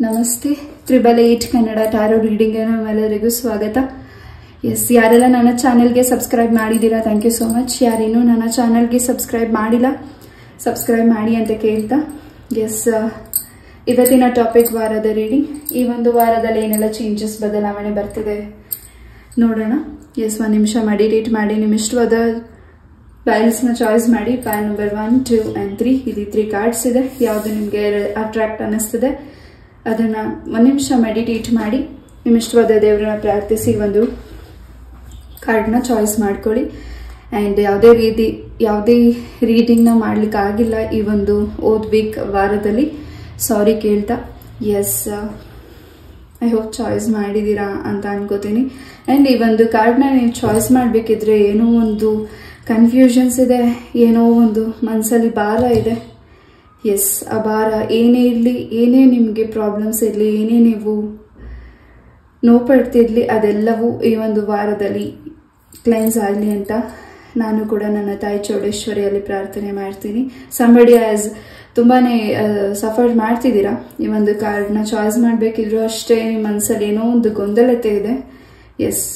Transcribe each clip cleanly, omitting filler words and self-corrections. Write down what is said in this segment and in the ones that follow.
ನಮಸ್ತೆ. 888 Kannada tarot reading ನಮ್ಮೆಲ್ಲರಿಗೂ ಸ್ವಾಗತ. ಎಸ್, ಯಾರೆಲ್ಲ ನನ್ನ ಚಾನೆಲ್ಗೆ ಸಬ್ಸ್ಕ್ರೈಬ್ ಮಾಡಿದ್ದೀರಾ ಥ್ಯಾಂಕ್ ಯು ಸೋ ಮಚ್. ಯಾರೇನೂ ನನ್ನ ಚಾನೆಲ್ಗೆ ಸಬ್ಸ್ಕ್ರೈಬ್ ಮಾಡಿಲ್ಲ ಸಬ್ಸ್ಕ್ರೈಬ್ ಮಾಡಿ ಅಂತ ಕೇಳ್ತಾ, ಎಸ್, ಇವತ್ತಿನ ಟಾಪಿಕ್ ವಾರದ ರೀಡಿಂಗ್. ಈ ಒಂದು ವಾರದಲ್ಲಿ ಏನೆಲ್ಲ ಚೇಂಜಸ್ ಬದಲಾವಣೆ ಬರ್ತಿದೆ ನೋಡೋಣ. ಎಸ್, 1 ನಿಮಿಷ ಮೆಡಿಟೇಟ್ ಮಾಡಿ ನಿಮ್ಮ ಇಷ್ಟವಾದ ಪೈಲ್ಸ್ನ ಚಾಯ್ಸ್ ಮಾಡಿ. ಪೈಲ್ ನಂಬರ್ 1, 2 and 3 ಇಲ್ಲಿ 3 ಕಾರ್ಡ್ಸ್ ಇದೆ. ಯಾವುದು ನಿಮಗೆ ಅಟ್ರಾಕ್ಟ್ ಅನ್ನಿಸ್ತದೆ ಅದನ್ನು 1 ನಿಮಿಷ ಮೆಡಿಟೇಟ್ ಮಾಡಿ ನಿಮ್ಮ ಇಷ್ಟವಾದ ದೇವರನ್ನ ಪ್ರಾರ್ಥಿಸಿ ಒಂದು ಕಾರ್ಡ್ನ ಚಾಯ್ಸ್ ಮಾಡ್ಕೊಳ್ಳಿ. ಆ್ಯಂಡ್ ಯಾವುದೇ ರೀಡಿಂಗ್ನ ಮಾಡಲಿಕ್ಕಾಗಿಲ್ಲ ಈ ಒಂದು ವೀಕ್ ವಾರದಲ್ಲಿ, ಸಾರಿ ಕೇಳ್ತಾ. ಎಸ್, ಐ ಹೋಪ್ ಚಾಯ್ಸ್ ಮಾಡಿದ್ದೀರಾ ಅಂತ ಅನ್ಕೋತೀನಿ. ಆ್ಯಂಡ್ ಈ ಒಂದು ಕಾರ್ಡ್ನ ನೀವು ಚಾಯ್ಸ್ ಮಾಡಬೇಕಿದ್ರೆ ಏನೋ ಒಂದು ಕನ್ಫ್ಯೂಷನ್ಸ್ ಇದೆ, ಏನೋ ಒಂದು ಮನಸ್ಸಲ್ಲಿ ಭಾರ ಇದೆ. ಎಸ್, ಆ ಭಾರ ಏನೇ ಇರಲಿ, ಏನೇ ನಿಮಗೆ ಪ್ರಾಬ್ಲಮ್ಸ್ ಇರಲಿ, ಏನೇ ನೀವು ನೋವು ಪಡ್ತಿರ್ಲಿ, ಅದೆಲ್ಲವೂ ಈ ಒಂದು ವಾರದಲ್ಲಿ ಕ್ಲೆನ್ಸ್ ಆಗಲಿ ಅಂತ ನಾನು ಕೂಡ ನನ್ನ ತಾಯಿ ಚೌಡೇಶ್ವರಿಯಲ್ಲಿ ಪ್ರಾರ್ಥನೆ ಮಾಡ್ತೀನಿ. ಸಂಬಡಿ ಆಸ್ ತುಂಬಾ ಸಫರ್ ಮಾಡ್ತಿದ್ದೀರಾ, ಈ ಒಂದು ಕಾರ್ಡ್ನ ಚಾಯ್ಸ್ ಮಾಡಬೇಕಿದ್ರು ಅಷ್ಟೇ ನಿಮ್ಮ ಮನಸ್ಸಲ್ಲಿ ಏನೋ ಒಂದು ಗೊಂದಲತೆ ಇದೆ. ಎಸ್,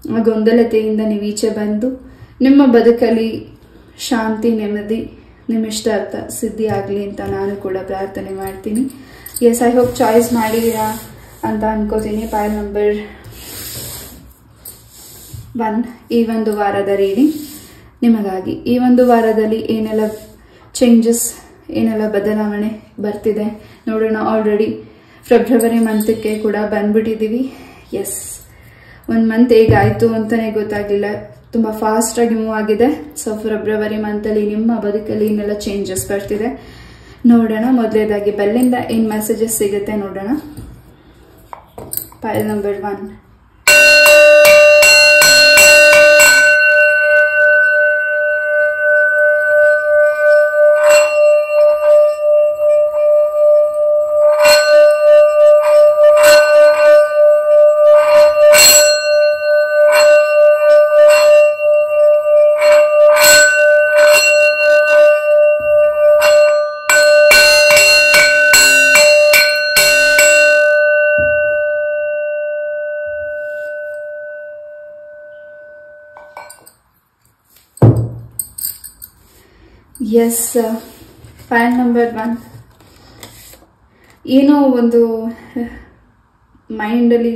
ಆ ಗೊಂದಲತೆಯಿಂದ ನೀವು ಈಚೆ ಬಂದು ನಿಮ್ಮ ಬದುಕಲ್ಲಿ ಶಾಂತಿ, ನೆಮ್ಮದಿ, ನಿಮ್ಮ ಇಷ್ಟಾರ್ಥ ಸಿದ್ಧಿ ಆಗಲಿ ಅಂತ ನಾನು ಕೂಡ ಪ್ರಾರ್ಥನೆ ಮಾಡ್ತೀನಿ. ಎಸ್, ಐ ಹೋಪ್ ಚಾಯ್ಸ್ ಮಾಡಿದ್ದೀರಾ ಅಂತ ಅನ್ಕೋತೀನಿ. ಪೈಲ್ ನಂಬರ್ 1, ಈ ಒಂದು ವಾರದ ರೀಡಿಂಗ್ ನಿಮಗಾಗಿ. ಈ ಒಂದು ವಾರದಲ್ಲಿ ಏನೆಲ್ಲ ಚೇಂಜಸ್, ಏನೆಲ್ಲ ಬದಲಾವಣೆ ಬರ್ತಿದೆ ನೋಡೋಣ. ಆಲ್ರೆಡಿ ಫೆಬ್ರವರಿ ಮಂತಕ್ಕೆ ಕೂಡ ಬಂದ್ಬಿಟ್ಟಿದ್ದೀವಿ. ಎಸ್, 1 ಮಂತ್ ಹೇಗಾಯಿತು ಅಂತಲೇ ಗೊತ್ತಾಗಲಿಲ್ಲ, ತುಂಬ ಫಾಸ್ಟಾಗಿ ಮೂವ್ ಆಗಿದೆ. ಸೊ ಫೆಬ್ರವರಿ ಮಂತಲ್ಲಿ ನಿಮ್ಮ ಬದುಕಲ್ಲಿ ಏನೆಲ್ಲ ಚೇಂಜಸ್ ಬರ್ತಿದೆ ನೋಡೋಣ. ಮೊದಲೇದಾಗಿ ಬೆಲ್ಲಿಂದ ಏನು ಮೆಸೇಜಸ್ ಸಿಗುತ್ತೆ ನೋಡೋಣ. Pile number 1, yes, pile number 1, ಏನೋ ಒಂದು ಮೈಂಡಲ್ಲಿ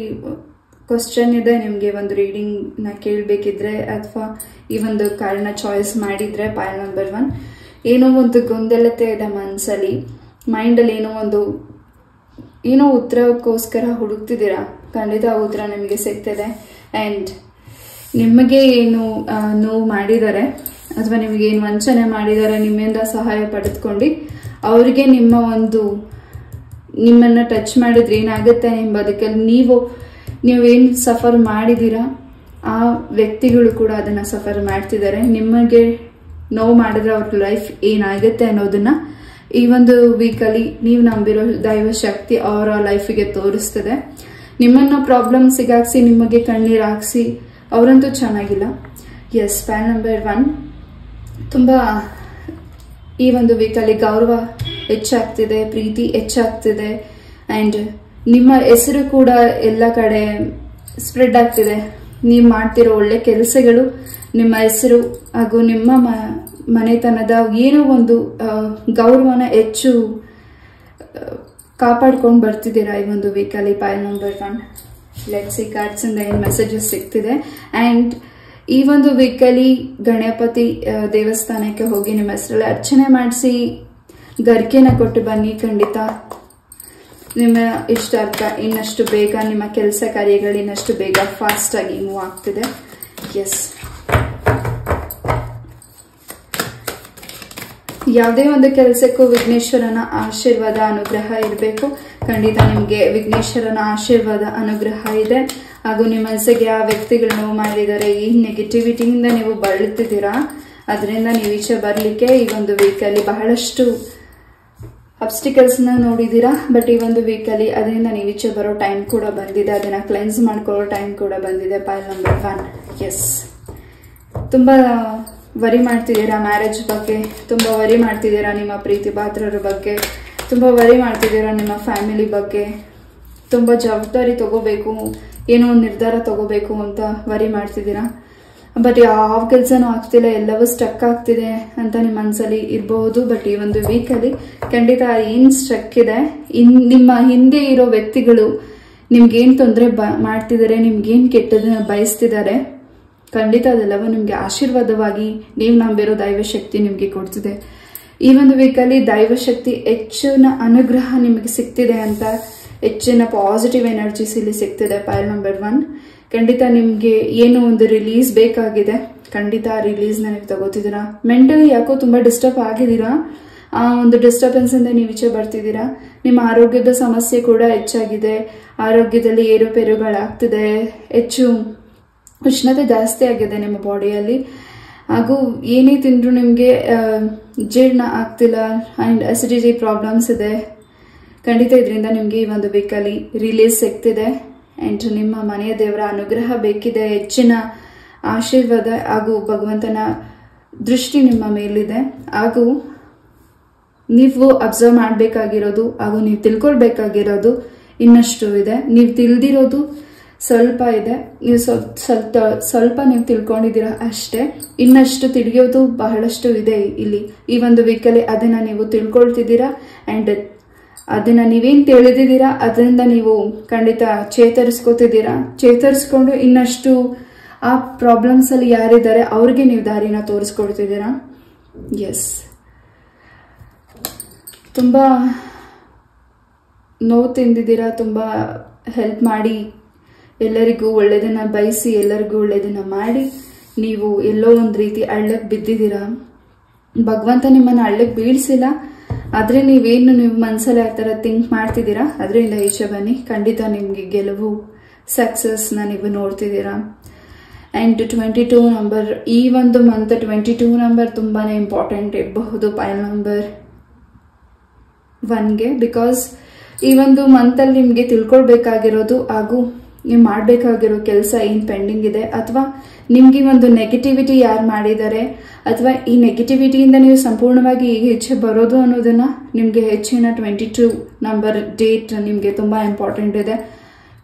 ಕ್ವಶನ್ ಇದೆ ನಿಮಗೆ ಒಂದು ರೀಡಿಂಗ್ನ ಕೇಳಬೇಕಿದ್ರೆ ಅಥವಾ ಈ ಒಂದು ಕಾರ್ಡ್ನ ಚಾಯ್ಸ್ ಮಾಡಿದರೆ. ಪೈಲ್ ನಂಬರ್ 1, ಏನೋ ಒಂದು ಗೊಂದಲತೆ ಇದೆ ಮನಸ್ಸಲ್ಲಿ, ಮೈಂಡಲ್ಲಿ ಏನೋ ಉತ್ತರಕ್ಕೋಸ್ಕರ ಹುಡುಕ್ತಿದ್ದೀರಾ. ಖಂಡಿತ ಉತ್ತರ ನಿಮಗೆ ಸಿಗ್ತದೆ. ಆ್ಯಂಡ್ ನಿಮಗೆ ಏನು ನೋವು ಮಾಡಿದ್ದಾರೆ ಅಥವಾ ನಿಮಗೇನು ವಂಚನೆ ಮಾಡಿದ್ದಾರೆ, ನಿಮ್ಮಿಂದ ಸಹಾಯ ಪಡೆದುಕೊಂಡು ಅವರಿಗೆ ನಿಮ್ಮನ್ನು ಟಚ್ ಮಾಡಿದ್ರೆ ಏನಾಗುತ್ತೆ ನಿಮ್ಮ ಬದುಕಲ್ಲಿ, ನೀವೇನು ಸಫರ್ ಮಾಡಿದ್ದೀರಾ ಆ ವ್ಯಕ್ತಿಗಳು ಕೂಡ ಅದನ್ನು ಸಫರ್ ಮಾಡ್ತಿದ್ದಾರೆ. ನಿಮಗೆ ನೋವು ಮಾಡಿದ್ರೆ ಅವ್ರ ಲೈಫ್ ಏನಾಗುತ್ತೆ ಅನ್ನೋದನ್ನ ಈ ಒಂದು ವೀಕಲ್ಲಿ ನೀವು ನಂಬಿರೋ ದೈವ ಶಕ್ತಿ ಅವರ ಲೈಫಿಗೆ ತೋರಿಸ್ತದೆ. ನಿಮ್ಮನ್ನು ಪ್ರಾಬ್ಲಮ್ ಸಿಗಾಕ್ಸಿ ನಿಮಗೆ ಕಣ್ಣೀರು ಹಾಕ್ಸಿ ಅವರಂತೂ ಚೆನ್ನಾಗಿಲ್ಲ. ಎಸ್, ಪೈಲ್ ನಂಬರ್ 1, ತುಂಬ ಈ ಒಂದು ವೀಕಲ್ಲಿ ಗೌರವ ಹೆಚ್ಚಾಗ್ತಿದೆ, ಪ್ರೀತಿ ಹೆಚ್ಚಾಗ್ತಿದೆ. ಆ್ಯಂಡ್ ನಿಮ್ಮ ಹೆಸರು ಕೂಡ ಎಲ್ಲ ಕಡೆ ಸ್ಪ್ರೆಡ್ ಆಗ್ತಿದೆ. ನೀವು ಮಾಡ್ತಿರೋ ಒಳ್ಳೆ ಕೆಲಸಗಳು, ನಿಮ್ಮ ಹೆಸರು ಹಾಗೂ ನಿಮ್ಮ ಮನೆತನದ ಏನೋ ಒಂದು ಗೌರವನ ಹೆಚ್ಚು ಕಾಪಾಡ್ಕೊಂಡು ಬರ್ತಿದ್ದೀರಾ ಈ ಒಂದು ವೀಕಲ್ಲಿ. ಪೈಲ್ ನಂಬರ್ 1, ಲೆಟ್ಸ್ ಸಿ ಕಾರ್ಡ್ಸಿಂದ ಏನು ಮೆಸೇಜಸ್ ಸಿಗ್ತಿದೆ. ಆ್ಯಂಡ್ ಈ ಒಂದು ವೀಕಲ್ಲಿ ಗಣಪತಿ ದೇವಸ್ಥಾನಕ್ಕೆ ಹೋಗಿ ನಿಮ್ಮ ಹೆಸರಲ್ಲಿ ಅರ್ಚನೆ ಮಾಡಿಸಿ ಗರ್ಕೆನ ಕೊಟ್ಟು ಬನ್ನಿ. ಖಂಡಿತ ನಿಮ್ಮ ಇಷ್ಟಾರ್ಥ ಇನ್ನಷ್ಟು ಬೇಗ, ನಿಮ್ಮ ಕೆಲಸ ಕಾರ್ಯಗಳು ಇನ್ನಷ್ಟು ಬೇಗ ಫಾಸ್ಟಾಗಿ ಮೂವ್ ಆಗ್ತಿದೆ. ಎಸ್, ಯಾವುದೇ ಒಂದು ಕೆಲಸಕ್ಕೂ ವಿಘ್ನೇಶ್ವರನ ಆಶೀರ್ವಾದ ಅನುಗ್ರಹ ಇರಬೇಕು. ಖಂಡಿತ ನಿಮಗೆ ವಿಘ್ನೇಶ್ವರನ ಆಶೀರ್ವಾದ ಅನುಗ್ರಹ ಇದೆ. ಹಾಗೂ ನಿಮ್ಮ ಮನಸ್ಸಿಗೆ ಆ ವ್ಯಕ್ತಿಗಳು ನೋವು ಮಾಡಿದ್ದಾರೆ, ಈ ನೆಗೆಟಿವಿಟಿಯಿಂದ ನೀವು ಬಳಲ್ತಿದ್ದೀರಾ, ಅದರಿಂದ ನೀವು ಈಚೆ ಬರಲಿಕ್ಕೆ ಈ ಒಂದು ವೀಕಲ್ಲಿ ಬಹಳಷ್ಟು ಅಬ್ಸ್ಟಿಕಲ್ಸ್ನ ನೋಡಿದ್ದೀರಾ. ಬಟ್ ಈ ಒಂದು ವೀಕಲ್ಲಿ ಅದರಿಂದ ನೀವು ಈಚೆ ಬರೋ ಟೈಮ್ ಕೂಡ ಬಂದಿದೆ, ಅದನ್ನು ಕ್ಲೆನ್ಸ್ ಮಾಡ್ಕೊಳ್ಳೋ ಟೈಮ್ ಕೂಡ ಬಂದಿದೆ. ಪೈಲ್ ನಂಬರ್ 1, ಎಸ್, ತುಂಬ ವರಿ ಮಾಡ್ತಿದ್ದೀರಾ ಮ್ಯಾರೇಜ್ ಬಗ್ಗೆ, ತುಂಬ ವರಿ ಮಾಡ್ತಿದ್ದೀರಾ ನಿಮ್ಮ ಪ್ರೀತಿ ಪಾತ್ರರ ಬಗ್ಗೆ, ತುಂಬ ವರಿ ಮಾಡ್ತಿದ್ದೀರಾ ನಿಮ್ಮ ಫ್ಯಾಮಿಲಿ ಬಗ್ಗೆ, ತುಂಬ ಜವಾಬ್ದಾರಿ ತಗೋಬೇಕು, ಏನೋ ಒಂದು ನಿರ್ಧಾರ ತಗೋಬೇಕು ಅಂತ ವರಿ ಮಾಡ್ತಿದ್ದೀರಾ. ಬಟ್ ಯಾವ ಕೆಲಸನೂ ಆಗ್ತಿಲ್ಲ, ಎಲ್ಲವೂ ಸ್ಟಕ್ ಆಗ್ತಿದೆ ಅಂತ ನಿಮ್ಮ ಮನಸ್ಸಲ್ಲಿ ಇರಬಹುದು. ಬಟ್ ಈ ಒಂದು ವೀಕಲ್ಲಿ ಖಂಡಿತ ಏನು ಸ್ಟಕ್ ಇದೆ, ನಿಮ್ಮ ಹಿಂದೆ ಇರೋ ವ್ಯಕ್ತಿಗಳು ನಿಮ್ಗೇನು ತೊಂದರೆ ಮಾಡ್ತಿದ್ದಾರೆ, ನಿಮ್ಗೇನು ಕೆಟ್ಟದನ್ನ ಬಯಸ್ತಿದ್ದಾರೆ, ಖಂಡಿತ ಅದೆಲ್ಲವೂ ನಿಮಗೆ ಆಶೀರ್ವಾದವಾಗಿ ನೀವು ನಂಬಿರೋ ದೈವಶಕ್ತಿ ನಿಮಗೆ ಕೊಡ್ತಿದೆ. ಈ ಒಂದು ವೀಕಲ್ಲಿ ದೈವಶಕ್ತಿ ಹೆಚ್ಚಿನ ಅನುಗ್ರಹ ನಿಮಗೆ ಸಿಗ್ತಿದೆ ಅಂತ, ಹೆಚ್ಚಿನ ಪಾಸಿಟಿವ್ ಎನರ್ಜೀಸ್ ಇಲ್ಲಿ ಸಿಗ್ತಿದೆ. ಪೈಲ್ ನಂಬರ್ 1 ಖಂಡಿತ ನಿಮಗೆ ಏನೋ ಒಂದು ರಿಲೀಸ್ ಬೇಕಾಗಿದೆ, ಖಂಡಿತ ಆ ರಿಲೀಸ್ನ ನೀವು ತಗೋತಿದ್ದೀರಾ. ಮೆಂಟಲಿ ಯಾಕೋ ತುಂಬ ಡಿಸ್ಟರ್ಬ್ ಆಗಿದ್ದೀರಾ, ಆ ಒಂದು ಡಿಸ್ಟರ್ಬೆನ್ಸ್ ಇಂದ ನೀವು ಈಚೆ ಬರ್ತಿದ್ದೀರಾ. ನಿಮ್ಮ ಆರೋಗ್ಯದ ಸಮಸ್ಯೆ ಕೂಡ ಹೆಚ್ಚಾಗಿದೆ, ಆರೋಗ್ಯದಲ್ಲಿ ಏರುಪೇರುಗಳಾಗ್ತಿದೆ, ಹೆಚ್ಚು ಉಷ್ಣತೆ ಜಾಸ್ತಿ ಆಗಿದೆ ನಿಮ್ಮ ಬಾಡಿಯಲ್ಲಿ. ಹಾಗೂ ಏನೇ ತಿಂದರೂ ನಿಮಗೆ ಜೀರ್ಣ ಆಗ್ತಿಲ್ಲ ಆ್ಯಂಡ್ ಅಸಿಡಿಟಿ ಪ್ರಾಬ್ಲಮ್ಸ್ ಇದೆ. ಖಂಡಿತ ಇದರಿಂದ ನಿಮಗೆ ಈ ಒಂದು ವೀಕಲ್ಲಿ ರಿಲೀಸ್ ಸಿಗ್ತಿದೆ. ಆ್ಯಂಡ್ ನಿಮ್ಮ ಮನೆಯ ದೇವರ ಅನುಗ್ರಹ ಬೇಕಿದೆ, ಹೆಚ್ಚಿನ ಆಶೀರ್ವಾದ ಹಾಗೂ ಭಗವಂತನ ದೃಷ್ಟಿ ನಿಮ್ಮ ಮೇಲಿದೆ. ಹಾಗೂ ನೀವು ಅಬ್ಸರ್ವ್ ಮಾಡಬೇಕಾಗಿರೋದು ಹಾಗೂ ನೀವು ತಿಳ್ಕೊಳ್ಬೇಕಾಗಿರೋದು ಇನ್ನಷ್ಟು ಇದೆ. ನೀವು ತಿಳಿದಿರೋದು ಸ್ವಲ್ಪ ಇದೆ, ನೀವು ಸ್ವಲ್ಪ ನೀವು ತಿಳ್ಕೊಂಡಿದ್ದೀರಾ ಅಷ್ಟೇ. ಇನ್ನಷ್ಟು ತಿಳಿಯೋದು ಬಹಳಷ್ಟು ಇದೆ ಇಲ್ಲಿ. ಈ ಒಂದು ವೀಕಲ್ಲಿ ಅದನ್ನ ನೀವು ತಿಳ್ಕೊಳ್ತಿದ್ದೀರಾ. ಆ್ಯಂಡ್ ಅದನ್ನ ನೀವೇನು ತಿಳಿದಿದ್ದೀರಾ ಅದರಿಂದ ನೀವು ಖಂಡಿತ ಚೇತರಿಸ್ಕೊಂಡು ಇನ್ನಷ್ಟು ಆ ಪ್ರಾಬ್ಲಮ್ಸ್ ಅಲ್ಲಿ ಯಾರಿದ್ದಾರೆ ಅವ್ರಿಗೆ ನೀವು ದಾರಿನ ತೋರಿಸ್ಕೊಡ್ತಿದ್ದೀರಾ. ಎಸ್, ತುಂಬಾ ನೋವು ತಿಂದಿದ್ದೀರಾ, ತುಂಬಾ ಹೆಲ್ಪ್ ಮಾಡಿ, ಎಲ್ಲರಿಗೂ ಒಳ್ಳೇದನ್ನ ಬಯಸಿ, ಎಲ್ಲರಿಗೂ ಒಳ್ಳೇದನ್ನ ಮಾಡಿ ನೀವು ಎಲ್ಲೋ ಒಂದು ರೀತಿ ಹಳ್ಳಕ್ಕೆ ಬಿದ್ದಿದ್ದೀರಾ. ಭಗವಂತ ನಿಮ್ಮನ್ನ ಹಳ್ಳಕ್ಕೆ ಬೀಳಿಸಿಲ್ಲ, ಆದ್ರೆ ನೀವು ಮನಸ್ಸಲ್ಲಿ ಆ ಥರ ಥಿಂಕ್ ಮಾಡ್ತಿದ್ದೀರಾ, ಅದರಿಂದ ಈಚೆ ಬನ್ನಿ. ಖಂಡಿತ ನಿಮಗೆ ಗೆಲುವು, ಸಕ್ಸಸ್ನ ನೀವು ನೋಡ್ತಿದ್ದೀರಾ. ಆ್ಯಂಡ್ 22 ನಂಬರ್, ಈ ಒಂದು ಮಂತ್ 22 ನಂಬರ್ ತುಂಬಾನೇ ಇಂಪಾರ್ಟೆಂಟ್ ಇರಬಹುದು ಪೈಲ್ ನಂಬರ್ 1ಗೆ. ಬಿಕಾಸ್ ಈ ಒಂದು ಮಂತಲ್ಲಿ ನಿಮಗೆ ತಿಳ್ಕೊಳ್ಬೇಕಾಗಿರೋದು ಹಾಗೂ ನೀವು ಮಾಡಬೇಕಾಗಿರೋ ಕೆಲಸ ಏನು ಪೆಂಡಿಂಗ್ ಇದೆ, ಅಥವಾ ನಿಮ್ಗೆ ಒಂದು ನೆಗೆಟಿವಿಟಿ ಯಾರು ಮಾಡಿದ್ದಾರೆ, ಅಥವಾ ಈ ನೆಗೆಟಿವಿಟಿಯಿಂದ ನೀವು ಸಂಪೂರ್ಣವಾಗಿ ಈಗ ಹೆಚ್ಚು ಬರೋದು ಅನ್ನೋದನ್ನ ನಿಮಗೆ ಹೆಚ್ಚಿನ 22 ನಂಬರ್ ಡೇಟ್ ನಿಮಗೆ ತುಂಬಾ ಇಂಪಾರ್ಟೆಂಟ್ ಇದೆ.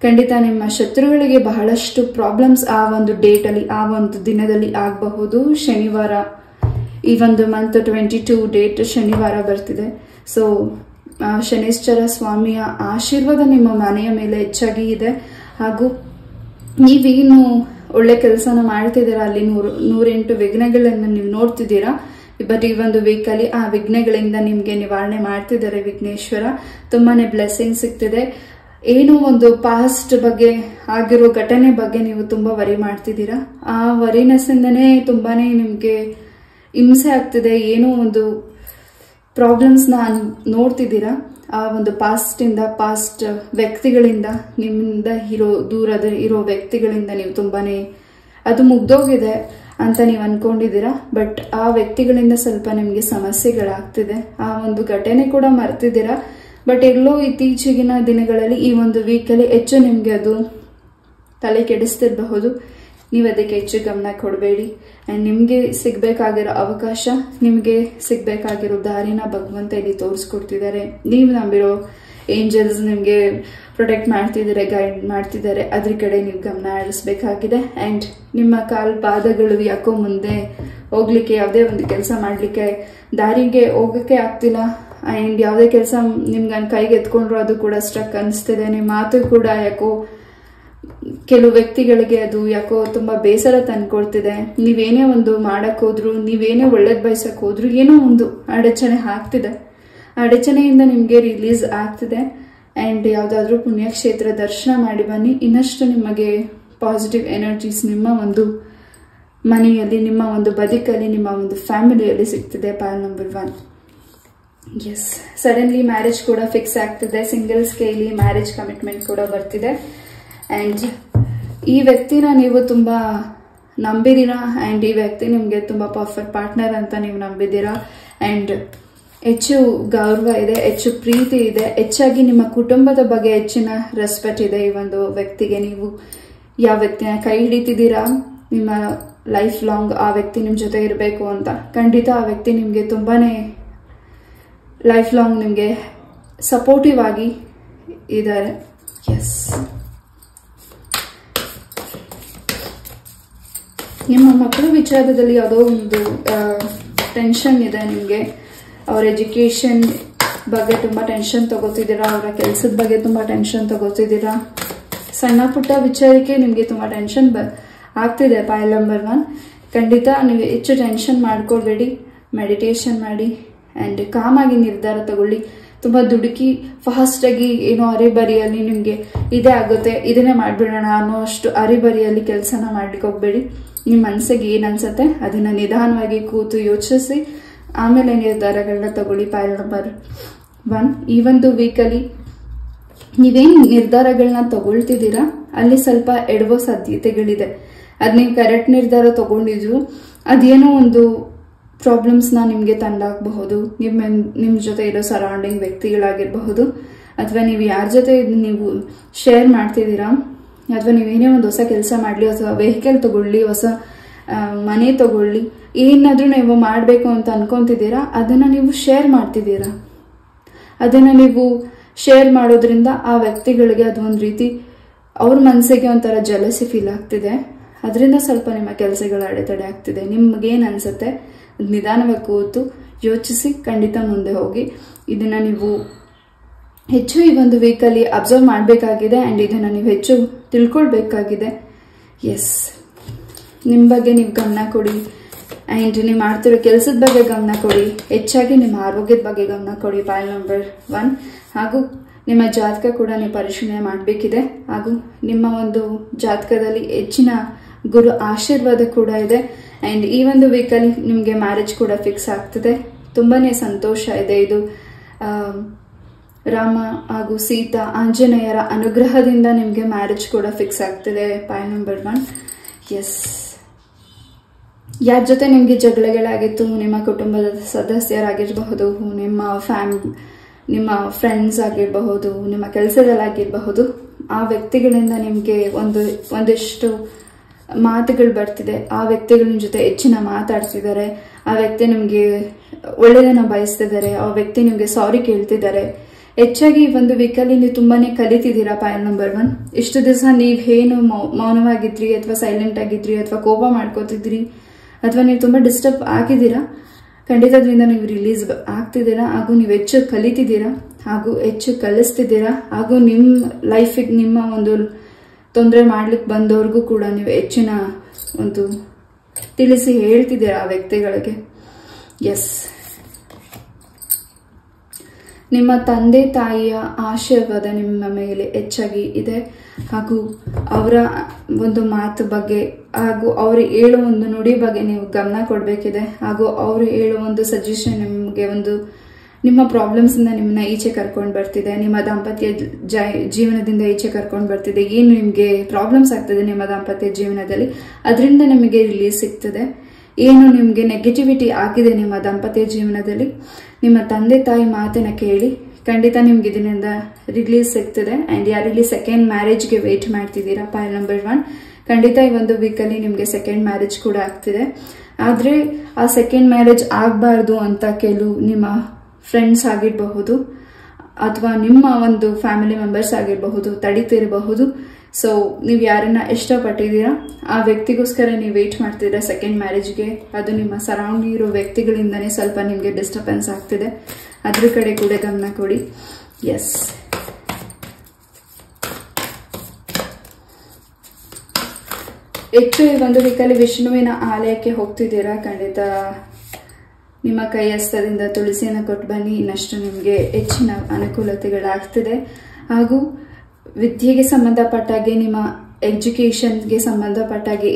ಖಂಡಿತ ನಿಮ್ಮ ಶತ್ರುಗಳಿಗೆ ಬಹಳಷ್ಟು ಪ್ರಾಬ್ಲಮ್ಸ್ ಆ ಒಂದು ಡೇಟಲ್ಲಿ, ಆ ಒಂದು ದಿನದಲ್ಲಿ ಆಗಬಹುದು. ಶನಿವಾರ, ಈ ಒಂದು ಮಂತ್ 22 ಡೇಟ್ ಶನಿವಾರ ಬರ್ತಿದೆ. ಸೊ ಶನೇಶ್ವರ ಸ್ವಾಮಿಯ ಆಶೀರ್ವಾದ ನಿಮ್ಮ ಮನೆಯ ಮೇಲೆ ಹೆಚ್ಚಾಗಿ ಇದೆ. ಹಾಗೂ ನೀವೇನು ಒಳ್ಳೆ ಕೆಲಸನ ಮಾಡ್ತಿದ್ದೀರಾ, ಅಲ್ಲಿ 108 ವಿಘ್ನಗಳನ್ನು ನೀವು ನೋಡ್ತಿದ್ದೀರಾ. ಬಟ್ ಈ ಒಂದು ವೀಕಲ್ಲಿ ಆ ವಿಘ್ನಗಳಿಂದ ನಿಮಗೆ ನಿವಾರಣೆ ಮಾಡ್ತಿದ್ದಾರೆ ವಿಘ್ನೇಶ್ವರ. ತುಂಬಾನೇ ಬ್ಲೆಸ್ಸಿಂಗ್ ಸಿಗ್ತಿದೆ. ಏನೋ ಒಂದು ಪಾಸ್ಟ್ ಬಗ್ಗೆ ಆಗಿರೋ ಘಟನೆ ಬಗ್ಗೆ ನೀವು ತುಂಬಾ ವರಿ ಮಾಡ್ತಿದ್ದೀರಾ. ಆ ವರಿನೆಸ್ ಇಂದನೇ ತುಂಬಾನೇ ನಿಮ್ಗೆ ಹಿಂಸೆ ಆಗ್ತಿದೆ. ಏನೋ ಒಂದು ಪ್ರಾಬ್ಲಮ್ಸ್ನ ನೋಡ್ತಿದ್ದೀರಾ. ಆ ಒಂದು ಪಾಸ್ಟ್ ವ್ಯಕ್ತಿಗಳಿಂದ, ನಿಮ್ಮಿಂದ ದೂರದ ಇರೋ ವ್ಯಕ್ತಿಗಳಿಂದ ನೀವು ತುಂಬಾನೇ ಅದು ಮುಗ್ದೋಗಿದೆ ಅಂತ ನೀವು ಅನ್ಕೊಂಡಿದ್ದೀರಾ. ಬಟ್ ಆ ವ್ಯಕ್ತಿಗಳಿಂದ ಸ್ವಲ್ಪ ನಿಮ್ಗೆ ಸಮಸ್ಯೆಗಳಾಗ್ತಿದೆ. ಆ ಒಂದು ಘಟನೆ ಕೂಡ ಮರ್ತಿದ್ದೀರಾ. ಬಟ್ ಎಲ್ಲೋ ಇತ್ತೀಚೆಗಿನ ದಿನಗಳಲ್ಲಿ ಈ ಒಂದು ವೀಕಲ್ಲಿ ಹೆಚ್ಚು ನಿಮ್ಗೆ ಅದು ತಲೆ ಕೆಡಿಸ್ತಿರಬಹುದು. ನೀವು ಅದಕ್ಕೆ ಹೆಚ್ಚು ಗಮನ ಕೊಡಬೇಡಿ. ಆ್ಯಂಡ್ ನಿಮಗೆ ಸಿಗ್ಬೇಕಾಗಿರೋ ಅವಕಾಶ, ನಿಮಗೆ ಸಿಗ್ಬೇಕಾಗಿರೋ ದಾರಿನ ಭಗವಂತ ಇಲ್ಲಿ ತೋರಿಸ್ಕೊಡ್ತಿದ್ದಾರೆ. ನೀವು ನಂಬಿರೋ ಏಂಜಲ್ಸ್ ನಿಮಗೆ ಪ್ರೊಟೆಕ್ಟ್ ಮಾಡ್ತಿದ್ದಾರೆ, ಗೈಡ್ ಮಾಡ್ತಿದ್ದಾರೆ. ಅದ್ರ ಕಡೆ ನೀವು ಗಮನ ಹರಿಸ್ಬೇಕಾಗಿದೆ. ಆ್ಯಂಡ್ ನಿಮ್ಮ ಪಾದಗಳು ಯಾಕೋ ಮುಂದೆ ಹೋಗ್ಲಿಕ್ಕೆ, ಯಾವುದೇ ಒಂದು ಕೆಲಸ ಮಾಡಲಿಕ್ಕೆ ದಾರಿಗೆ ಹೋಗಕ್ಕೆ ಆಗ್ತಿಲ್ಲ. ಆ್ಯಂಡ್ ಯಾವುದೇ ಕೆಲಸ ನಿಮ್ಗೆ ಕೈಗೆ ಎತ್ಕೊಂಡ್ರು ಅದು ಕೂಡ ಸ್ಟ್ರಕ್ ಅನಿಸ್ತಿದೆ. ನಿಮ್ಮ ಮಾತು ಕೂಡ ಯಾಕೋ ಕೆಲವು ವ್ಯಕ್ತಿಗಳಿಗೆ ಅದು ಯಾಕೋ ತುಂಬಾ ಬೇಸರ ತಂದ್ಕೊಳ್ತಿದೆ. ನೀವೇನೇ ಒಂದು ಮಾಡಕ್ ಹೋದ್ರು, ನೀವೇನೇ ಒಳ್ಳೇದ್ ಬಯಸಕ್ ಹೋದ್ರು ಏನೋ ಒಂದು ಅಡಚಣೆ ಆಗ್ತಿದೆ. ಅಡಚಣೆಯಿಂದ ನಿಮ್ಗೆ ರಿಲೀಸ್ ಆಗ್ತಿದೆ. ಅಂಡ್ ಯಾವ್ದಾದ್ರು ಪುಣ್ಯಕ್ಷೇತ್ರ ದರ್ಶನ ಮಾಡಿ ಬನ್ನಿ. ಇನ್ನಷ್ಟು ನಿಮಗೆ ಪಾಸಿಟಿವ್ ಎನರ್ಜೀಸ್ ನಿಮ್ಮ ಒಂದು ಮನೆಯಲ್ಲಿ, ನಿಮ್ಮ ಒಂದು ಬದುಕಲ್ಲಿ, ನಿಮ್ಮ ಒಂದು ಫ್ಯಾಮಿಲಿಯಲ್ಲಿ ಸಿಗ್ತಿದೆ. Pile number 1. Yes, suddenly marriage ಕೂಡ ಫಿಕ್ಸ್ ಆಗ್ತಿದೆ. ಸಿಂಗಲ್ಸ್ಗೆ ಇಲ್ಲಿ ಮ್ಯಾರೇಜ್ ಕಮಿಟ್ಮೆಂಟ್ ಕೂಡ ಬರ್ತಿದೆ. ಅಂಡ್ ಈ ವ್ಯಕ್ತಿನ ನೀವು ತುಂಬಾ ನಂಬಿದ್ದೀರಾ. ಅಂಡ್ ಈ ವ್ಯಕ್ತಿ ನಿಮ್ಗೆ ತುಂಬಾ ಪರ್ಫೆಕ್ಟ್ ಪಾರ್ಟ್ನರ್ ಅಂತ ನೀವು ನಂಬಿದ್ದೀರಾ. ಅಂಡ್ ಹೆಚ್ಚು ಗೌರವ ಇದೆ, ಹೆಚ್ಚು ಪ್ರೀತಿ ಇದೆ, ಹೆಚ್ಚಾಗಿ ನಿಮ್ಮ ಕುಟುಂಬದ ಬಗ್ಗೆ ಹೆಚ್ಚಿನ ರೆಸ್ಪೆಕ್ಟ್ ಇದೆ ಈ ಒಂದು ವ್ಯಕ್ತಿಗೆ. ನೀವು ಯಾವ ವ್ಯಕ್ತಿನ ಕೈ ಹಿಡಿತಿದ್ದೀರಾ, ನಿಮ್ಮ ಲೈಫ್ ಲಾಂಗ್ ಆ ವ್ಯಕ್ತಿ ನಿಮ್ ಜೊತೆ ಇರಬೇಕು ಅಂತ, ಖಂಡಿತ ಆ ವ್ಯಕ್ತಿ ನಿಮ್ಗೆ ತುಂಬಾನೇ ಲೈಫ್ ಲಾಂಗ್ ನಿಮ್ಗೆ ಸಪೋರ್ಟಿವ್ ಆಗಿ ಇದ್ದಾರೆ. ಎಸ್, ನಿಮ್ಮ ಮಕ್ಕಳ ವಿಚಾರದಲ್ಲಿ ಯಾವುದೋ ಒಂದು ಟೆನ್ಷನ್ ಇದೆ ನಿಮಗೆ. ಅವ್ರ ಎಜುಕೇಶನ್ ಬಗ್ಗೆ ತುಂಬಾ ಟೆನ್ಷನ್ ತಗೋತಿದ್ದೀರಾ, ಅವರ ಕೆಲಸದ ಬಗ್ಗೆ ತುಂಬಾ ಟೆನ್ಷನ್ ತಗೋತಿದ್ದೀರಾ. ಸಣ್ಣ ಪುಟ್ಟ ವಿಚಾರಕ್ಕೆ ನಿಮಗೆ ತುಂಬಾ ಟೆನ್ಷನ್ ಆಗ್ತಿದೆ ಪಾಯಲ್ ನಂಬರ್ 1. ಖಂಡಿತ ನೀವು ಹೆಚ್ಚು ಟೆನ್ಷನ್ ಮಾಡ್ಕೊಳ್ಬೇಡಿ, ಮೆಡಿಟೇಷನ್ ಮಾಡಿ ಆ್ಯಂಡ್ ಕಾಮ್ ಆಗಿ ನಿರ್ಧಾರ ತಗೊಳ್ಳಿ. ತುಂಬ ದುಡುಕಿ ಫಾಸ್ಟಾಗಿ ಏನೋ ಅರೆಬರಿಯಲ್ಲಿ ನಿಮಗೆ ಇದೇ ಆಗುತ್ತೆ ಇದನ್ನೇ ಮಾಡಿಬಿಡೋಣ ಅನ್ನೋ ಅಷ್ಟು ಅರೆಬರಿಯಲ್ಲಿ ಕೆಲಸನ ಮಾಡ್ಲಿಕ್ಕೆ ಹೋಗ್ಬೇಡಿ. ನಿಮ್ಮ ಮನಸ್ಸಿಗೆ ಏನು ಅನ್ಸುತ್ತೆ ಅದನ್ನು ನಿಧಾನವಾಗಿ ಕೂತು ಯೋಚಿಸಿ ಆಮೇಲೆ ನಿರ್ಧಾರಗಳನ್ನ ತಗೊಳ್ಳಿ ಪಾಯಲ್ ನಂಬರ್ 1. ಈ ಒಂದು ವೀಕಲ್ಲಿ ನೀವೇನು ನಿರ್ಧಾರಗಳನ್ನ ತಗೊಳ್ತಿದ್ದೀರಾ ಅಲ್ಲಿ ಸ್ವಲ್ಪ ಎಡವೋ ಸಾಧ್ಯತೆಗಳಿದೆ. ಅದು ನೀವು ಕರೆಕ್ಟ್ ನಿರ್ಧಾರ ತಗೊಂಡಿದ್ರು ಅದೇನೋ ಒಂದು ಪ್ರಾಬ್ಲಮ್ಸ್ನ ನಿಮಗೆ ತಂದಾಗಬಹುದು. ನಿಮ್ಮ ಜೊತೆ ಇರೋ ಸರೌಂಡಿಂಗ್ ವ್ಯಕ್ತಿಗಳಾಗಿರಬಹುದು, ಅಥವಾ ನೀವು ಯಾರ ಜೊತೆ ನೀವು ಶೇರ್ ಮಾಡ್ತಿದ್ದೀರಾ, ಅಥವಾ ನೀವೇನೇ ಒಂದು ಹೊಸ ಕೆಲಸ ಮಾಡಲಿ, ಹೊಸ ವೆಹಿಕಲ್ ತಗೊಳ್ಳಿ, ಹೊಸ ಮನೆ ತಗೊಳ್ಳಿ, ಏನಾದರೂ ನೀವು ಮಾಡಬೇಕು ಅಂತ ಅನ್ಕೊಂತಿದ್ದೀರಾ ಅದನ್ನು ನೀವು ಶೇರ್ ಮಾಡ್ತಿದ್ದೀರಾ. ಅದನ್ನು ನೀವು ಶೇರ್ ಮಾಡೋದ್ರಿಂದ ಆ ವ್ಯಕ್ತಿಗಳಿಗೆ ಅದು ಒಂದು ರೀತಿ ಅವ್ರ ಮನಸ್ಸಿಗೆ ಒಂಥರ ಜಲಸಿ ಫೀಲ್ ಆಗ್ತಿದೆ. ಅದರಿಂದ ಸ್ವಲ್ಪ ನಿಮ್ಮ ಕೆಲಸಗಳ ಅಡೆತಡೆ ಆಗ್ತಿದೆ. ನಿಮ್ಗೇನು ಅನ್ಸುತ್ತೆ ನಿಧಾನವಾಗಿ ಕೂತು ಯೋಚಿಸಿ ಖಂಡಿತ ಮುಂದೆ ಹೋಗಿ. ಇದನ್ನು ನೀವು ಹೆಚ್ಚು ಈ ಒಂದು ವೀಕಲ್ಲಿ ಅಬ್ಸರ್ವ್ ಮಾಡಬೇಕಾಗಿದೆ ಆ್ಯಂಡ್ ಇದನ್ನು ನೀವು ಹೆಚ್ಚು ತಿಳ್ಕೊಳ್ಬೇಕಾಗಿದೆ. ಎಸ್, ನಿಮ್ಮ ಬಗ್ಗೆ ನೀವು ಗಮನ ಕೊಡಿ ಆ್ಯಂಡ್ ನೀವು ಮಾಡ್ತಿರೋ ಕೆಲಸದ ಬಗ್ಗೆ ಗಮನ ಕೊಡಿ. ಹೆಚ್ಚಾಗಿ ನಿಮ್ಮ ಆರೋಗ್ಯದ ಬಗ್ಗೆ ಗಮನ ಕೊಡಿ ಪಾಯಲ್ ನಂಬರ್ 1. ಹಾಗೂ ನಿಮ್ಮ ಜಾತಕ ಕೂಡ ನೀವು ಪರಿಶೀಲನೆ ಮಾಡಬೇಕಿದೆ. ಹಾಗೂ ನಿಮ್ಮ ಒಂದು ಜಾತಕದಲ್ಲಿ ಹೆಚ್ಚಿನ ಗುರು ಆಶೀರ್ವಾದ ಕೂಡ ಇದೆ ಆ್ಯಂಡ್ ಈ ಒಂದು ವೀಕಲ್ಲಿ ನಿಮಗೆ ಮ್ಯಾರೇಜ್ ಕೂಡ ಫಿಕ್ಸ್ ಆಗ್ತದೆ. ತುಂಬಾ ಸಂತೋಷ ಇದೆ. ಇದು ರಾಮ ಹಾಗೂ ಸೀತಾ ಆಂಜನೇಯರ ಅನುಗ್ರಹದಿಂದ ನಿಮಗೆ ಮ್ಯಾರೇಜ್ ಕೂಡ ಫಿಕ್ಸ್ ಆಗ್ತದೆ ಪಾಯಲ್ ನಂಬರ್ 1. ಎಸ್, ಯಾರ ಜೊತೆ ನಿಮಗೆ ಜಗಳಗಳಾಗಿತ್ತು, ನಿಮ್ಮ ಕುಟುಂಬದ ಸದಸ್ಯರಾಗಿರಬಹುದು, ನಿಮ್ಮ ಫ್ರೆಂಡ್ಸ್ ಆಗಿರಬಹುದು, ನಿಮ್ಮ ಕೆಲಸದಲ್ಲಾಗಿರಬಹುದು, ಆ ವ್ಯಕ್ತಿಗಳಿಂದ ನಿಮಗೆ ಒಂದಿಷ್ಟು ಮಾತುಗಳು ಬರ್ತಿದೆ. ಆ ವ್ಯಕ್ತಿಗಳ ಜೊತೆ ಹೆಚ್ಚಿನ ಮಾತಾಡ್ತಿದ್ದಾರೆ. ಆ ವ್ಯಕ್ತಿ ನಿಮಗೆ ಒಳ್ಳೆಯದನ್ನ ಬಯಸ್ತಿದ್ದಾರೆ. ಆ ವ್ಯಕ್ತಿ ನಿಮಗೆ ಸಾರಿ ಕೇಳ್ತಿದ್ದಾರೆ. ಹೆಚ್ಚಾಗಿ ಈ ಒಂದು ವೀಕಲ್ಲಿ ನೀವು ತುಂಬಾನೇ ಕಲಿತಿದ್ದೀರಾ ಪಾಯಲ್ ನಂಬರ್ 1. ಇಷ್ಟು ದಿವಸ ನೀವೇನು ಮೌನವಾಗಿದ್ರಿ, ಅಥವಾ ಸೈಲೆಂಟ್ ಆಗಿದ್ರಿ, ಅಥವಾ ಕೋಪ ಮಾಡ್ಕೋತಿದ್ರಿ, ಅಥವಾ ನೀವು ತುಂಬ ಡಿಸ್ಟರ್ಬ್ ಆಗಿದ್ದೀರಾ, ಖಂಡಿತ ಅದರಿಂದ ನೀವು ರಿಲೀಸ್ ಆಗ್ತಿದ್ದೀರಾ. ಹಾಗೂ ನೀವು ಹೆಚ್ಚು ಕಲಿತಿದ್ದೀರಾ, ಹಾಗೂ ಹೆಚ್ಚು ಕಲಿಸ್ತಿದ್ದೀರಾ. ಹಾಗೂ ನಿಮ್ಮ ಲೈಫಿಗೆ ನಿಮ್ಮ ಒಂದು ತೊಂದರೆ ಮಾಡ್ಲಿಕ್ಕೆ ಬಂದವ್ರಿಗೂ ಕೂಡ ನೀವು ಹೆಚ್ಚಿನ ಒಂದು ತಿಳಿಸಿ ಹೇಳ್ತಿದ್ದೀರಾ ಆ ವ್ಯಕ್ತಿಗಳಿಗೆ. ಎಸ್, ನಿಮ್ಮ ತಂದೆ ತಾಯಿಯ ಆಶೀರ್ವಾದ ನಿಮ್ಮ ಮೇಲೆ ಹೆಚ್ಚಾಗಿ ಇದೆ. ಹಾಗೂ ಅವರ ಒಂದು ಮಾತು ಬಗ್ಗೆ ಹಾಗೂ ಅವರು ಹೇಳೋ ಒಂದು ನುಡಿ ಬಗ್ಗೆ ನೀವು ಗಮನ ಕೊಡಬೇಕಿದೆ. ಹಾಗೂ ಅವರು ಹೇಳೋ ಒಂದು ಸಜೆಷನ್ ನಿಮಗೆ ನಿಮ್ಮ ಪ್ರಾಬ್ಲಮ್ಸಿಂದ ನಿಮ್ಮನ್ನ ಈಚೆ ಕರ್ಕೊಂಡು ಬರ್ತಿದೆ. ನಿಮ್ಮ ದಾಂಪತ್ಯ ಜೀವನದಿಂದ ಈಚೆ ಕರ್ಕೊಂಡು ಬರ್ತಿದೆ. ಏನು ನಿಮಗೆ ಪ್ರಾಬ್ಲಮ್ಸ್ ಆಗ್ತದೆ ನಿಮ್ಮ ದಾಂಪತ್ಯ ಜೀವನದಲ್ಲಿ ಅದರಿಂದ ನಿಮಗೆ ರಿಲೀಸ್ ಸಿಗ್ತದೆ. ಏನು ನಿಮಗೆ ನೆಗೆಟಿವಿಟಿ ಆಗಿದೆ ನಿಮ್ಮ ದಾಂಪತ್ಯ ಜೀವನದಲ್ಲಿ, ನಿಮ್ಮ ತಂದೆ ತಾಯಿ ಮಾತನ್ನ ಕೇಳಿ ಖಂಡಿತ ನಿಮ್ಗೆ ಇದರಿಂದ ರಿಲೀಸ್ ಸಿಗ್ತದೆ. ಆ್ಯಂಡ್ ಯಾರಲ್ಲಿ ಸೆಕೆಂಡ್ ಮ್ಯಾರೇಜ್ಗೆ ವೇಟ್ ಮಾಡ್ತಿದ್ದೀರಾ ಪಾಯಲ್ ನಂಬರ್ 1, ಖಂಡಿತ ಈ ಒಂದು ವೀಕಲ್ಲಿ ನಿಮಗೆ ಸೆಕೆಂಡ್ ಮ್ಯಾರೇಜ್ ಕೂಡ ಆಗ್ತಿದೆ. ಆದರೆ ಆ ಸೆಕೆಂಡ್ ಮ್ಯಾರೇಜ್ ಆಗಬಾರ್ದು ಅಂತ ಕೆಲವು ನಿಮ್ಮ ಫ್ರೆಂಡ್ಸ್ ಆಗಿರಬಹುದು, ಅಥವಾ ನಿಮ್ಮ ಒಂದು ಫ್ಯಾಮಿಲಿ ಮೆಂಬರ್ಸ್ ಆಗಿರಬಹುದು ತಡೀತಿರಬಹುದು. ಸೊ ನೀವು ಯಾರನ್ನ ಇಷ್ಟಪಟ್ಟಿದ್ದೀರಾ ಆ ವ್ಯಕ್ತಿಗೋಸ್ಕರ ನೀವು ವೇಟ್ ಮಾಡ್ತಿದ್ದೀರಾ ಸೆಕೆಂಡ್ ಮ್ಯಾರೇಜ್ಗೆ. ಅದು ನಿಮ್ಮ ಸರೌಂಡಿಂಗ್ ಇರೋ ವ್ಯಕ್ತಿಗಳಿಂದನೇ ಸ್ವಲ್ಪ ನಿಮಗೆ ಡಿಸ್ಟರ್ಬೆನ್ಸ್ ಆಗ್ತಿದೆ. ಅದ್ರ ಕಡೆ ಕೂಡ ಗಮನ ಕೊಡಿ. ಎಸ್, ಹೆಚ್ಚು ಈ ಒಂದು ವೀಕಲ್ಲಿ ವಿಷ್ಣುವಿನ ಆಲಯಕ್ಕೆ ಹೋಗ್ತಿದ್ದೀರಾ. ಖಂಡಿತ ನಿಮ್ಮ ಕೈ ಹಸ್ತದಿಂದ ತುಳಸಿಯನ್ನು ಕೊಟ್ಟು ಬನ್ನಿ, ಇನ್ನಷ್ಟು ನಿಮಗೆ ಹೆಚ್ಚಿನ ಅನುಕೂಲತೆಗಳಾಗ್ತಿದೆ. ಹಾಗೂ ವಿದ್ಯೆಗೆ ಸಂಬಂಧಪಟ್ಟಾಗೆ, ನಿಮ್ಮ ಎಜುಕೇಷನ್ಗೆ ಸಂಬಂಧಪಟ್ಟಾಗೆ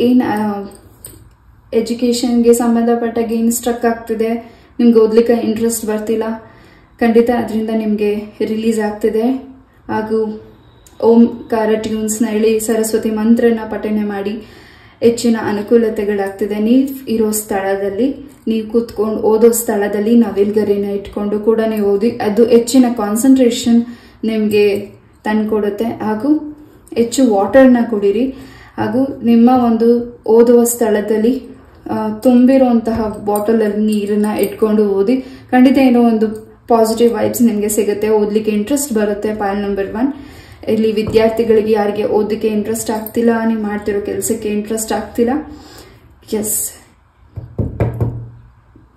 ಏನು ಸ್ಟ್ರಕ್ ಆಗ್ತಿದೆ, ನಿಮ್ಗೆ ಓದ್ಲಿಕ್ಕೆ ಇಂಟ್ರೆಸ್ಟ್ ಬರ್ತಿಲ್ಲ, ಖಂಡಿತ ಅದರಿಂದ ನಿಮಗೆ ರಿಲೀಸ್ ಆಗ್ತಿದೆ. ಹಾಗೂ ಓಂಕಾರ ಟ್ಯೂನ್ಸ್ನ ಹೇಳಿ ಸರಸ್ವತಿ ಮಂತ್ರನ ಪಠನೆ ಮಾಡಿ ಹೆಚ್ಚಿನ ಅನುಕೂಲತೆಗಳಾಗ್ತಿದೆ. ನೀವು ಇರೋ ಸ್ಥಳದಲ್ಲಿ, ನೀವು ಕೂತ್ಕೊಂಡು ಓದೋ ಸ್ಥಳದಲ್ಲಿ ನವಿಲ್ಗರಿನ ಇಟ್ಕೊಂಡು ಕೂಡ ನೀವು ಓದಿ, ಅದು ಹೆಚ್ಚಿನ ಕಾನ್ಸಂಟ್ರೇಷನ್ ನಿಮಗೆ ತಂದುಕೊಡುತ್ತೆ. ಹಾಗೂ ಹೆಚ್ಚು ವಾಟರ್ನ ಕುಡೀರಿ. ಹಾಗೂ ನಿಮ್ಮ ಒಂದು ಓದುವ ಸ್ಥಳದಲ್ಲಿ ತುಂಬಿರುವಂತಹ ಬಾಟಲಲ್ಲಿ ನೀರನ್ನ ಇಟ್ಕೊಂಡು ಓದಿ, ಖಂಡಿತ ಏನೋ ಒಂದು ಪಾಸಿಟಿವ್ ವೈಬ್ಸ್ ನಿಮಗೆ ಸಿಗುತ್ತೆ, ಓದಲಿಕ್ಕೆ ಇಂಟ್ರೆಸ್ಟ್ ಬರುತ್ತೆ ಪಾಯಲ್ ನಂಬರ್ 1. ಇಲ್ಲಿ ವಿದ್ಯಾರ್ಥಿಗಳಿಗೆ ಯಾರಿಗೆ ಓದಕ್ಕೆ ಇಂಟ್ರೆಸ್ಟ್ ಆಗ್ತಿಲ್ಲ, ನೀವು ಮಾಡ್ತಿರೋ ಕೆಲಸಕ್ಕೆ ಇಂಟ್ರೆಸ್ಟ್ ಆಗ್ತಿಲ್ಲ, ಎಸ್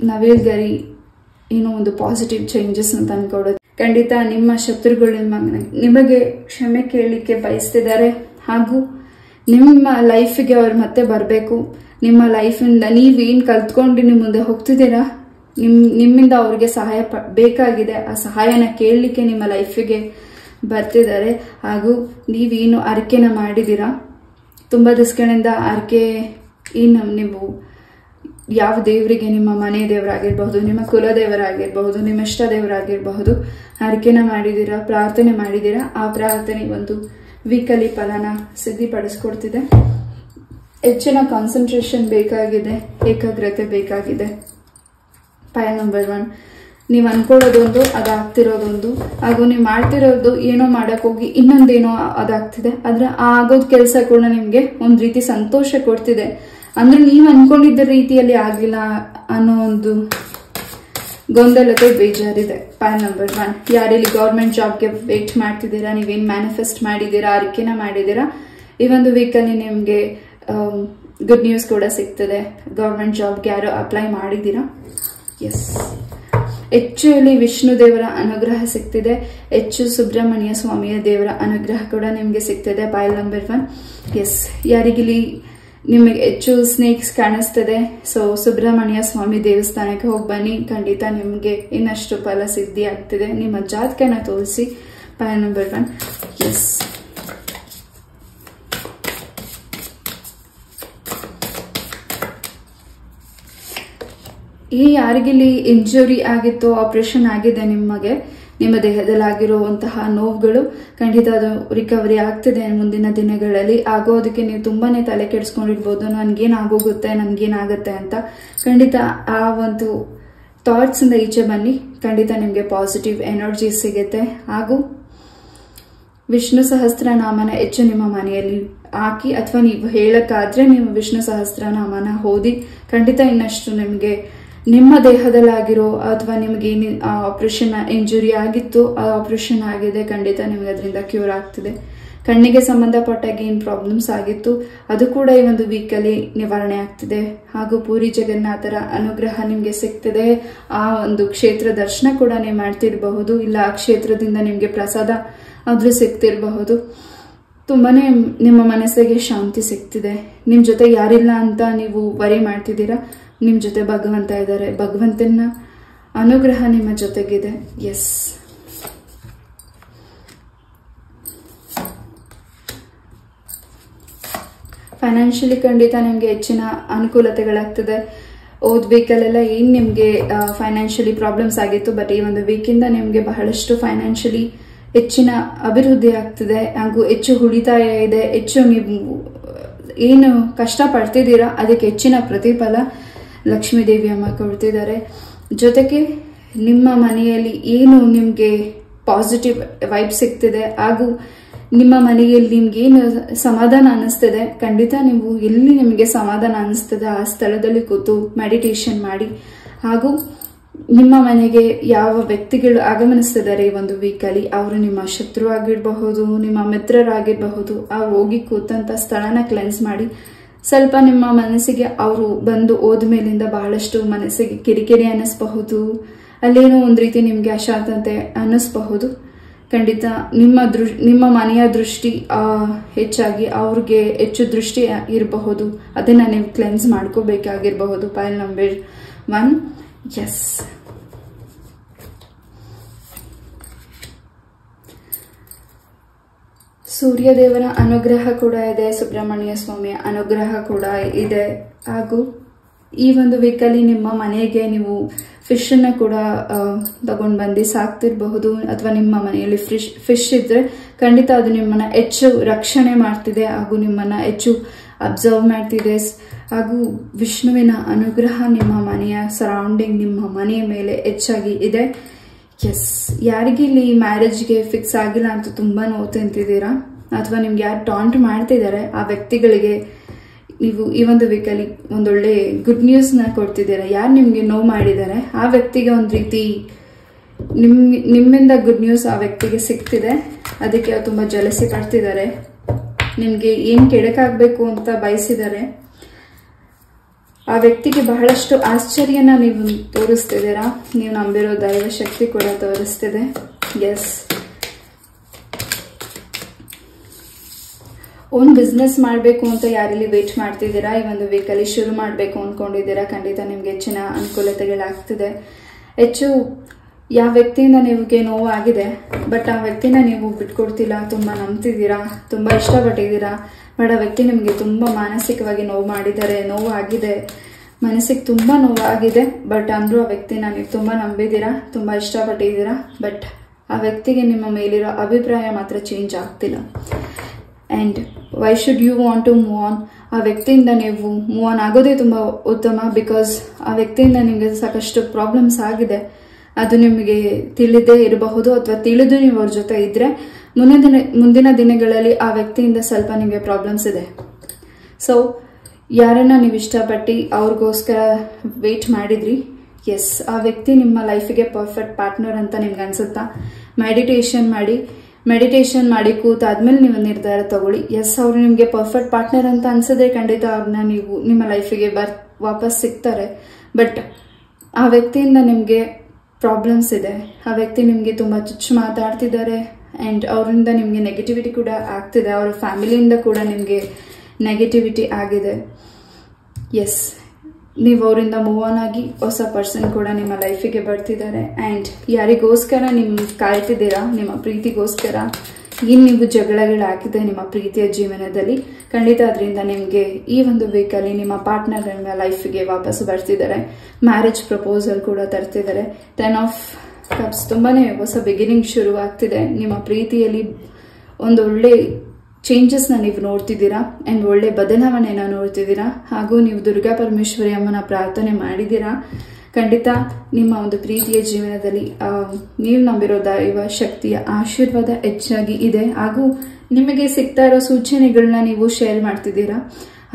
ನವಿಲ್ಗರಿ ಏನೋ ಒಂದು ಪಾಸಿಟಿವ್ ಚೇಂಜಸ್ ಅಂತ ಅನ್ಕೊಡೋದು. ಖಂಡಿತ ನಿಮ್ಮ ಶತ್ರುಗಳು ನಿಮಗೆ ಕ್ಷಮೆ ಕೇಳಲಿಕ್ಕೆ ಬಯಸ್ತಿದ್ದಾರೆ ಹಾಗೂ ನಿಮ್ಮ ಲೈಫಿಗೆ ಅವ್ರು ಮತ್ತೆ ಬರಬೇಕು. ನಿಮ್ಮ ಲೈಫಿಂದ ನೀವೇನು ಕಲ್ತ್ಕೊಂಡು ನಿಮ್ಮ ಮುಂದೆ ಹೋಗ್ತಿದ್ದೀರಾ, ನಿಮ್ಮಿಂದ ಅವ್ರಿಗೆ ಸಹಾಯ ಬೇಕಾಗಿದೆ. ಆ ಸಹಾಯನ ಕೇಳಲಿಕ್ಕೆ ನಿಮ್ಮ ಲೈಫಿಗೆ ಬರ್ತಿದ್ದಾರೆ. ಹಾಗೂ ನೀವೇನು ಅರಿಕೆನ ಮಾಡಿದ್ದೀರಾ, ತುಂಬ ದಿವಸಗಳಿಂದ ಅರಿಕೆ ನೀವು ಯಾವ ದೇವರಿಗೆ, ನಿಮ್ಮ ಮನೆ ದೇವರಾಗಿರ್ಬಹುದು, ನಿಮ್ಮ ಕುಲ ದೇವರಾಗಿರಬಹುದು, ನಿಮ್ಮ ಇಷ್ಟ ದೇವರಾಗಿರಬಹುದು, ಅರಿಕೆನ ಮಾಡಿದ್ದೀರಾ, ಪ್ರಾರ್ಥನೆ ಮಾಡಿದ್ದೀರಾ. ಆ ಪ್ರಾರ್ಥನೆ ಒಂದು ವೀಕಲ್ಲಿ ಫಲನ ಸಿದ್ಧಿಪಡಿಸ್ಕೊಡ್ತಿದೆ. ಹೆಚ್ಚಿನ ಕಾನ್ಸಂಟ್ರೇಷನ್ ಬೇಕಾಗಿದೆ, ಏಕಾಗ್ರತೆ ಬೇಕಾಗಿದೆ. ಪಾಯಲ್ ನಂಬರ್ 1, ನೀವು ಅನ್ಕೊಳ್ಳೋದೊಂದು ಅದಾಗ್ತಿರೋದೊಂದು, ಹಾಗೂ ನೀವು ಮಾಡ್ತಿರೋದು ಏನೋ ಮಾಡಕ್ ಹೋಗಿ ಇನ್ನೊಂದೇನೋ ಅದಾಗ್ತಿದೆ. ಆದ್ರೆ ಆಗೋದ್ ಕೆಲಸ ಕೂಡ ನಿಮ್ಗೆ ಒಂದ್ ರೀತಿ ಸಂತೋಷ ಕೊಡ್ತಿದೆ. ಅಂದ್ರೆ ನೀವು ಅನ್ಕೊಂಡಿದ್ದ ರೀತಿಯಲ್ಲಿ ಆಗ್ಲಿಲ್ಲ ಅನ್ನೋ ಒಂದು ಗೊಂದಲತೆ ಬೇಜಾರಿದೆ. ಪಾಯಲ್ ನಂಬರ್ 1, ಯಾರಿಲ್ಲಿ ಗೌರ್ಮೆಂಟ್ ಜಾಬ್ಗೆ ವೇಟ್ ಮಾಡ್ತಿದ್ದೀರಾ, ನೀವೇನ್ ಮ್ಯಾನಿಫೆಸ್ಟ್ ಮಾಡಿದ್ದೀರಾ, ಅರಿಕೆನ ಮಾಡಿದ್ದೀರಾ, ಈ ಒಂದು ವೀಕಲ್ಲಿ ನಿಮ್ಗೆ ಗುಡ್ ನ್ಯೂಸ್ ಕೂಡ ಸಿಗ್ತದೆ. ಗೌರ್ಮೆಂಟ್ ಜಾಬ್ಗೆ ಯಾರು ಅಪ್ಲೈ ಮಾಡಿದ್ದೀರಾ, ಎಸ್ ಹೆಚ್ಚು ಇಲ್ಲಿ ವಿಷ್ಣು ದೇವರ ಅನುಗ್ರಹ ಸಿಗ್ತಿದೆ. ಹೆಚ್ಚು ಸುಬ್ರಹ್ಮಣ್ಯ ಸ್ವಾಮಿಯ ದೇವರ ಅನುಗ್ರಹ ಕೂಡ ನಿಮ್ಗೆ ಸಿಗ್ತದೆ. ಪಾಯಲ್ ನಂಬರ್ 1, ಎಸ್ ಯಾರಿಗಿಲ್ಲಿ ನಿಮಗೆ ಹೆಚ್ಚು ಸ್ನೇಕ್ಸ್ ಕಾಣಿಸ್ತದೆ, ಸೊ ಸುಬ್ರಹ್ಮಣ್ಯ ಸ್ವಾಮಿ ದೇವಸ್ಥಾನಕ್ಕೆ ಹೋಗಿ ಬನ್ನಿ. ಖಂಡಿತ ನಿಮ್ಗೆ ಇನ್ನಷ್ಟು ಫಲ ಸಿದ್ಧಿ ಆಗ್ತಿದೆ. ನಿಮ್ಮ ಜಾತಕನ ತೋರಿಸಿ. ಪಾಯಲ್ ನಂಬರ್ 1, ಎಸ್ ಈ ಯಾರಿಗಿಲ್ಲಿ ಇಂಜುರಿ ಆಗಿತ್ತು, ಆಪರೇಷನ್ ಆಗಿದೆ ನಿಮಗೆ, ನಿಮ್ಮ ದೇಹದಲ್ಲಿ ಆಗಿರುವಂತಹ ನೋವುಗಳು ಖಂಡಿತ ಅದು ರಿಕವರಿ ಆಗ್ತಿದೆ ಮುಂದಿನ ದಿನಗಳಲ್ಲಿ. ಆಗೋದಕ್ಕೆ ನೀವು ತುಂಬಾನೇ ತಲೆ ಕೆಡಿಸ್ಕೊಂಡಿರ್ಬೋದು, ನನ್ಗೇನಾಗೋಗುತ್ತೆ ನನ್ಗೇನಾಗುತ್ತೆ ಅಂತ. ಖಂಡಿತ ಆ ಒಂದು ಥಾಟ್ಸ್ ಇಂದ ಈಚೆ ಬನ್ನಿ. ಖಂಡಿತ ನಿಮ್ಗೆ ಪಾಸಿಟಿವ್ ಎನರ್ಜಿ ಸಿಗುತ್ತೆ. ಹಾಗೂ ವಿಷ್ಣು ಸಹಸ್ರನಾಮನ ಹೆಚ್ಚು ನಿಮ್ಮ ಮನೆಯಲ್ಲಿ ಹಾಕಿ, ಅಥವಾ ನೀವು ಹೇಳಕ್ಕಾದ್ರೆ ನೀವು ವಿಷ್ಣು ಸಹಸ್ರನಾಮನ ಓದಿ. ಖಂಡಿತ ಇನ್ನಷ್ಟು ನಿಮ್ಗೆ ನಿಮ್ಮ ದೇಹದಲ್ಲಾಗಿರೋ ಅಥವಾ ನಿಮ್ಗೆ ಏನು ಆಪರೇಷನ್ ಇಂಜುರಿ ಆಗಿತ್ತು, ಆ ಆಪರೇಷನ್ ಆಗಿದೆ, ಖಂಡಿತ ನಿಮ್ಗೆ ಅದರಿಂದ ಕ್ಯೂರ್ ಆಗ್ತಿದೆ. ಕಣ್ಣಿಗೆ ಸಂಬಂಧಪಟ್ಟಾಗ ಏನ್ ಪ್ರಾಬ್ಲಮ್ಸ್ ಆಗಿತ್ತು ಅದು ಕೂಡ ಈ ಒಂದು ವೀಕಲ್ಲಿ ನಿವಾರಣೆ ಆಗ್ತಿದೆ. ಹಾಗೂ ಪೂರಿ ಜಗನ್ನಾಥರ ಅನುಗ್ರಹ ನಿಮ್ಗೆ ಸಿಗ್ತಿದೆ. ಆ ಒಂದು ಕ್ಷೇತ್ರ ದರ್ಶನ ಕೂಡ ನೀವು ಮಾಡ್ತಿರಬಹುದು, ಇಲ್ಲ ಆ ಕ್ಷೇತ್ರದಿಂದ ನಿಮ್ಗೆ ಪ್ರಸಾದ ಆದ್ರೂ ಸಿಗ್ತಿರಬಹುದು. ತುಂಬಾನೇ ನಿಮ್ಮ ಮನಸ್ಸಿಗೆ ಶಾಂತಿ ಸಿಗ್ತಿದೆ. ನಿಮ್ ಜೊತೆ ಯಾರಿಲ್ಲ ಅಂತ ನೀವು ವರಿ ಮಾಡ್ತಿದ್ದೀರಾ, ನಿಮ್ ಜೊತೆ ಭಗವಂತ ಇದ್ದಾರೆ. ಭಗವಂತನ ಅನುಗ್ರಹ ನಿಮ್ಮ ಜೊತೆಗಿದೆ. ಎಸ್ ಫೈನಾನ್ಷಿಯಲಿ ಖಂಡಿತ ನಿಮ್ಗೆ ಹೆಚ್ಚಿನ ಅನುಕೂಲತೆಗಳಾಗ್ತದೆ. ಓದ್ ವೀಕಲ್ಲೆಲ್ಲ ಏನ್ ನಿಮ್ಗೆ ಫೈನಾನ್ಷಿಯಲಿ ಪ್ರಾಬ್ಲಮ್ಸ್ ಆಗಿತ್ತು, ಬಟ್ ಈ ಒಂದು ವೀಕಿಂದ ನಿಮ್ಗೆ ಬಹಳಷ್ಟು ಫೈನಾನ್ಷಿಯಲಿ ಹೆಚ್ಚಿನ ಅಭಿವೃದ್ಧಿ ಆಗ್ತಿದೆ. ಹಾಗೂ ಹೆಚ್ಚು ಉಳಿತಾಯ ಇದೆ. ಹೆಚ್ಚು ನೀವು ಏನು ಕಷ್ಟ ಪಡ್ತಿದ್ದೀರಾ ಅದಕ್ಕೆ ಹೆಚ್ಚಿನ ಪ್ರತಿಫಲ ಲಕ್ಷ್ಮೀ ದೇವಿ ಅಮ್ಮ ಕೊಡ್ತಿದ್ದಾರೆ. ಜೊತೆಗೆ ನಿಮ್ಮ ಮನೆಯಲ್ಲಿ ಏನು ನಿಮ್ಗೆ ಪಾಸಿಟಿವ್ ವೈಬ್ ಸಿಗ್ತಿದೆ, ಹಾಗೂ ನಿಮ್ಮ ಮನೆಯಲ್ಲಿ ನಿಮ್ಗೆ ಏನು ಸಮಾಧಾನ ಅನಿಸ್ತದೆ, ಖಂಡಿತ ನೀವು ಎಲ್ಲಿ ನಿಮಗೆ ಸಮಾಧಾನ ಅನಿಸ್ತದೆ ಆ ಸ್ಥಳದಲ್ಲಿ ಕೂತು ಮೆಡಿಟೇಷನ್ ಮಾಡಿ. ಹಾಗೂ ನಿಮ್ಮ ಮನೆಗೆ ಯಾವ ವ್ಯಕ್ತಿಗಳು ಆಗಮನಿಸ್ತಿದ್ದಾರೆ ಈ ಒಂದು ವೀಕಲ್ಲಿ, ಅವರು ನಿಮ್ಮ ಶತ್ರು ಆಗಿರಬಹುದು, ನಿಮ್ಮ ಮಿತ್ರರಾಗಿರಬಹುದು, ಅವ್ರು ಹೋಗಿ ಕೂತಂತ ಸ್ಥಳನ ಕ್ಲೆನ್ಸ್ ಮಾಡಿ. ಸ್ವಲ್ಪ ನಿಮ್ಮ ಮನಸ್ಸಿಗೆ ಅವರು ಬಂದು ಹೋದ್ಮೇಲಿಂದ ಬಹಳಷ್ಟು ಮನಸ್ಸಿಗೆ ಕಿರಿಕಿರಿ ಅನ್ನಿಸಬಹುದು, ಅಲ್ಲೇನೋ ಒಂದ್ ರೀತಿ ನಿಮ್ಗೆ ಅಶಾಂತತೆ ಅನ್ನಿಸಬಹುದು. ಖಂಡಿತ ನಿಮ್ಮ ಮನೆಯ ದೃಷ್ಟಿ ಹೆಚ್ಚಾಗಿ ಅವ್ರಿಗೆ ಹೆಚ್ಚು ದೃಷ್ಟಿ ಇರಬಹುದು, ಅದನ್ನ ನೀವು ಕ್ಲೆನ್ಸ್ ಮಾಡ್ಕೋಬೇಕಾಗಿರಬಹುದು. ಪಾಯಲ್ ನಂಬರ್ 1, ಎಸ್ ಸೂರ್ಯದೇವರ ಅನುಗ್ರಹ ಕೂಡ ಇದೆ, ಸುಬ್ರಹ್ಮಣ್ಯ ಸ್ವಾಮಿಯ ಅನುಗ್ರಹ ಕೂಡ ಇದೆ. ಹಾಗೂ ಈ ಒಂದು ವೀಕಲ್ಲಿ ನಿಮ್ಮ ಮನೆಗೆ ನೀವು ಫಿಶ್ ಅನ್ನ ಕೂಡ ತಗೊಂಡ್ ಬಂದು ಸಾಕ್ತಿರಬಹುದು, ಅಥವಾ ನಿಮ್ಮ ಮನೆಯಲ್ಲಿ ಫಿಶ್ ಇದ್ರೆ ಖಂಡಿತ ಅದು ನಿಮ್ಮನ್ನ ಹೆಚ್ಚು ರಕ್ಷಣೆ ಮಾಡ್ತಿದೆ ಹಾಗೂ ನಿಮ್ಮನ್ನ ಹೆಚ್ಚು ಅಬ್ಸರ್ವ್ ಮಾಡ್ತಿದೆ. ಹಾಗೂ ವಿಷ್ಣುವಿನ ಅನುಗ್ರಹ ನಿಮ್ಮ ಮನೆಯ ಸರೌಂಡಿಂಗ್, ನಿಮ್ಮ ಮನೆಯ ಮೇಲೆ ಹೆಚ್ಚಾಗಿ ಇದೆ. ಎಸ್ ಯಾರಿಗೆ ಇಲ್ಲಿ ಮ್ಯಾರೇಜ್ಗೆ ಫಿಕ್ಸ್ ಆಗಿಲ್ಲ ಅಂತ ತುಂಬಾ ನೋವು ತಿಂತಿದ್ದೀರಾ, ಅಥವಾ ನಿಮ್ಗೆ ಯಾರು ಟಾಂಟ್ ಮಾಡ್ತಿದ್ದಾರೆ ಆ ವ್ಯಕ್ತಿಗಳಿಗೆ ನೀವು ಈ ಒಂದು ವೀಕಲ್ಲಿ ಒಂದೊಳ್ಳೆ ಗುಡ್ ನ್ಯೂಸ್ ನ ಕೊಡ್ತಿದ್ದೀರಾ. ಯಾರು ನಿಮ್ಗೆ ನೋವು ಮಾಡಿದ್ದಾರೆ ಆ ವ್ಯಕ್ತಿಗೆ ಒಂದ್ ರೀತಿ ನಿಮ್ಮಿಂದ ಗುಡ್ ನ್ಯೂಸ್ ಆ ವ್ಯಕ್ತಿಗೆ ಸಿಗ್ತಿದೆ. ಅದಕ್ಕೆ ಅವ್ರು ತುಂಬ ಜಲಸಿ ಪಡ್ತಿದ್ದಾರೆ. ನಿಮಗೆ ಏನು ಕೆಡಕಾಗಬೇಕು ಅಂತ ಬಯಸಿದ್ದಾರೆ. ಆ ವ್ಯಕ್ತಿಗೆ ಬಹಳಷ್ಟು ಆಶ್ಚರ್ಯನ ನೀವು ತೋರಿಸ್ತಿದ್ದೀರಾ. ನೀವು ನಂಬಿರೋ ದೈವ ಶಕ್ತಿ ಕೂಡ ತೋರಿಸ್ತಿದೆ. ಎಸ್, ಓನ್ ಬಿಸ್ನೆಸ್ ಮಾಡಬೇಕು ಅಂತ ಯಾರಲ್ಲಿ ವೇಟ್ ಮಾಡ್ತಿದ್ದೀರಾ, ಈ ಒಂದು ವೀಕಲ್ಲಿ ಶುರು ಮಾಡಬೇಕು ಅಂದ್ಕೊಂಡಿದ್ದೀರಾ, ಖಂಡಿತ ನಿಮ್ಗೆ ಹೆಚ್ಚಿನ ಅನುಕೂಲತೆಗಳಾಗ್ತಿದೆ. ಹೆಚ್ಚು ಯಾವ ವ್ಯಕ್ತಿಯಿಂದ ನಿಮಗೆ ನೋವಾಗಿದೆ, ಬಟ್ ಆ ವ್ಯಕ್ತಿನ ನೀವು ಬಿಟ್ಕೊಡ್ತಿಲ್ಲ, ತುಂಬ ನಂಬ್ತಿದ್ದೀರಾ, ತುಂಬ ಇಷ್ಟಪಟ್ಟಿದ್ದೀರಾ. ಬಟ್ ಆ ವ್ಯಕ್ತಿ ನಿಮಗೆ ತುಂಬ ಮಾನಸಿಕವಾಗಿ ನೋವು ಮಾಡಿದ್ದಾರೆ, ನೋವಾಗಿದೆ, ಮನಸ್ಸಿಗೆ ತುಂಬ ನೋವಾಗಿದೆ. ಬಟ್ ಅಂದರೂ ಆ ವ್ಯಕ್ತಿನ ನೀವು ತುಂಬ ನಂಬಿದ್ದೀರಾ, ತುಂಬ ಇಷ್ಟಪಟ್ಟಿದ್ದೀರಾ. ಬಟ್ ಆ ವ್ಯಕ್ತಿಗೆ ನಿಮ್ಮ ಮೇಲಿರೋ ಅಭಿಪ್ರಾಯ ಮಾತ್ರ ಚೇಂಜ್ ಆಗ್ತಿಲ್ಲ. And why should you want to move on? ಆ ವ್ಯಕ್ತಿಯಿಂದ ನೀವು ಮೂವ್ ಆನ್ ಆಗೋದೇ ತುಂಬ ಉತ್ತಮ. ಬಿಕಾಸ್ ಆ ವ್ಯಕ್ತಿಯಿಂದ ನಿಮಗೆ ಸಾಕಷ್ಟು ಪ್ರಾಬ್ಲಮ್ಸ್ ಆಗಿದೆ. ಅದು ನಿಮಗೆ ತಿಳಿದೇ ಇರಬಹುದು, ಅಥವಾ ತಿಳಿದು ನೀವು ಅವ್ರ ಜೊತೆ ಇದ್ರೆ ಮುಂದಿನ ದಿನಗಳಲ್ಲಿ ಆ ವ್ಯಕ್ತಿಯಿಂದ ಸ್ವಲ್ಪ ನಿಮಗೆ ಪ್ರಾಬ್ಲಮ್ಸ್ ಇದೆ. ಸೊ ಯಾರನ್ನ ನೀವು ಇಷ್ಟಪಟ್ಟು ಅವ್ರಿಗೋಸ್ಕರ ವೇಟ್ ಮಾಡಿದ್ರಿ, ಎಸ್, ಆ ವ್ಯಕ್ತಿ ನಿಮ್ಮ ಲೈಫಿಗೆ ಪರ್ಫೆಕ್ಟ್ ಪಾರ್ಟ್ನರ್ ಅಂತ ನಿಮ್ಗೆ ಅನ್ಸುತ್ತಾ? ಮೆಡಿಟೇಷನ್ ಮಾಡಿ ಕೂತಾದ್ಮೇಲೆ ನೀವು ನಿರ್ಧಾರ ತಗೊಳ್ಳಿ. ಎಸ್, ಅವರು ನಿಮಗೆ ಪರ್ಫೆಕ್ಟ್ ಪಾರ್ಟ್ನರ್ ಅಂತ ಅನ್ಸಿದ್ರೆ ಖಂಡಿತ ಅವ್ರನ್ನ ನೀವು ನಿಮ್ಮ ಲೈಫಿಗೆ ವಾಪಸ್ ಸಿಗ್ತಾರೆ. ಬಟ್ ಆ ವ್ಯಕ್ತಿಯಿಂದ ನಿಮಗೆ ಪ್ರಾಬ್ಲಮ್ಸ್ ಇದೆ. ಆ ವ್ಯಕ್ತಿ ನಿಮಗೆ ತುಂಬ ಚುಚ್ಚು ಮಾತಾಡ್ತಿದ್ದಾರೆ. ಆ್ಯಂಡ್ ಅವರಿಂದ ನಿಮಗೆ ನೆಗೆಟಿವಿಟಿ ಕೂಡ ಆಗ್ತಿದೆ. ಅವರ ಫ್ಯಾಮಿಲಿಯಿಂದ ಕೂಡ ನಿಮಗೆ ನೆಗೆಟಿವಿಟಿ ಆಗಿದೆ. ಎಸ್, ನೀವು ಅವರಿಂದ ಮೂವ್ ಆನ್ ಆಗಿ ಹೊಸ ಪರ್ಸನ್ ಕೂಡ ನಿಮ್ಮ ಲೈಫಿಗೆ ಬರ್ತಿದ್ದಾರೆ. ಆ್ಯಂಡ್ ಯಾರಿಗೋಸ್ಕರ ನೀವು ಕಾಯ್ತಿದ್ದೀರಾ, ನಿಮ್ಮ ಪ್ರೀತಿಗೋಸ್ಕರ, ಏನು ನೀವು ಜಗಳಗಳಾಗಿದೆ ನಿಮ್ಮ ಪ್ರೀತಿಯ ಜೀವನದಲ್ಲಿ, ಖಂಡಿತ ಅದರಿಂದ ನಿಮಗೆ ಈ ಒಂದು ವೀಕಲ್ಲಿ ನಿಮ್ಮ ಪಾರ್ಟ್ನರ್ ನಿಮ್ಮ ಲೈಫಿಗೆ ವಾಪಸ್ ಬರ್ತಿದ್ದಾರೆ. ಮ್ಯಾರೇಜ್ ಪ್ರಪೋಸಲ್ ಕೂಡ ತರ್ತಿದ್ದಾರೆ. 10 ಆಫ್ ಕಪ್ಸ್, ತುಂಬಾನೇ ಹೊಸ ಬಿಗಿನಿಂಗ್ ಶುರು ಆಗ್ತಿದೆ. ನಿಮ್ಮ ಪ್ರೀತಿಯಲ್ಲಿ ಒಂದು ಒಳ್ಳೆ ಚೇಂಜಸ್ನ ನೀವು ನೋಡ್ತಿದ್ದೀರಾ. ಆ್ಯಂಡ್ ಒಳ್ಳೆ ಬದಲಾವಣೆನ ನೋಡ್ತಿದ್ದೀರಾ. ಹಾಗೂ ನೀವು ದುರ್ಗಾ ಪರಮೇಶ್ವರಿ ಅಮ್ಮನ ಪ್ರಾರ್ಥನೆ ಮಾಡಿದ್ದೀರಾ. ಖಂಡಿತ ನಿಮ್ಮ ಒಂದು ಪ್ರೀತಿಯ ಜೀವನದಲ್ಲಿ ನೀವು ನಂಬಿರೋ ದೈವ ಶಕ್ತಿಯ ಆಶೀರ್ವಾದ ಹೆಚ್ಚಾಗಿ ಇದೆ. ಹಾಗೂ ನಿಮಗೆ ಸಿಗ್ತಾ ಇರೋ ಸೂಚನೆಗಳನ್ನ ನೀವು ಶೇರ್ ಮಾಡ್ತಿದ್ದೀರಾ.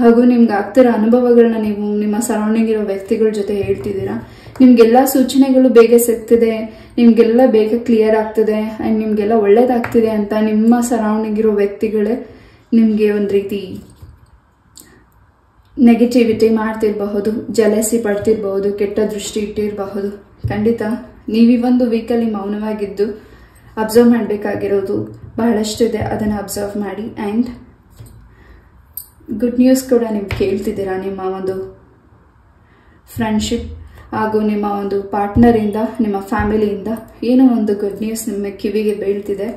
ಹಾಗೂ ನಿಮ್ಗೆ ಆಗ್ತಿರೋ ಅನುಭವಗಳನ್ನ ನೀವು ನಿಮ್ಮ ಸರೌಂಡಿಂಗ್ ಇರೋ ವ್ಯಕ್ತಿಗಳ ಜೊತೆ ಹೇಳ್ತಿದ್ದೀರಾ. ನಿಮ್ಗೆಲ್ಲ ಸೂಚನೆಗಳು ಬೇಗ ಸಿಗ್ತಿದೆ, ನಿಮ್ಗೆಲ್ಲ ಬೇಗ ಕ್ಲಿಯರ್ ಆಗ್ತಿದೆ, ಆ್ಯಂಡ್ ನಿಮ್ಗೆಲ್ಲ ಒಳ್ಳೇದಾಗ್ತಿದೆ ಅಂತ ನಿಮ್ಮ ಸರೌಂಡಿಂಗ್ ಇರೋ ವ್ಯಕ್ತಿಗಳೇ ನಿಮಗೆ ಒಂದು ರೀತಿ ನೆಗೆಟಿವಿಟಿ ಮಾಡ್ತಿರಬಹುದು, ಜಲಸಿ ಪಡ್ತಿರಬಹುದು, ಕೆಟ್ಟ ದೃಷ್ಟಿ ಇಟ್ಟಿರಬಹುದು. ಖಂಡಿತ ನೀವು ಈ ಒಂದು ವೀಕಲ್ಲಿ ಮೌನವಾಗಿದ್ದು ಅಬ್ಸರ್ವ್ ಮಾಡಬೇಕಾಗಿರೋದು ಬಹಳಷ್ಟು ಇದೆ. ಅದನ್ನು ಅಬ್ಸರ್ವ್ ಮಾಡಿ. ಆ್ಯಂಡ್ ಗುಡ್ ನ್ಯೂಸ್ ಕೂಡ ನೀವು ಕೇಳ್ತಿದ್ದೀರಾ. ನಿಮ್ಮ ಒಂದು ಫ್ರೆಂಡ್ಶಿಪ್ ಹಾಗೂ ನಿಮ್ಮ ಒಂದು ಪಾರ್ಟ್ನರಿಂದ, ನಿಮ್ಮ ಫ್ಯಾಮಿಲಿಯಿಂದ ಏನೋ ಒಂದು ಗುಡ್ ನ್ಯೂಸ್ ನಿಮ್ಮ ಕಿವಿಗೆ ಬೀಳ್ತಿದೆ.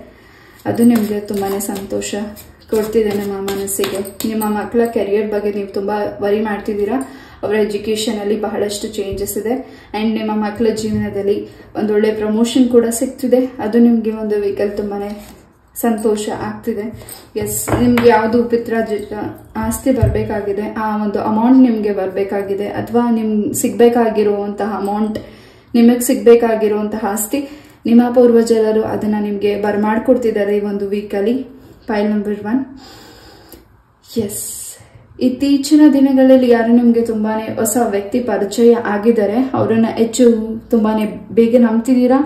ಅದು ನಿಮಗೆ ತುಂಬಾ ಸಂತೋಷ ಕೊಡ್ತಿದೆ ನಿಮ್ಮ ಮನಸ್ಸಿಗೆ. ನಿಮ್ಮ ಮಕ್ಕಳ ಕೆರಿಯರ್ ಬಗ್ಗೆ ನೀವು ತುಂಬ ವರಿ ಮಾಡ್ತಿದ್ದೀರಾ. ಅವರ ಎಜುಕೇಷನಲ್ಲಿ ಬಹಳಷ್ಟು ಚೇಂಜಸ್ ಇದೆ. ಆ್ಯಂಡ್ ನಿಮ್ಮ ಮಕ್ಕಳ ಜೀವನದಲ್ಲಿ ಒಂದೊಳ್ಳೆ ಪ್ರಮೋಷನ್ ಕೂಡ ಸಿಗ್ತಿದೆ. ಅದು ನಿಮಗೆ ಒಂದು ವೀಕಲ್ ತುಂಬಾ ಸಂತೋಷ ಆಗ್ತಿದೆ. ಎಸ್, ನಿಮ್ಗೆ ಯಾವುದು ಪಿತ್ರಾರ್ಜಿತ ಆಸ್ತಿ ಬರಬೇಕಾಗಿದೆ, ಆ ಒಂದು ಅಮೌಂಟ್ ನಿಮಗೆ ಬರಬೇಕಾಗಿದೆ, ಅಥವಾ ನಿಮ್ಗೆ ಸಿಗಬೇಕಾಗಿರುವಂತಹ ಅಮೌಂಟ್, ನಿಮಗೆ ಸಿಗಬೇಕಾಗಿರುವಂತಹ ಆಸ್ತಿ ನಿಮ್ಮ ಪೂರ್ವಜರು ಅದನ್ನು ನಿಮಗೆ ಬರ್ಮಾಡ್ಕೊಡ್ತಿದ್ದಾರೆ ಈ ಒಂದು ವೀಕಲ್ಲಿ. File number 1. ಎಸ್, ಇತ್ತೀಚಿನ ದಿನಗಳಲ್ಲಿ ಯಾರು ನಿಮಗೆ ತುಂಬಾನೇ ಹೊಸ ವ್ಯಕ್ತಿ ಪರಿಚಯ ಆಗಿದ್ದಾರೆ, ಅವರನ್ನ ಹೆಚ್ಚು ತುಂಬಾನೇ ಬೇಗ ನಂಬ್ತಿದ್ದೀರಾ,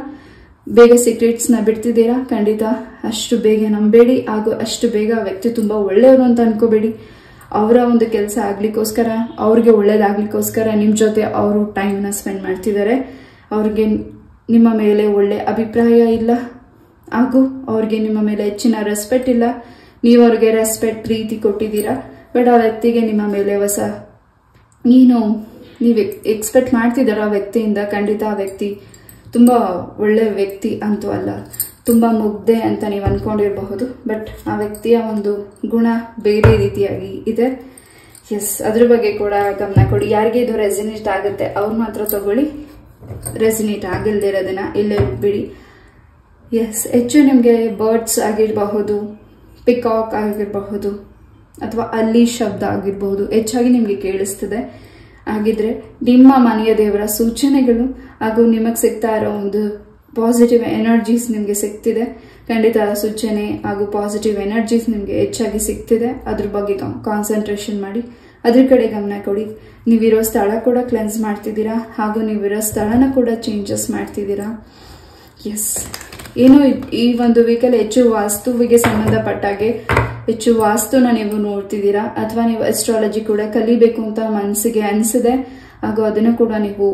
ಬೇಗ ಸೀಕ್ರೆಟ್ಸ್ನ ಬಿಡ್ತಿದ್ದೀರಾ. ಖಂಡಿತ ಅಷ್ಟು ಬೇಗ ನಂಬೇಡಿ. ಹಾಗೂ ಅಷ್ಟು ಬೇಗ ಆ ವ್ಯಕ್ತಿ ತುಂಬ ಒಳ್ಳೆಯವರು ಅಂತ ಅನ್ಕೋಬೇಡಿ. ಅವರ ಒಂದು ಕೆಲಸ ಆಗ್ಲಿಕ್ಕೋಸ್ಕರ, ಅವ್ರಿಗೆ ಒಳ್ಳೇದಾಗ್ಲಿಕ್ಕೋಸ್ಕರ ನಿಮ್ಮ ಜೊತೆ ಅವರು ಟೈಮ್ನ ಸ್ಪೆಂಡ್ ಮಾಡ್ತಿದ್ದಾರೆ. ಅವ್ರಿಗೆ ನಿಮ್ಮ ಮೇಲೆ ಒಳ್ಳೆ ಅಭಿಪ್ರಾಯ ಇಲ್ಲ, ಹಾಗೂ ಅವ್ರಿಗೆ ನಿಮ್ಮ ಮೇಲೆ ಹೆಚ್ಚಿನ ರೆಸ್ಪೆಕ್ಟ್ ಇಲ್ಲ. ನೀವು ಅವ್ರಿಗೆ ರೆಸ್ಪೆಕ್ಟ್, ಪ್ರೀತಿ ಕೊಟ್ಟಿದ್ದೀರಾ. ಬಟ್ ಆ ವ್ಯಕ್ತಿಗೆ ನಿಮ್ಮ ಮೇಲೆ ಹೊಸ ಏನು ನೀವು ಎಕ್ಸ್ಪೆಕ್ಟ್ ಮಾಡ್ತಿದ್ದೀರ ಆ ವ್ಯಕ್ತಿಯಿಂದ, ಖಂಡಿತ ಆ ವ್ಯಕ್ತಿ ತುಂಬ ಒಳ್ಳೆ ವ್ಯಕ್ತಿ ಅಂತೂ ಅಲ್ಲ, ತುಂಬ ಮುಗ್ಧೆ ಅಂತ ನೀವು ಅನ್ಕೊಂಡಿರಬಹುದು. ಬಟ್ ಆ ವ್ಯಕ್ತಿಯ ಒಂದು ಗುಣ ಬೇರೆ ರೀತಿಯಾಗಿ ಇದೆ. ಎಸ್, ಅದ್ರ ಬಗ್ಗೆ ಕೂಡ ಗಮನ ಕೊಡಿ. ಯಾರಿಗೆ ಇದು ರೆಸಿನೇಟ್ ಆಗುತ್ತೆ ಅವ್ರು ಮಾತ್ರ ತಗೊಳ್ಳಿ, ರೆಸಿನೇಟ್ ಆಗಿಲ್ದಿರೋದನ್ನ ಇಲ್ಲೇ ಬಿಡಿ. ಎಸ್, ಹೆಚ್ಚು ನಿಮಗೆ ಬರ್ಡ್ಸ್ ಆಗಿರಬಹುದು, ಪಿಕಾಕ್ ಆಗಿರಬಹುದು, ಅಥವಾ ಅಲ್ಲಿ ಶಬ್ದ ಆಗಿರಬಹುದು ಹೆಚ್ಚಾಗಿ ನಿಮಗೆ ಕೇಳಿಸ್ತದೆ. ಹಾಗಿದ್ರೆ ನಿಮ್ಮ ಮನೆಯ ದೇವರ ಸೂಚನೆಗಳು ಹಾಗೂ ನಿಮಗೆ ಸಿಗ್ತಾ ಇರೋ ಒಂದು ಪಾಸಿಟಿವ್ ಎನರ್ಜೀಸ್ ನಿಮಗೆ ಸಿಗ್ತಿದೆ. ಖಂಡಿತ ಸೂಚನೆ ಹಾಗೂ ಪಾಸಿಟಿವ್ ಎನರ್ಜೀಸ್ ನಿಮಗೆ ಹೆಚ್ಚಾಗಿ ಸಿಗ್ತಿದೆ. ಅದ್ರ ಬಗ್ಗೆ ಕಾನ್ಸಂಟ್ರೇಷನ್ ಮಾಡಿ, ಅದ್ರ ಕಡೆ ಗಮನ ಕೊಡಿ. ನೀವಿರೋ ಸ್ಥಳ ಕೂಡ ಕ್ಲೆನ್ಸ್ ಮಾಡ್ತಿದ್ದೀರಾ, ಹಾಗೂ ನೀವಿರೋ ಸ್ಥಳನ ಕೂಡ ಚೇಂಜಸ್ ಮಾಡ್ತಿದ್ದೀರಾ. ಎಸ್, ಏನು ಈ ಒಂದು ವೀಕಲ್ಲಿ ಹೆಚ್ಚು ವಾಸ್ತುವಿಗೆ ಸಂಬಂಧಪಟ್ಟಾಗೆ ಹೆಚ್ಚು ವಾಸ್ತುನ ನೀವು ನೋಡ್ತಿದ್ದೀರಾ, ಅಥವಾ ನೀವು ಅಸ್ಟ್ರಾಲಜಿ ಕೂಡ ಕಲಿಬೇಕು ಅಂತ ಮನಸ್ಸಿಗೆ ಅನಿಸಿದೆ, ಹಾಗೂ ಅದನ್ನು ಕೂಡ ನೀವು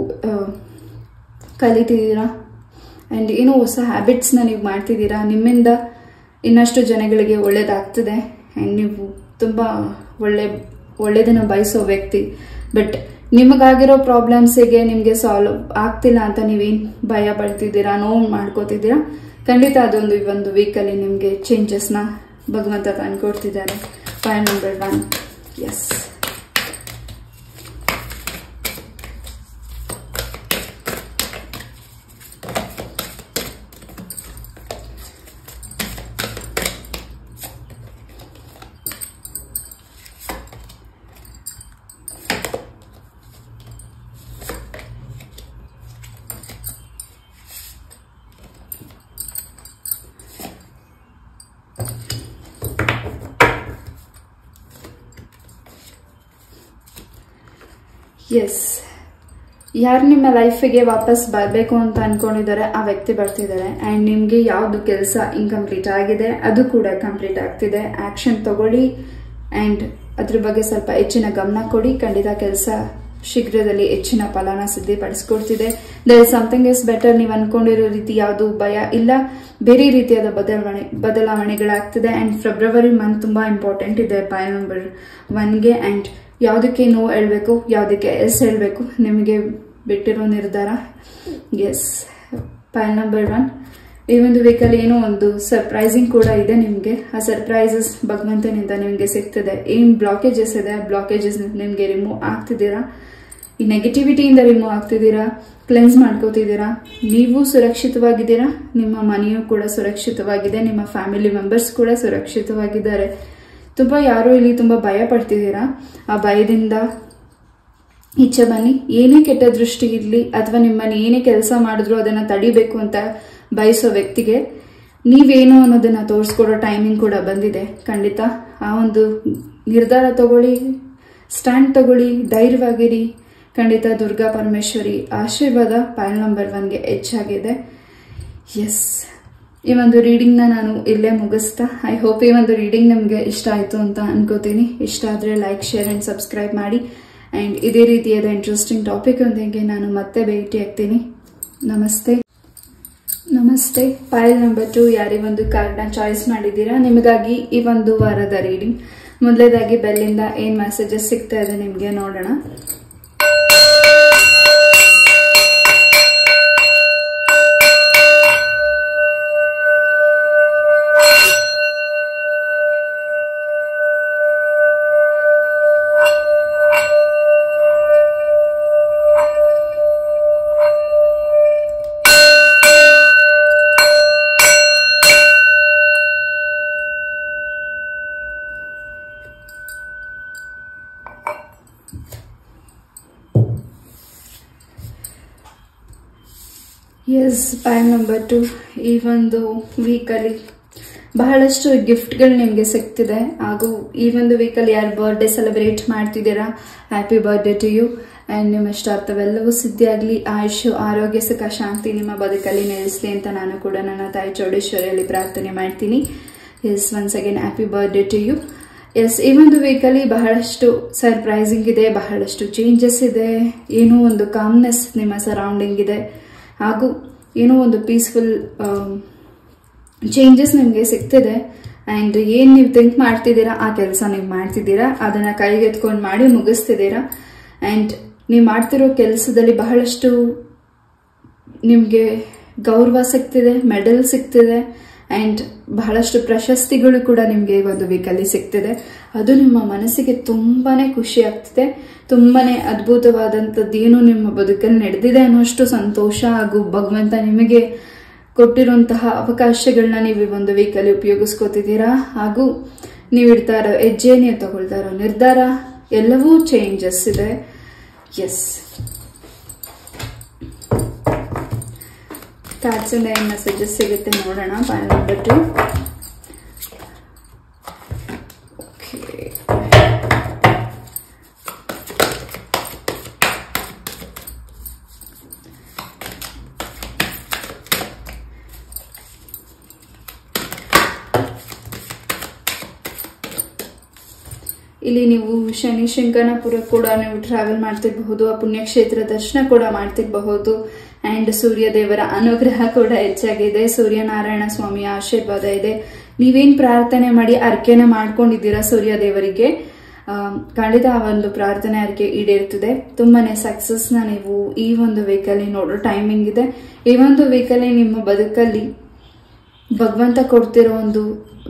ಕಲಿತಿದ್ದೀರಾ. ಆ್ಯಂಡ್ ಏನೋ ಹೊಸ ಹ್ಯಾಬಿಟ್ಸ್ನ ನೀವು ಮಾಡ್ತಿದ್ದೀರಾ. ನಿಮ್ಮಿಂದ ಇನ್ನಷ್ಟು ಜನಗಳಿಗೆ ಒಳ್ಳೇದಾಗ್ತದೆ. ಆ್ಯಂಡ್ ನೀವು ತುಂಬ ಒಳ್ಳೆಯದನ್ನು ಬಯಸೋ ವ್ಯಕ್ತಿ. ಬಟ್ ನಿಮಗಾಗಿರೋ ಪ್ರಾಬ್ಲಮ್ಸಿಗೆ ನಿಮಗೆ ಸಾಲ್ವ್ ಆಗ್ತಿಲ್ಲ ಅಂತ ನೀವೇನು ಭಯ ಪಡ್ತಿದ್ದೀರಾ, ನೋವು ಮಾಡ್ಕೋತಿದ್ದೀರಾ, ಖಂಡಿತ ಅದೊಂದು ಈ ಒಂದು ವೀಕಲ್ಲಿ ನಿಮಗೆ ಚೇಂಜಸ್ನ ಭಗವಂತ ತಂದ್ಕೊಡ್ತಿದ್ದಾರೆ. Point number 1. ಎಸ್, ಎಸ್, ಯಾರು ನಿಮ್ಮ ಲೈಫಿಗೆ ವಾಪಸ್ ಬರಬೇಕು ಅಂತ ಅನ್ಕೊಂಡಿದ್ದಾರೆ ಆ ವ್ಯಕ್ತಿ ಬರ್ತಿದ್ದಾರೆ. ಆ್ಯಂಡ್ ನಿಮಗೆ ಯಾವುದು ಕೆಲಸ ಇನ್ಕಂಪ್ಲೀಟ್ ಆಗಿದೆ ಅದು ಕೂಡ ಕಂಪ್ಲೀಟ್ ಆಗ್ತಿದೆ. ಆ್ಯಕ್ಷನ್ ತಗೊಳ್ಳಿ ಆ್ಯಂಡ್ ಅದ್ರ ಬಗ್ಗೆ ಸ್ವಲ್ಪ ಹೆಚ್ಚಿನ ಗಮನ ಕೊಡಿ. ಖಂಡಿತ ಕೆಲಸ ಶೀಘ್ರದಲ್ಲಿ ಹೆಚ್ಚಿನ ಫಲನ ಸಿದ್ಧಿಪಡಿಸ್ಕೊಡ್ತಿದೆ. There is something is better. ನೀವು ಅನ್ಕೊಂಡಿರೋ ರೀತಿ ಯಾವುದು ಭಯ ಇಲ್ಲ, ಬೇರೆ ರೀತಿಯಾದ ಬದಲಾವಣೆಗಳಾಗ್ತಿದೆ. ಆ್ಯಂಡ್ ಫೆಬ್ರವರಿ ಮಂತ್ ತುಂಬ ಇಂಪಾರ್ಟೆಂಟ್ ಇದೆ ಪಾಯಿಂಟ್ ನಂಬರ್ 1ಗೆ. ಆ್ಯಂಡ್ ಯಾವುದಕ್ಕೆ ನೋ ಹೇಳಬೇಕು, ಯಾವುದಕ್ಕೆ ಎಸ್ ಹೇಳಬೇಕು, ನಿಮಗೆ ಬಿಟ್ಟಿರೋ ನಿರ್ಧಾರ. Yes, point number 1. ಈ ಒಂದು ವೀಕಲ್ಲಿ ಏನೋ ಒಂದು ಸರ್ಪ್ರೈಸಿಂಗ್ ಕೂಡ ಇದೆ ನಿಮಗೆ. ಆ ಸರ್ಪ್ರೈಸಸ್ ಭಗವಂತನಿಂದ ನಿಮಗೆ ಸಿಗ್ತದೆ. ಏನು ಬ್ಲಾಕೇಜಸ್ ಇದೆ ಆ ಬ್ಲಾಕೇಜಸ್ ನಿಮಗೆ ರಿಮೂವ್ ಆಗ್ತಿದ್ದೀರಾ. ಈ ನೆಗೆಟಿವಿಟಿಯಿಂದ ರಿಮೂವ್ ಆಗ್ತಿದ್ದೀರಾ, ಕ್ಲೆನ್ಸ್ ಮಾಡ್ಕೋತಿದ್ದೀರಾ. ನೀವು ಸುರಕ್ಷಿತವಾಗಿದ್ದೀರಾ, ನಿಮ್ಮ ಮನೆಯೂ ಕೂಡ ಸುರಕ್ಷಿತವಾಗಿದೆ, ನಿಮ್ಮ ಫ್ಯಾಮಿಲಿ ಮೆಂಬರ್ಸ್ ಕೂಡ ಸುರಕ್ಷಿತವಾಗಿದ್ದಾರೆ. ತುಂಬ ಯಾರೋ ಇಲ್ಲಿ ತುಂಬ ಭಯ ಪಡ್ತಿದ್ದೀರಾ. ಆ ಭಯದಿಂದ ಈಚೆ ಬನ್ನಿ. ಏನೇ ಕೆಟ್ಟ ದೃಷ್ಟಿ ಇರಲಿ ಅಥವಾ ನಿಮ್ಮನ್ನು ಏನೇ ಕೆಲಸ ಮಾಡಿದ್ರು ಅದನ್ನು ತಡಿಬೇಕು ಅಂತ ಬಯಸೋ ವ್ಯಕ್ತಿಗೆ ನೀವೇನು ಅನ್ನೋದನ್ನ ತೋರಿಸ್ಕೊಡೋ ಟೈಮಿಂಗ್ ಕೂಡ ಬಂದಿದೆ. ಖಂಡಿತ ಆ ಒಂದು ನಿರ್ಧಾರ ತಗೊಳ್ಳಿ, ಸ್ಟ್ಯಾಂಡ್ ತಗೊಳ್ಳಿ, ಧೈರ್ಯವಾಗಿರಿ. ಖಂಡಿತ ದುರ್ಗಾ ಪರಮೇಶ್ವರಿ ಆಶೀರ್ವಾದ ಪಾಯಿಂಟ್ ನಂಬರ್ 1ಗೆ ಹೆಚ್ಚಾಗಿದೆ. ಎಸ್, ಈ ಒಂದು ರೀಡಿಂಗ್ನ ನಾನು ಇಲ್ಲೇ ಮುಗಿಸ್ತಾ. ಐ ಹೋಪ್ ಈ ಒಂದು ರೀಡಿಂಗ್ ನಿಮಗೆ ಇಷ್ಟ ಆಯಿತು ಅಂತ ಅನ್ಕೋತೀನಿ. ಇಷ್ಟ ಆದರೆ ಲೈಕ್, ಶೇರ್ ಆ್ಯಂಡ್ ಸಬ್ಸ್ಕ್ರೈಬ್ ಮಾಡಿ. ಆ್ಯಂಡ್ ಇದೇ ರೀತಿಯಾದ ಇಂಟ್ರೆಸ್ಟಿಂಗ್ ಟಾಪಿಕ್ ಒಂದಿಗೆ ನಾನು ಮತ್ತೆ ಭೇಟಿ ಆಗ್ತೀನಿ. ನಮಸ್ತೆ. ನಮಸ್ತೆ. ಫೈಲ್ ನಂಬರ್ 2 ಯಾರೇ ಒಂದು ಕಾರ್ಡ್ನ ಚಾಯ್ಸ್ ಮಾಡಿದ್ದೀರಾ, ನಿಮಗಾಗಿ ಈ ಒಂದು ವಾರದ ರೀಡಿಂಗ್. ಮೊದಲೇದಾಗಿ ಬೆಲ್ಲಿಂದ ಏನು ಮೆಸೇಜಸ್ ಸಿಗ್ತಾ ಇದೆ ನಿಮಗೆ ನೋಡೋಣ. Yes, point number 2. ಈ ಒಂದು ವೀಕಲ್ಲಿ ಬಹಳಷ್ಟು ಗಿಫ್ಟ್ಗಳು ನಿಮಗೆ ಸಿಗ್ತಿದೆ. ಹಾಗೂ ಈ ಒಂದು ವೀಕಲ್ಲಿ ಯಾರು ಬರ್ಡೇ ಸೆಲೆಬ್ರೇಟ್ ಮಾಡ್ತಿದ್ದೀರಾ, happy birthday to you. And ನಿಮ್ಮ ಇಷ್ಟಾರ್ಥವೆಲ್ಲವೂ ಸಿದ್ಧಿಯಾಗಲಿ. ಆಯುಷು, ಆರೋಗ್ಯ, ಸುಖ, ಶಾಂತಿ ನಿಮ್ಮ ಬದುಕಲ್ಲಿ ನೆಲೆಸಲಿ ಅಂತ ನಾನು ಕೂಡ ನನ್ನ ತಾಯಿ ಚೌಡೇಶ್ವರಿಯಲ್ಲಿ ಪ್ರಾರ್ಥನೆ ಮಾಡ್ತೀನಿ. Yes, once again happy birthday to you. Yes, ಈ ಒಂದು ವೀಕಲ್ಲಿ ಬಹಳಷ್ಟು ಸರ್ಪ್ರೈಸಿಂಗ್ ಇದೆ, ಬಹಳಷ್ಟು ಚೇಂಜಸ್ ಇದೆ. ಏನೋ ಒಂದು ಕಾಮ್ನೆಸ್ ನಿಮ್ಮ ಸರೌಂಡಿಂಗ್ ಇದೆ, ಹಾಗೂ ಏನೋ ಒಂದು ಪೀಸ್ಫುಲ್ ಚೇಂಜಸ್ ನಿಮಗೆ ಸಿಗ್ತಿದೆ. ಆ್ಯಂಡ್ ಏನು ನೀವು ಥಿಂಕ್ ಮಾಡ್ತಿದ್ದೀರಾ ಆ ಕೆಲಸ ನೀವು ಮಾಡ್ತಿದ್ದೀರಾ, ಅದನ್ನು ಕೈಗೆತ್ಕೊಂಡು ಮಾಡಿ ಮುಗಿಸ್ತಿದ್ದೀರಾ. ಆ್ಯಂಡ್ ನೀವು ಮಾಡ್ತಿರೋ ಕೆಲಸದಲ್ಲಿ ಬಹಳಷ್ಟು ನಿಮಗೆ ಗೌರವ ಸಿಗ್ತಿದೆ, ಮೆಡಲ್ ಸಿಗ್ತಿದೆ. ಆ್ಯಂಡ್ ಬಹಳಷ್ಟು ಪ್ರಶಸ್ತಿಗಳು ಕೂಡ ನಿಮಗೆ ಒಂದು ವೀಕಲ್ಲಿ ಸಿಗ್ತಿದೆ. ಅದು ನಿಮ್ಮ ಮನಸ್ಸಿಗೆ ತುಂಬಾ ಖುಷಿ ಆಗ್ತಿದೆ. ತುಂಬಾ ಅದ್ಭುತವಾದಂಥದ್ದು ಏನು ನಿಮ್ಮ ಬದುಕಲ್ಲಿ ನಡೆದಿದೆ ಅನ್ನೋಷ್ಟು ಸಂತೋಷ. ಹಾಗೂ ಭಗವಂತ ನಿಮಗೆ ಕೊಟ್ಟಿರುವಂತಹ ಅವಕಾಶಗಳನ್ನ ನೀವು ಒಂದು ವೀಕಲ್ಲಿ ಉಪಯೋಗಿಸ್ಕೋತಿದ್ದೀರಾ. ಹಾಗೂ ನೀವು ಇಡ್ತಾ ಇರೋ ಹೆಜ್ಜೆ, ನೀವು ತಗೊಳ್ತಾ ಇರೋ ನಿರ್ಧಾರ ಎಲ್ಲವೂ ಚೇಂಜಸ್ ಇದೆ. ಎಸ್, ಕಾರ್ಡ್ಸ್ ಇಂದ ಏನು ಮೆಸೇಜಸ್ ಸಿಗುತ್ತೆ ನೋಡೋಣ. Point number 2. ಇಲ್ಲಿ ನೀವು ಶನಿ ಶಿಂಗಣಾಪುರ ಕೂಡ ನೀವು ಟ್ರಾವೆಲ್ ಮಾಡ್ತಿರಬಹುದು, ಆ ಪುಣ್ಯಕ್ಷೇತ್ರ ದರ್ಶನ ಕೂಡ ಮಾಡ್ತಿರಬಹುದು. ಅಂಡ್ ಸೂರ್ಯ ದೇವರ ಅನುಗ್ರಹ ಕೂಡ ಹೆಚ್ಚಾಗಿದೆ, ಸೂರ್ಯನಾರಾಯಣ ಸ್ವಾಮಿಯ ಆಶೀರ್ವಾದ ಇದೆ. ನೀವೇನ್ ಪ್ರಾರ್ಥನೆ ಮಾಡಿ ಅರ್ಕೆನ ಮಾಡ್ಕೊಂಡಿದ್ದೀರಾ ಸೂರ್ಯ ದೇವರಿಗೆ, ಖಂಡಿತ ಆ ಒಂದು ಪ್ರಾರ್ಥನೆ ಅರ್ಕೆ ಈಡೇರ್ತದೆ. ತುಂಬಾನೇ ಸಕ್ಸಸ್ ನ ನೀವು ಈ ಒಂದು ವೀಕಲ್ಲಿ ನೋಡೋ ಟೈಮಿಂಗ್ ಇದೆ. ಈ ಒಂದು ವೀಕಲ್ಲಿ ನಿಮ್ಮ ಬದುಕಲ್ಲಿ ಭಗವಂತ ಕೊಡ್ತಿರೋ ಒಂದು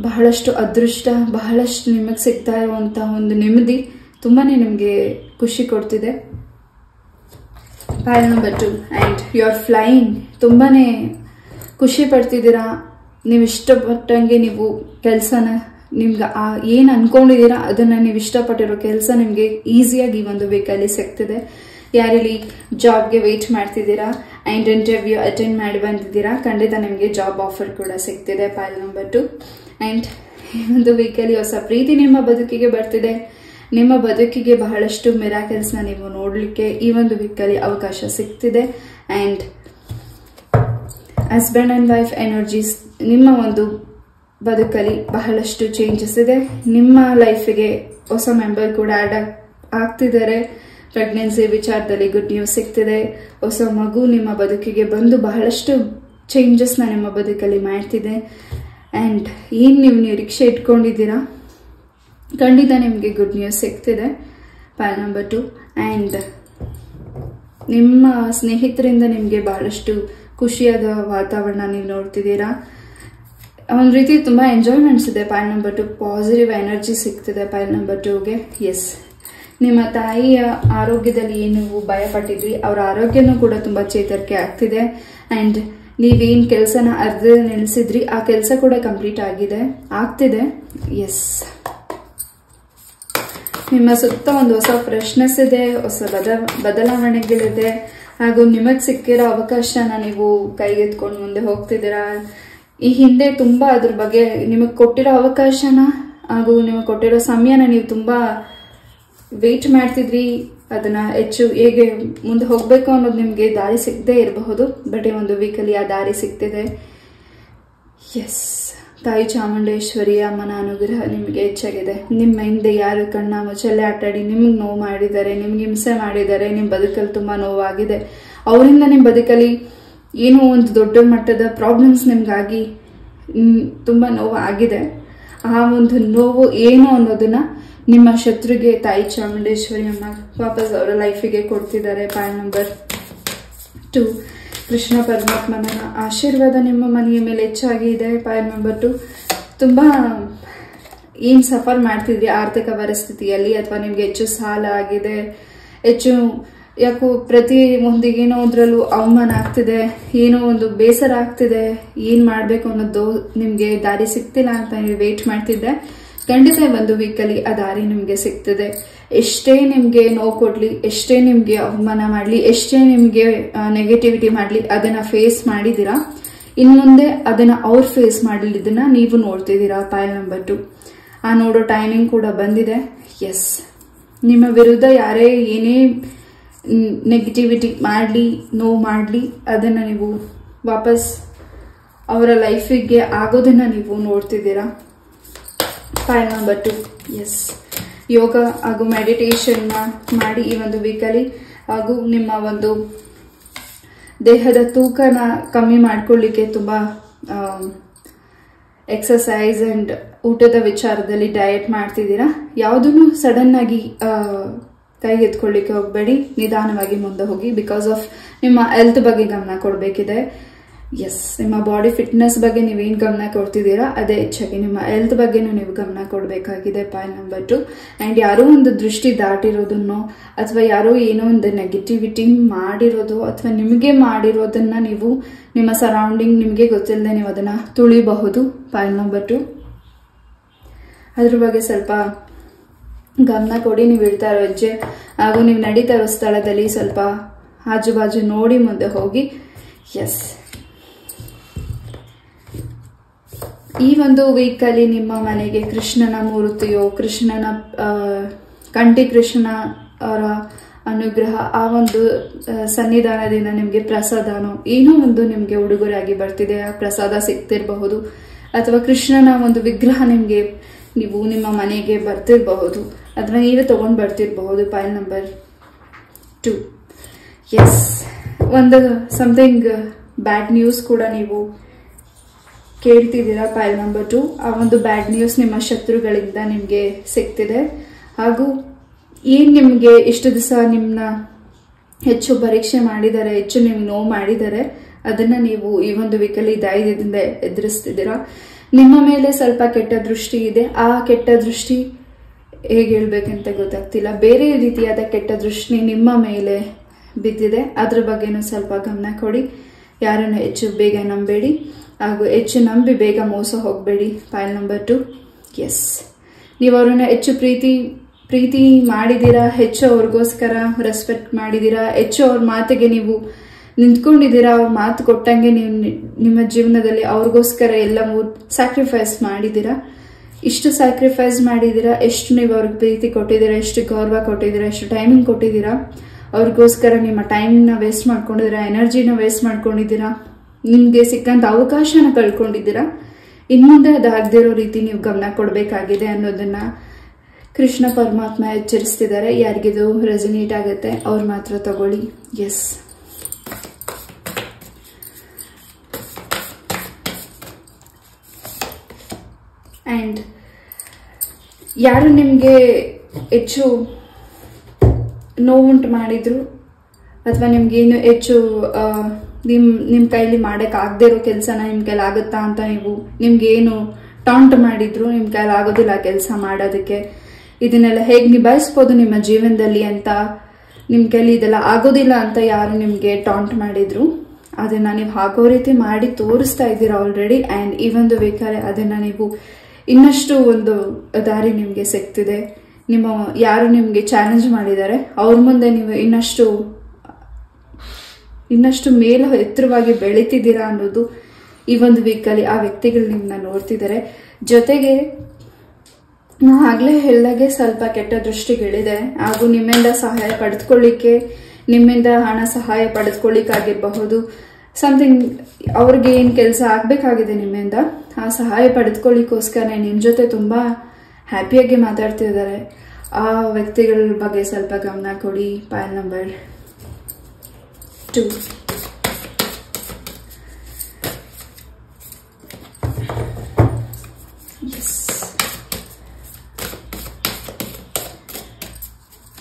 ಬಹಳಷ್ಟು ಅದೃಷ್ಟ, ಬಹಳಷ್ಟು ನಿಮಗೆ ಸಿಗ್ತಾ ಇರುವಂತಹ ಒಂದು ನೆಮ್ಮದಿ ತುಂಬಾನೇ ನಿಮಗೆ ಖುಷಿ ಕೊಡ್ತಿದೆ. Pile number 2 and you are flying. ತುಂಬಾನೇ ಖುಷಿ ಪಡ್ತಿದ್ದೀರಾ. ನೀವು ಇಷ್ಟಪಟ್ಟಂಗೆ ನೀವು ಕೆಲಸನ ನಿಮ್ಗೆ ಏನ್ ಅನ್ಕೊಂಡಿದ್ದೀರಾ ಅದನ್ನ ನೀವು ಇಷ್ಟಪಟ್ಟಿರೋ ಕೆಲಸ ನಿಮ್ಗೆ ಈಸಿಯಾಗಿ ಈ ಒಂದು ವೀಕಲ್ಲಿ ಸಿಗ್ತಿದೆ. ಯಾರಲ್ಲಿ ಜಾಬ್ಗೆ ವೇಟ್ ಮಾಡ್ತಿದ್ದೀರಾ ಅಂಡ್ ಇಂಟರ್ವ್ಯೂ ಅಟೆಂಡ್ ಮಾಡಿ ಬಂದಿದ್ದೀರಾ, ಖಂಡಿತ ನಿಮಗೆ ಜಾಬ್ ಆಫರ್ ಕೂಡ ಸಿಗ್ತಿದೆ. ಪೈಲ್ ನಂಬರ್ 2 ಅಂಡ್ ಈ ಒಂದು ವೀಕಲ್ಲಿ ಹೊಸ ಪ್ರೀತಿ ನಿಮ್ಮ ಬದುಕಿಗೆ ಬರ್ತಿದೆ. ನಿಮ್ಮ ಬದುಕಿಗೆ ಬಹಳಷ್ಟು ಮಿರಾಕಲ್ಸ್ ನ ನೀವು ನೋಡ್ಲಿಕ್ಕೆ ಈ ಒಂದು ವೀಕಲ್ಲಿ ಅವಕಾಶ ಸಿಗ್ತಿದೆ. And husband and wife energies ನಿಮ್ಮ ಒಂದು ಬದುಕಲ್ಲಿ ಬಹಳಷ್ಟು ಚೇಂಜಸ್ ಇದೆ. ನಿಮ್ಮ ಲೈಫಿಗೆ ಹೊಸ ಮೆಂಬರ್ ಕೂಡ ಆಡ್ ಆಗ್ತಿದ್ದಾರೆ. ಪ್ರೆಗ್ನೆನ್ಸಿ ವಿಚಾರದಲ್ಲಿ ಗುಡ್ ನ್ಯೂಸ್ ಸಿಗ್ತಿದೆ. ಹೊಸ ಮಗು ನಿಮ್ಮ ಬದುಕಿಗೆ ಬಂದು ಬಹಳಷ್ಟು ಚೇಂಜಸ್ ನ ನಿಮ್ಮ ಬದುಕಲ್ಲಿ ಮಾಡ್ತಿದೆ. ಅಂಡ್ ಏನ್ ನೀವು ನಿರೀಕ್ಷೆ ಇಟ್ಕೊಂಡಿದ್ದೀರಾ, ಖಂಡಿತ ನಿಮಗೆ ಗುಡ್ ನ್ಯೂಸ್ ಸಿಗ್ತಿದೆ. ಪೈಲ್ ನಂಬರ್ 2 ಅಂಡ್ ನಿಮ್ಮ ಸ್ನೇಹಿತರಿಂದ ನಿಮಗೆ ಬಹಳಷ್ಟು ಖುಷಿಯಾದ ವಾತಾವರಣ ನೀವು ನೋಡ್ತಿದ್ದೀರಾ. ಒಂದ್ ರೀತಿ ತುಂಬಾ ಎಂಜಾಯ್ಮೆಂಟ್ಸ್ ಇದೆ. ಪೈಲ್ ನಂಬರ್ 2 ಪಾಸಿಟಿವ್ ಎನರ್ಜಿ ಸಿಗ್ತಿದೆ ಪೈಲ್ ನಂಬರ್ 2ಗೆ. ಎಸ್, ನಿಮ್ಮ ತಾಯಿಯ ಆರೋಗ್ಯದಲ್ಲಿ ಏನು ಭಯ ಪಟ್ಟಿದ್ರಿ, ಅವರ ಆರೋಗ್ಯನೂ ಕೂಡ ತುಂಬಾ ಚೇತರಿಕೆ ಆಗ್ತಿದೆ. ಅಂಡ್ ನೀವೇನ್ ಕೆಲಸನ ಅರ್ಧ ನಿಲ್ಲಿಸಿದ್ರಿ ಆ ಕೆಲಸ ಕೂಡ ಕಂಪ್ಲೀಟ್ ಆಗ್ತಿದೆ. ಎಸ್, ನಿಮ್ಮ ಸುತ್ತ ಒಂದು ಹೊಸ ಫ್ರೆಶ್ನೆಸ್ ಇದೆ, ಹೊಸ ಬದಲಾವಣೆಗಳಿದೆ, ಹಾಗೂ ನಿಮಗ್ ಸಿಕ್ಕಿರೋ ಅವಕಾಶನ ನೀವು ಕೈಗೆತ್ಕೊಂಡು ಮುಂದೆ ಹೋಗ್ತಿದ್ದೀರಾ. ಈ ಹಿಂದೆ ತುಂಬಾ ಅದ್ರ ಬಗ್ಗೆ ನಿಮಗ್ ಕೊಟ್ಟಿರೋ ಅವಕಾಶನ ಹಾಗೂ ನಿಮಗ್ ಕೊಟ್ಟಿರೋ ಸಮಯನ ನೀವು ತುಂಬಾ ವೇಟ್ ಮಾಡ್ತಿದ್ರಿ. ಅದನ್ನ ಹೆಚ್ಚು ಹೇಗೆ ಮುಂದೆ ಹೋಗ್ಬೇಕು ಅನ್ನೋದು ನಿಮ್ಗೆ ದಾರಿ ಸಿಗದೆ ಇರಬಹುದು, ಬಟ್ ಈ ಒಂದು ವೀಕಲ್ಲಿ ಆ ದಾರಿ ಸಿಗ್ತಿದೆ. ಎಸ್, ತಾಯಿ ಚಾಮುಂಡೇಶ್ವರಿ ಅಮ್ಮನ ಅನುಗ್ರಹ ನಿಮಗೆ ಹೆಚ್ಚಾಗಿದೆ. ನಿಮ್ಮ ಹಿಂದೆ ಯಾರು ಕಣ್ಣ ಮುಚ್ಚಲೆ ಆಟಾಡಿ ನಿಮ್ಗೆ ನೋವು ಮಾಡಿದ್ದಾರೆ, ನಿಮ್ಗೆ ಹಿಂಸೆ ಮಾಡಿದ್ದಾರೆ, ನಿಮ್ ಬದುಕಲ್ಲಿ ತುಂಬಾ ನೋವಾಗಿದೆ, ಅವರಿಂದ ನಿಮ್ ಬದುಕಲ್ಲಿ ಏನೋ ಒಂದು ದೊಡ್ಡ ಮಟ್ಟದ ಪ್ರಾಬ್ಲಮ್ಸ್ ನಿಮ್ಗಾಗಿ ತುಂಬಾ ನೋವು ಆಗಿದೆ. ಆ ಒಂದು ನೋವು ಏನು ಅನ್ನೋದನ್ನ ನಿಮ್ಮ ಶತ್ರುಗೆ ತಾಯಿ ಚಾಮುಂಡೇಶ್ವರಿ ಅಮ್ಮ ವಾಪಸ್ ಅವರ ಲೈಫಿಗೆ ಕೊಡ್ತಿದ್ದಾರೆ. ಪೈಲ್ ನಂಬರ್ 2 ಕೃಷ್ಣ ಪರಮಾತ್ಮನ ಆಶೀರ್ವಾದ ನಿಮ್ಮ ಮನೆಯ ಮೇಲೆ ಹೆಚ್ಚಾಗಿ ಇದೆ. ಪೈಲ್ ನಂಬರ್ 2 ತುಂಬಾ ಏನ್ ಸಫರ್ ಮಾಡ್ತಿದ್ರಿ ಆರ್ಥಿಕ ಪರಿಸ್ಥಿತಿಯಲ್ಲಿ, ಅಥವಾ ನಿಮ್ಗೆ ಹೆಚ್ಚು ಸಾಲ ಆಗಿದೆ, ಹೆಚ್ಚು ಯಾಕೋ ಪ್ರತಿ ಒಂದಿಗೇನೋ ಒಂದ್ರಲ್ಲೂ ಅವಮಾನ ಆಗ್ತಿದೆ, ಏನೋ ಒಂದು ಬೇಸರ ಆಗ್ತಿದೆ, ಏನ್ ಮಾಡ್ಬೇಕು ಅನ್ನೋದು ನಿಮ್ಗೆ ದಾರಿ ಸಿಗ್ತಿಲ್ಲ ಅಂತ ನೀವು ವೇಟ್ ಮಾಡ್ತಿದ್ದೆ, ಖಂಡಿತ ಒಂದು ವೀಕಲ್ಲಿ ಆ ದಾರಿ ನಿಮ್ಗೆ ಸಿಗ್ತದೆ. ಎಷ್ಟೇ ನಿಮ್ಗೆ ನೋವು ಕೊಡ್ಲಿ, ಎಷ್ಟೇ ನಿಮ್ಗೆ ಅವಮಾನ ಮಾಡ್ಲಿ, ಎಷ್ಟೇ ನಿಮ್ಗೆ ನೆಗೆಟಿವಿಟಿ ಮಾಡ್ಲಿ, ಅದನ್ನ ಫೇಸ್ ಮಾಡಿದೀರಾ. ಇನ್ ಮುಂದೆ ಅದನ್ನ ಅವ್ರು ಫೇಸ್ ಮಾಡಲಿದ್ದನ್ನ ನೀವು ನೋಡ್ತಿದ್ದೀರಾ. ಪೈಲ್ ನಂಬರ್ 2 ಆ ನೋಡೋ ಟೈಮಿಂಗ್ ಕೂಡ ಬಂದಿದೆ. ಎಸ್, ನಿಮ್ಮ ವಿರುದ್ಧ ಯಾರೇ ಏನೇ ನೆಗೆಟಿವಿಟಿ ಮಾಡ್ಲಿ, ನೋವು ಮಾಡ್ಲಿ, ಅದನ್ನ ನೀವು ವಾಪಸ್ ಅವರ ಲೈಫಿಗೆ ಆಗೋದನ್ನ ನೀವು ನೋಡ್ತಿದ್ದೀರಾ. ಪೈಲ್ ನಂಬರ್ 2 ಎಸ್, ಯೋಗ ಹಾಗೂ ಮೆಡಿಟೇಷನ್ ಮಾಡಿ ಈ ಒಂದು ವೀಕಲ್ಲಿ, ಹಾಗೂ ನಿಮ್ಮ ಒಂದು ದೇಹದ ತೂಕನ ಕಮ್ಮಿ ಮಾಡ್ಕೊಳ್ಳಿಕ್ಕೆ ತುಂಬಾ ಎಕ್ಸರ್ಸೈಸ್ ಅಂಡ್ ಊಟದ ವಿಚಾರದಲ್ಲಿ ಡಯಟ್ ಮಾಡ್ತಿದ್ದೀರಾ. ಯಾವುದನ್ನು ಸಡನ್ ಆಗಿ ಕೈಗೆತ್ಕೊಳ್ಳಿಕ್ಕೆ ಹೋಗ್ಬೇಡಿ, ನಿಧಾನವಾಗಿ ಮುಂದೆ ಹೋಗಿ. ಬಿಕಾಸ್ ಆಫ್ ನಿಮ್ಮ ಹೆಲ್ತ್ ಬಗ್ಗೆ ಗಮನ ಕೊಡಬೇಕಿದೆ. ಎಸ್, ನಿಮ್ಮ ಬಾಡಿ ಫಿಟ್ನೆಸ್ ಬಗ್ಗೆ ನೀವೇನು ಗಮನ ಕೊಡ್ತಿದ್ದೀರಾ ಅದೇ ಹೆಚ್ಚಾಗಿ ನಿಮ್ಮ ಹೆಲ್ತ್ ಬಗ್ಗೆನೂ ನೀವು ಗಮನ ಕೊಡಬೇಕಾಗಿದೆ. ಪೈಲ್ ನಂಬರ್ 2 ಅಂಡ್ ಯಾರೋ ಒಂದು ದೃಷ್ಟಿ ದಾಟಿರೋದನ್ನೋ, ಅಥವಾ ಯಾರೋ ಏನೋ ಒಂದು ನೆಗೆಟಿವಿಟಿ ಮಾಡಿರೋದು, ಅಥವಾ ನಿಮಗೆ ಮಾಡಿರೋದನ್ನ ನೀವು ನಿಮ್ಮ ಸರೌಂಡಿಂಗ್ ನಿಮಗೆ ಗೊತ್ತಿಲ್ಲದೆ ನೀವು ಅದನ್ನ ತುಳಿಬಹುದು. ಪೈಲ್ ನಂಬರ್ 2 ಅದ್ರ ಬಗ್ಗೆ ಸ್ವಲ್ಪ ಗಮನ ಕೊಡಿ. ನೀವು ಇಡ್ತಾ ಇರೋ ಹೆಜ್ಜೆ ಹಾಗೂ ನೀವು ನಡೀತಾ ಇರೋ ಸ್ಥಳದಲ್ಲಿ ಸ್ವಲ್ಪ ಆಜು ಬಾಜು ನೋಡಿ ಮುಂದೆ ಹೋಗಿ. ಎಸ್, ಈ ಒಂದು ವೀಕಲ್ಲಿ ನಿಮ್ಮ ಮನೆಗೆ ಕೃಷ್ಣನ ಮೂರ್ತಿಯೋ, ಕೃಷ್ಣನ ಕಂಠಿ ಕೃಷ್ಣ ಅವರ ಅನುಗ್ರಹ, ಆ ಒಂದು ಸನ್ನಿಧಾನದಿಂದ ನಿಮಗೆ ಪ್ರಸಾದನೋ ಏನೋ ಒಂದು ನಿಮಗೆ ಉಡುಗೊರೆಯಾಗಿ ಬರ್ತಿದೆ. ಆ ಪ್ರಸಾದ ಸಿಗ್ತಿರಬಹುದು, ಅಥವಾ ಕೃಷ್ಣನ ಒಂದು ವಿಗ್ರಹ ನಿಮಗೆ ನೀವು ನಿಮ್ಮ ಮನೆಗೆ ಬರ್ತಿರಬಹುದು ಅಥವಾ ನೀವೇ ತಗೊಂಡು ಬರ್ತಿರಬಹುದು. Pile number 2. ಎಸ್, ಒಂದು ಸಮಥಿಂಗ್ ಬ್ಯಾಡ್ ನ್ಯೂಸ್ ಕೂಡ ನೀವು ಕೇಳ್ತಿದ್ದೀರಾ. ಪೈಲ್ ನಂಬರ್ 2, ಆ ಒಂದು ಬ್ಯಾಡ್ ನ್ಯೂಸ್ ನಿಮ್ಮ ಶತ್ರುಗಳಿಂದ ನಿಮಗೆ ಸಿಗ್ತಿದೆ. ಹಾಗೂ ಏನ್ ನಿಮಗೆ ಇಷ್ಟು ದಿವಸ ನಿಮ್ಮನ್ನ ಹೆಚ್ಚು ಪರೀಕ್ಷೆ ಮಾಡಿದ್ದಾರೆ, ಹೆಚ್ಚು ನಿಮ್ಗೆ ನೋವು ಮಾಡಿದ್ದಾರೆ, ಅದನ್ನ ನೀವು ಈ ಒಂದು ವೀಕಲ್ಲಿ ಧೈರ್ಯದಿಂದ ಎದುರಿಸ್ತಿದ್ದೀರಾ. ನಿಮ್ಮ ಮೇಲೆ ಸ್ವಲ್ಪ ಕೆಟ್ಟ ದೃಷ್ಟಿ ಇದೆ. ಆ ಕೆಟ್ಟ ದೃಷ್ಟಿ ಹೇಗೆ ಹೇಳ್ಬೇಕಂತ ಗೊತ್ತಾಗ್ತಿಲ್ಲ. ಬೇರೆ ರೀತಿಯಾದ ಕೆಟ್ಟ ದೃಷ್ಟಿ ನಿಮ್ಮ ಮೇಲೆ ಬಿದ್ದಿದೆ. ಅದ್ರ ಬಗ್ಗೆನೂ ಸ್ವಲ್ಪ ಗಮನ ಕೊಡಿ. ಯಾರನ್ನು ಹೆಚ್ಚು ಬೇಗ ನಂಬೇಡಿ ಹಾಗೂ ಹೆಚ್ಚು ನಂಬಿ ಬೇಗ ಮೋಸ ಹೋಗಬೇಡಿ. ಪೈಲ್ ನಂಬರ್ 2. ಎಸ್, ನೀವು ಅವ್ರನ್ನ ಹೆಚ್ಚು ಪ್ರೀತಿ ಮಾಡಿದ್ದೀರಾ, ಹೆಚ್ಚು ಅವ್ರಿಗೋಸ್ಕರ ರೆಸ್ಪೆಕ್ಟ್ ಮಾಡಿದ್ದೀರಾ, ಹೆಚ್ಚು ಅವ್ರ ಮಾತಿಗೆ ನೀವು ನಿಂತ್ಕೊಂಡಿದ್ದೀರಾ. ಅವ್ರ ಮಾತು ಕೊಟ್ಟಂಗೆ ನೀವು ನಿಮ್ಮ ಜೀವನದಲ್ಲಿ ಅವ್ರಿಗೋಸ್ಕರ ಎಲ್ಲ ಸ್ಯಾಕ್ರಿಫೈಸ್ ಮಾಡಿದ್ದೀರಾ. ಇಷ್ಟು ಸ್ಯಾಕ್ರಿಫೈಸ್ ಮಾಡಿದ್ದೀರಾ, ಎಷ್ಟು ನೀವು ಅವ್ರಿಗೆ ಪ್ರೀತಿ ಕೊಟ್ಟಿದ್ದೀರಾ, ಎಷ್ಟು ಗೌರವ ಕೊಟ್ಟಿದ್ದೀರಾ, ಎಷ್ಟು ಟೈಮಿಂಗ್ ಕೊಟ್ಟಿದ್ದೀರಾ. ಅವ್ರಿಗೋಸ್ಕರ ನಿಮ್ಮ ಟೈಮ್ನ ವೇಸ್ಟ್ ಮಾಡ್ಕೊಂಡಿದ್ದೀರಾ, ಎನರ್ಜಿನ ವೇಸ್ಟ್ ಮಾಡ್ಕೊಂಡಿದ್ದೀರಾ, ನಿಮಗೆ ಸಿಕ್ಕಂತ ಅವಕಾಶನ ಕಳ್ಕೊಂಡಿದ್ದೀರಾ. ಇನ್ಮುಂದೆ ಅದಾಗದಿರೋ ರೀತಿ ನೀವು ಗಮನ ಕೊಡಬೇಕಾಗಿದೆ ಅನ್ನೋದನ್ನ ಕೃಷ್ಣ ಪರಮಾತ್ಮ ಎಚ್ಚರಿಸ್ತಿದ್ದಾರೆ. ಯಾರಿಗಿದು ರೆಸನೇಟ್ ಆಗುತ್ತೆ ಅವ್ರು ಮಾತ್ರ ತಗೊಳ್ಳಿ. ಎಸ್, ಅಂಡ್ ಯಾರು ನಿಮಗೆ ಹೆಚ್ಚು ನೋವುಂಟು ಮಾಡಿದ್ರು ಅಥವಾ ನಿಮ್ಗೇನು ಹೆಚ್ಚು ನಿಮ್ಮ ಕೈಲಿ ಮಾಡೋಕ್ಕಾಗದೇ ಇರೋ ಕೆಲಸನ ನಿಮ್ಮ ಕೈಲಿ ಆಗುತ್ತಾ ಅಂತ ನಿಮ್ಗೇನು ಟಾಂಟ್ ಮಾಡಿದ್ರು, ನಿಮ್ಮ ಕೈಲಿ ಆಗೋದಿಲ್ಲ ಕೆಲಸ ಮಾಡೋದಕ್ಕೆ, ಇದನ್ನೆಲ್ಲ ಹೇಗೆ ನಿಭಾಯಿಸ್ಬೋದು ನಿಮ್ಮ ಜೀವನದಲ್ಲಿ ಅಂತ, ನಿಮ್ಮ ಕೈಲಿ ಇದೆಲ್ಲ ಆಗೋದಿಲ್ಲ ಅಂತ ಯಾರು ನಿಮಗೆ ಟಾಂಟ್ ಮಾಡಿದ್ರು ಅದನ್ನ ನೀವು ಹಾಕೋ ರೀತಿ ಮಾಡಿ ತೋರಿಸ್ತಾ ಇದ್ದೀರಾ ಆಲ್ರೆಡಿ. ಆ್ಯಂಡ್ ಈ ಒಂದು ವೀಕಲ್ಲಿ ಅದನ್ನ ನೀವು ಇನ್ನಷ್ಟು ಒಂದು ದಾರಿ ನಿಮಗೆ ಸಿಗ್ತಿದೆ. ಯಾರು ನಿಮಗೆ ಚಾಲೆಂಜ್ ಮಾಡಿದ್ದಾರೆ ಅವ್ರ ಮುಂದೆ ನೀವು ಇನ್ನಷ್ಟು ಮೇಲು ಎತ್ತರವಾಗಿ ಬೆಳೀತಿದ್ದೀರಾ ಅನ್ನೋದು ಈ ಒಂದು ವೀಕಲ್ಲಿ ಆ ವ್ಯಕ್ತಿಗಳು ನಿಮ್ಮನ್ನ ನೋಡ್ತಿದ್ದಾರೆ. ಜೊತೆಗೆ ನಾ ಆಗ್ಲೇ ಹೇಳಿದಾಗೆ ಸ್ವಲ್ಪ ಕೆಟ್ಟ ದೃಷ್ಟಿಗಳಿದೆ ಹಾಗೂ ನಿಮ್ಮಿಂದ ಸಹಾಯ ಪಡೆದುಕೊಳ್ಳಿಕ್ಕೆ, ನಿಮ್ಮಿಂದ ಹಣ ಸಹಾಯ ಪಡೆದುಕೊಳ್ಳಿಕ್ಕಾಗಿರಬಹುದು, ಸಮಥಿಂಗ್ ಅವ್ರಿಗೆ ಏನು ಕೆಲಸ ಆಗಬೇಕಾಗಿದೆ ನಿಮ್ಮಿಂದ, ಆ ಸಹಾಯ ಪಡೆದುಕೊಳ್ಳಿಕ್ಕೋಸ್ಕರ ನಿಮ್ಮ ಜೊತೆ ತುಂಬಾ ಹ್ಯಾಪಿಯಾಗಿ ಮಾತಾಡ್ತಿದ್ದಾರೆ. ಆ ವ್ಯಕ್ತಿಗಳ ಬಗ್ಗೆ ಸ್ವಲ್ಪ ಗಮನ ಕೊಡಿ. ಪೈಲ್ ನಂಬರ್ 2.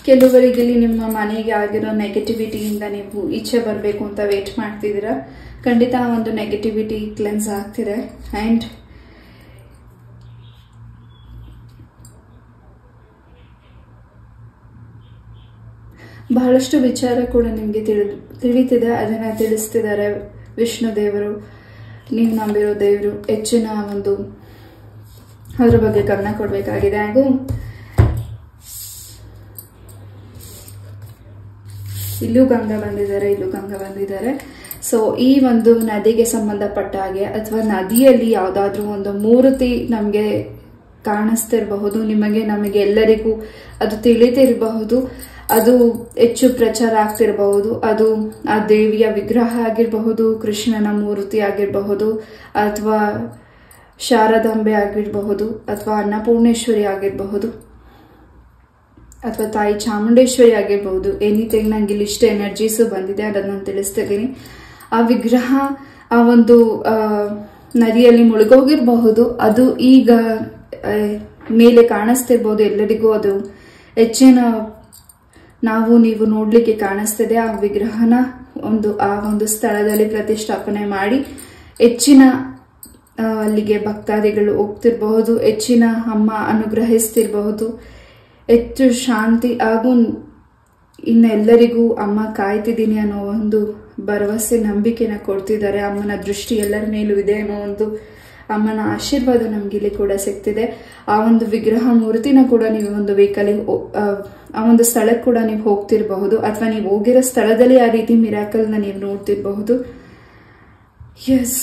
ಕೆಲವರಿಗೆ ನಿಮ್ಮ ಮನೆಗೆ ಆಗಿರೋ ನೆಗೆಟಿವಿಟಿಯಿಂದ ನೀವು ಈಚೆ ಬರಬೇಕು ಅಂತ ವೇಟ್ ಮಾಡ್ತಿದ್ದೀರಾ. ಖಂಡಿತ ಆ ಒಂದು ನೆಗೆಟಿವಿಟಿ ಕ್ಲೆನ್ಸ್ ಆಗ್ತಿದೆ. ಆ್ಯಂಡ್ ಬಹಳಷ್ಟು ವಿಚಾರ ಕೂಡ ನಿಮಗೆ ತಿಳಿತಿದೆ, ಅದನ್ನ ತಿಳಿಸ್ತಿದ್ದಾರೆ ವಿಷ್ಣು ದೇವರು, ನೀವು ನಂಬಿರೋ ದೇವರು. ಹೆಚ್ಚಿನ ಒಂದು ಅದ್ರ ಬಗ್ಗೆ ಗಮನ ಕೊಡಬೇಕಾಗಿದೆ. ಹಾಗೂ ಇಲ್ಲೂ ಗಂಗಾ ಬಂದಿದ್ದಾರೆ. ಸೊ ಈ ಒಂದು ನದಿಗೆ ಸಂಬಂಧಪಟ್ಟ ಹಾಗೆ ಅಥವಾ ನದಿಯಲ್ಲಿ ಯಾವುದಾದ್ರೂ ಒಂದು ಮೂರ್ತಿ ನಮಗೆ ಕಾಣಿಸ್ತಿರಬಹುದು, ನಮಗೆ ಎಲ್ಲರಿಗೂ ಅದು ತಿಳಿತಿರಬಹುದು, ಅದು ಹೆಚ್ಚು ಪ್ರಚಾರ ಆಗ್ತಿರಬಹುದು. ಅದು ಆ ದೇವಿಯ ವಿಗ್ರಹ ಆಗಿರಬಹುದು, ಕೃಷ್ಣನ ಮೂರ್ತಿ ಆಗಿರಬಹುದು, ಅಥವಾ ಶಾರದಾಂಬೆ ಆಗಿರಬಹುದು, ಅಥವಾ ಅನ್ನಪೂರ್ಣೇಶ್ವರಿ ಆಗಿರಬಹುದು, ಅಥವಾ ತಾಯಿ ಚಾಮುಂಡೇಶ್ವರಿ ಆಗಿರಬಹುದು. ಎನಿಥಿಂಗ್, ನಂಗೆ ಇಲ್ಲಿ ಇಷ್ಟ ಎನರ್ಜೀಸು ಬಂದಿದೆ, ಅದನ್ನು ನಾನು ತಿಳಿಸ್ತಿದ್ದೀನಿ. ಆ ವಿಗ್ರಹ ಆ ಒಂದು ನದಿಯಲ್ಲಿ ಮುಳುಗೋಗಿರಬಹುದು. ಅದು ಈಗ ಮೇಲೆ ಕಾಣಿಸ್ತಿರ್ಬೋದು ಎಲ್ಲರಿಗೂ. ಅದು ಹೆಚ್ಚಿನ ನೀವು ನೋಡ್ಲಿಕ್ಕೆ ಕಾಣಿಸ್ತಿದೆ. ಆ ವಿಗ್ರಹನ ಆ ಒಂದು ಸ್ಥಳದಲ್ಲಿ ಪ್ರತಿಷ್ಠಾಪನೆ ಮಾಡಿ ಹೆಚ್ಚಿನ ಅಲ್ಲಿಗೆ ಭಕ್ತಾದಿಗಳು ಹೋಗ್ತಿರಬಹುದು, ಹೆಚ್ಚಿನ ಅಮ್ಮ ಅನುಗ್ರಹಿಸ್ತಿರಬಹುದು, ಹೆಚ್ಚು ಶಾಂತಿ ಹಾಗೂ ಇನ್ನೆಲ್ಲರಿಗೂ ಅಮ್ಮ ಕಾಯ್ತಿದ್ದೀನಿ ಅನ್ನೋ ಒಂದು ಭರವಸೆ, ನಂಬಿಕೆನ ಕೊಡ್ತಿದ್ದಾರೆ. ಅಮ್ಮನ ದೃಷ್ಟಿ ಎಲ್ಲರ ಮೇಲೂ ಇದೆ ಅನ್ನೋ ಒಂದು ಅಮ್ಮನ ಆಶೀರ್ವಾದ ನಮ್ಗೆ ಇಲ್ಲಿ ಕೂಡ ಸಿಗ್ತಿದೆ. ಆ ಒಂದು ವಿಗ್ರಹ ಮೂರ್ತಿನ ಕೂಡ ನೀವು ಒಂದು ವೀಕಲ್ಲಿ ಆ ಒಂದು ಸ್ಥಳಕ್ಕೆ ಕೂಡ ನೀವು ಹೋಗ್ತಿರಬಹುದು, ಅಥವಾ ನೀವು ಹೋಗಿರೋ ಸ್ಥಳದಲ್ಲಿ ಆ ರೀತಿ ಮಿರಾಕಲ್ನ ನೀವು ನೋಡ್ತಿರಬಹುದು. ಎಸ್,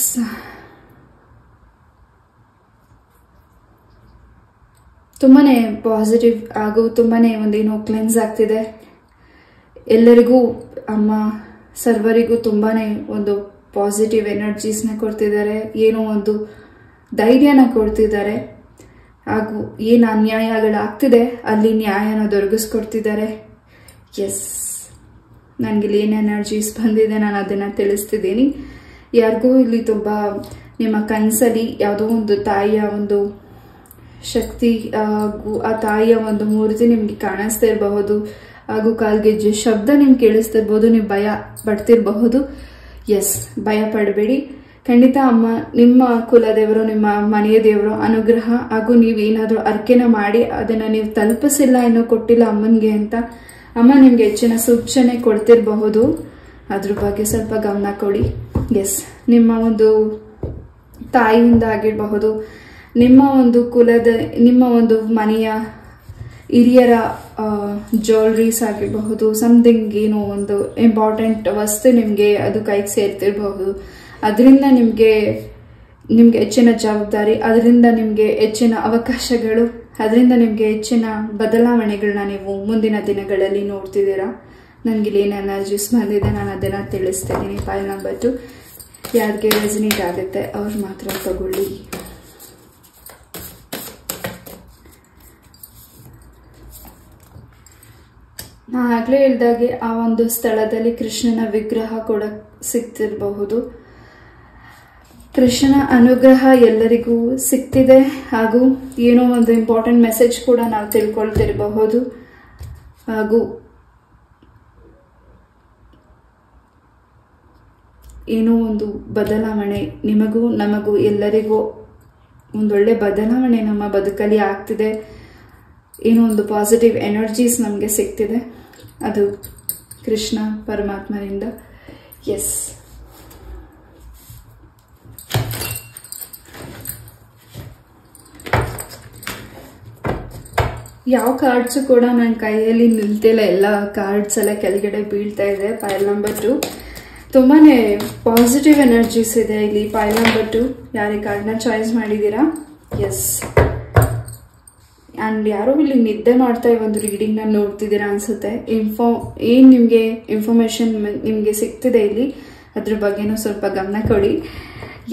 ತುಂಬಾನೇ ಪಾಸಿಟಿವ್ ಹಾಗೂ ತುಂಬಾನೇ ಒಂದೇನೋ ಕ್ಲೆನ್ಸ್ ಆಗ್ತಿದೆ. ಎಲ್ಲರಿಗೂ ಅಮ್ಮ ಸರ್ವರಿಗೂ ತುಂಬಾನೇ ಒಂದು ಪಾಸಿಟಿವ್ ಎನರ್ಜೀಸ್ನ ಕೊಡ್ತಿದ್ದಾರೆ, ಏನೋ ಒಂದು ಧೈರ್ಯನ ಕೊಡ್ತಿದ್ದಾರೆ. ಹಾಗೂ ಏನು ಅನ್ಯಾಯಗಳಾಗ್ತಿದೆ ಅಲ್ಲಿ ನ್ಯಾಯನ ದೊರಕಿಸ್ಕೊಡ್ತಿದ್ದಾರೆ. ಎಸ್, ನನಗಿಲ್ಲಿ ಏನು ಎನರ್ಜೀಸ್ ಬಂದಿದೆ ನಾನು ಅದನ್ನು ತಿಳಿಸ್ತಿದ್ದೀನಿ. ಯಾರಿಗೂ ಇಲ್ಲಿ ತುಂಬ ನಿಮ್ಮ ಕನಸಲ್ಲಿ ಯಾವುದೋ ಒಂದು ತಾಯಿಯ ಒಂದು ಶಕ್ತಿ ಹಾಗೂ ಆ ತಾಯಿಯ ಒಂದು ಮೂರ್ತಿ ನಿಮಗೆ ಕಾಣಿಸ್ತಾ ಇರಬಹುದು, ಹಾಗೂ ಕಾಲ್ಗೆಜ್ಜೆ ಶಬ್ದ ನಿಮ್ಗೆ ಕೇಳಿಸ್ತಿರ್ಬೋದು, ನೀವು ಭಯ ಪಡ್ತಿರಬಹುದು. ಎಸ್, ಭಯ ಪಡಬೇಡಿ. ಖಂಡಿತ ಅಮ್ಮ ನಿಮ್ಮ ಕುಲದೇವರು, ನಿಮ್ಮ ಮನೆಯ ದೇವರು ಅನುಗ್ರಹ ಹಾಗೂ ನೀವೇನಾದರೂ ಅರ್ಕೆನ ಮಾಡಿ ಅದನ್ನು ನೀವು ತಲುಪಿಸಿಲ್ಲ, ಇನ್ನೂ ಕೊಟ್ಟಿಲ್ಲ ಅಮ್ಮನಿಗೆ ಅಂತ ಅಮ್ಮ ನಿಮ್ಗೆ ಹೆಚ್ಚಿನ ಸೂಚನೆ ಕೊಡ್ತಿರಬಹುದು. ಅದ್ರ ಬಗ್ಗೆ ಸ್ವಲ್ಪ ಗಮನ ಕೊಡಿ. ಎಸ್, ನಿಮ್ಮ ಒಂದು ತಾಯಿಯಿಂದ ಆಗಿರಬಹುದು, ನಿಮ್ಮ ಒಂದು ಕುಲದ, ನಿಮ್ಮ ಒಂದು ಮನೆಯ ಹಿರಿಯರ ಜ್ಯುವೆಲ್ರೀಸ್ ಆಗಿರಬಹುದು, ಸಮಥಿಂಗ್ ಏನೋ ಒಂದು ಇಂಪಾರ್ಟೆಂಟ್ ವಸ್ತು ನಿಮಗೆ ಅದು ಕೈಗೆ ಸೇರ್ತಿರಬಹುದು. ಅದರಿಂದ ನಿಮಗೆ ಹೆಚ್ಚಿನ ಜವಾಬ್ದಾರಿ, ಅದರಿಂದ ನಿಮಗೆ ಹೆಚ್ಚಿನ ಅವಕಾಶಗಳು, ಅದರಿಂದ ನಿಮಗೆ ಹೆಚ್ಚಿನ ಬದಲಾವಣೆಗಳನ್ನ ನೀವು ಮುಂದಿನ ದಿನಗಳಲ್ಲಿ ನೋಡ್ತಿದ್ದೀರಾ. ನನಗಿಲ್ಲಿ ಏನು ಎನರ್ಜೀಸ್ ಬಂದಿದೆ ನಾನು ಅದನ್ನು ತಿಳಿಸ್ತಿದ್ದೀನಿ. ಫೈಲ್ ನಂಬರ್ 2 ಯಾರಿಗೆ ರೆಸನೇಟ್ ಆಗುತ್ತೆ ಅವ್ರು ಮಾತ್ರ ತಗೊಳ್ಳಿ. ನಾ ಆಗಲೇ ಹೇಳಿದಾಗೆ ಆ ಒಂದು ಸ್ಥಳದಲ್ಲಿ ಕೃಷ್ಣನ ವಿಗ್ರಹ ಕೂಡ ಸಿಗ್ತಿರಬಹುದು. ಕೃಷ್ಣನ ಅನುಗ್ರಹ ಎಲ್ಲರಿಗೂ ಸಿಗ್ತಿದೆ, ಹಾಗೂ ಏನೋ ಒಂದು ಇಂಪಾರ್ಟೆಂಟ್ ಮೆಸೇಜ್ ಕೂಡ ನಾವು ತಿಳ್ಕೊಳ್ತಿರಬಹುದು. ಹಾಗೂ ಏನೋ ಒಂದು ಬದಲಾವಣೆ ನಿಮಗೂ ನಮಗೂ ಎಲ್ಲರಿಗೂ ಒಂದೊಳ್ಳೆ ಬದಲಾವಣೆ ನಮ್ಮ ಬದುಕಲ್ಲಿ ಆಗ್ತಿದೆ. ಏನೋ ಒಂದು ಪಾಸಿಟಿವ್ ಎನರ್ಜೀಸ್ ನಮಗೆ ಸಿಗ್ತಿದೆ, ಅದು ಕೃಷ್ಣ ಪರಮಾತ್ಮನಿಂದ. ಎಸ್, ಯಾವ ಕಾರ್ಡ್ಸು ಕೂಡ ನನ್ನ ಕೈಯಲ್ಲಿ ನಿಲ್ತಿಲ್ಲ, ಎಲ್ಲ ಕಾರ್ಡ್ಸ್ ಎಲ್ಲ ಕೆಳಗಡೆ ಬೀಳ್ತಾ ಇದೆ. ಫೈಲ್ ನಂಬರ್ 2 ತುಂಬಾನೇ ಪಾಸಿಟಿವ್ ಎನರ್ಜೀಸ್ ಇದೆ ಇಲ್ಲಿ. ಫೈಲ್ ನಂಬರ್ 2 ಯಾರೇ ಕಾರ್ಡ್ನ ಚಾಯ್ಸ್ ಮಾಡಿದ್ದೀರಾ? ಎಸ್, ಆ್ಯಂಡ್ ಯಾರೋ ಇಲ್ಲಿ ನಿದ್ದೆ ಮಾಡ್ತಾ ಈ ಒಂದು ರೀಡಿಂಗ್ನ ನೋಡ್ತಿದ್ದೀರಾ ಅನ್ಸುತ್ತೆ. ಏನು ನಿಮಗೆ ಇನ್ಫಾರ್ಮೇಶನ್ ನಿಮಗೆ ಸಿಗ್ತಿದೆ ಇಲ್ಲಿ, ಅದ್ರ ಬಗ್ಗೆನೂ ಸ್ವಲ್ಪ ಗಮನ ಕೊಡಿ.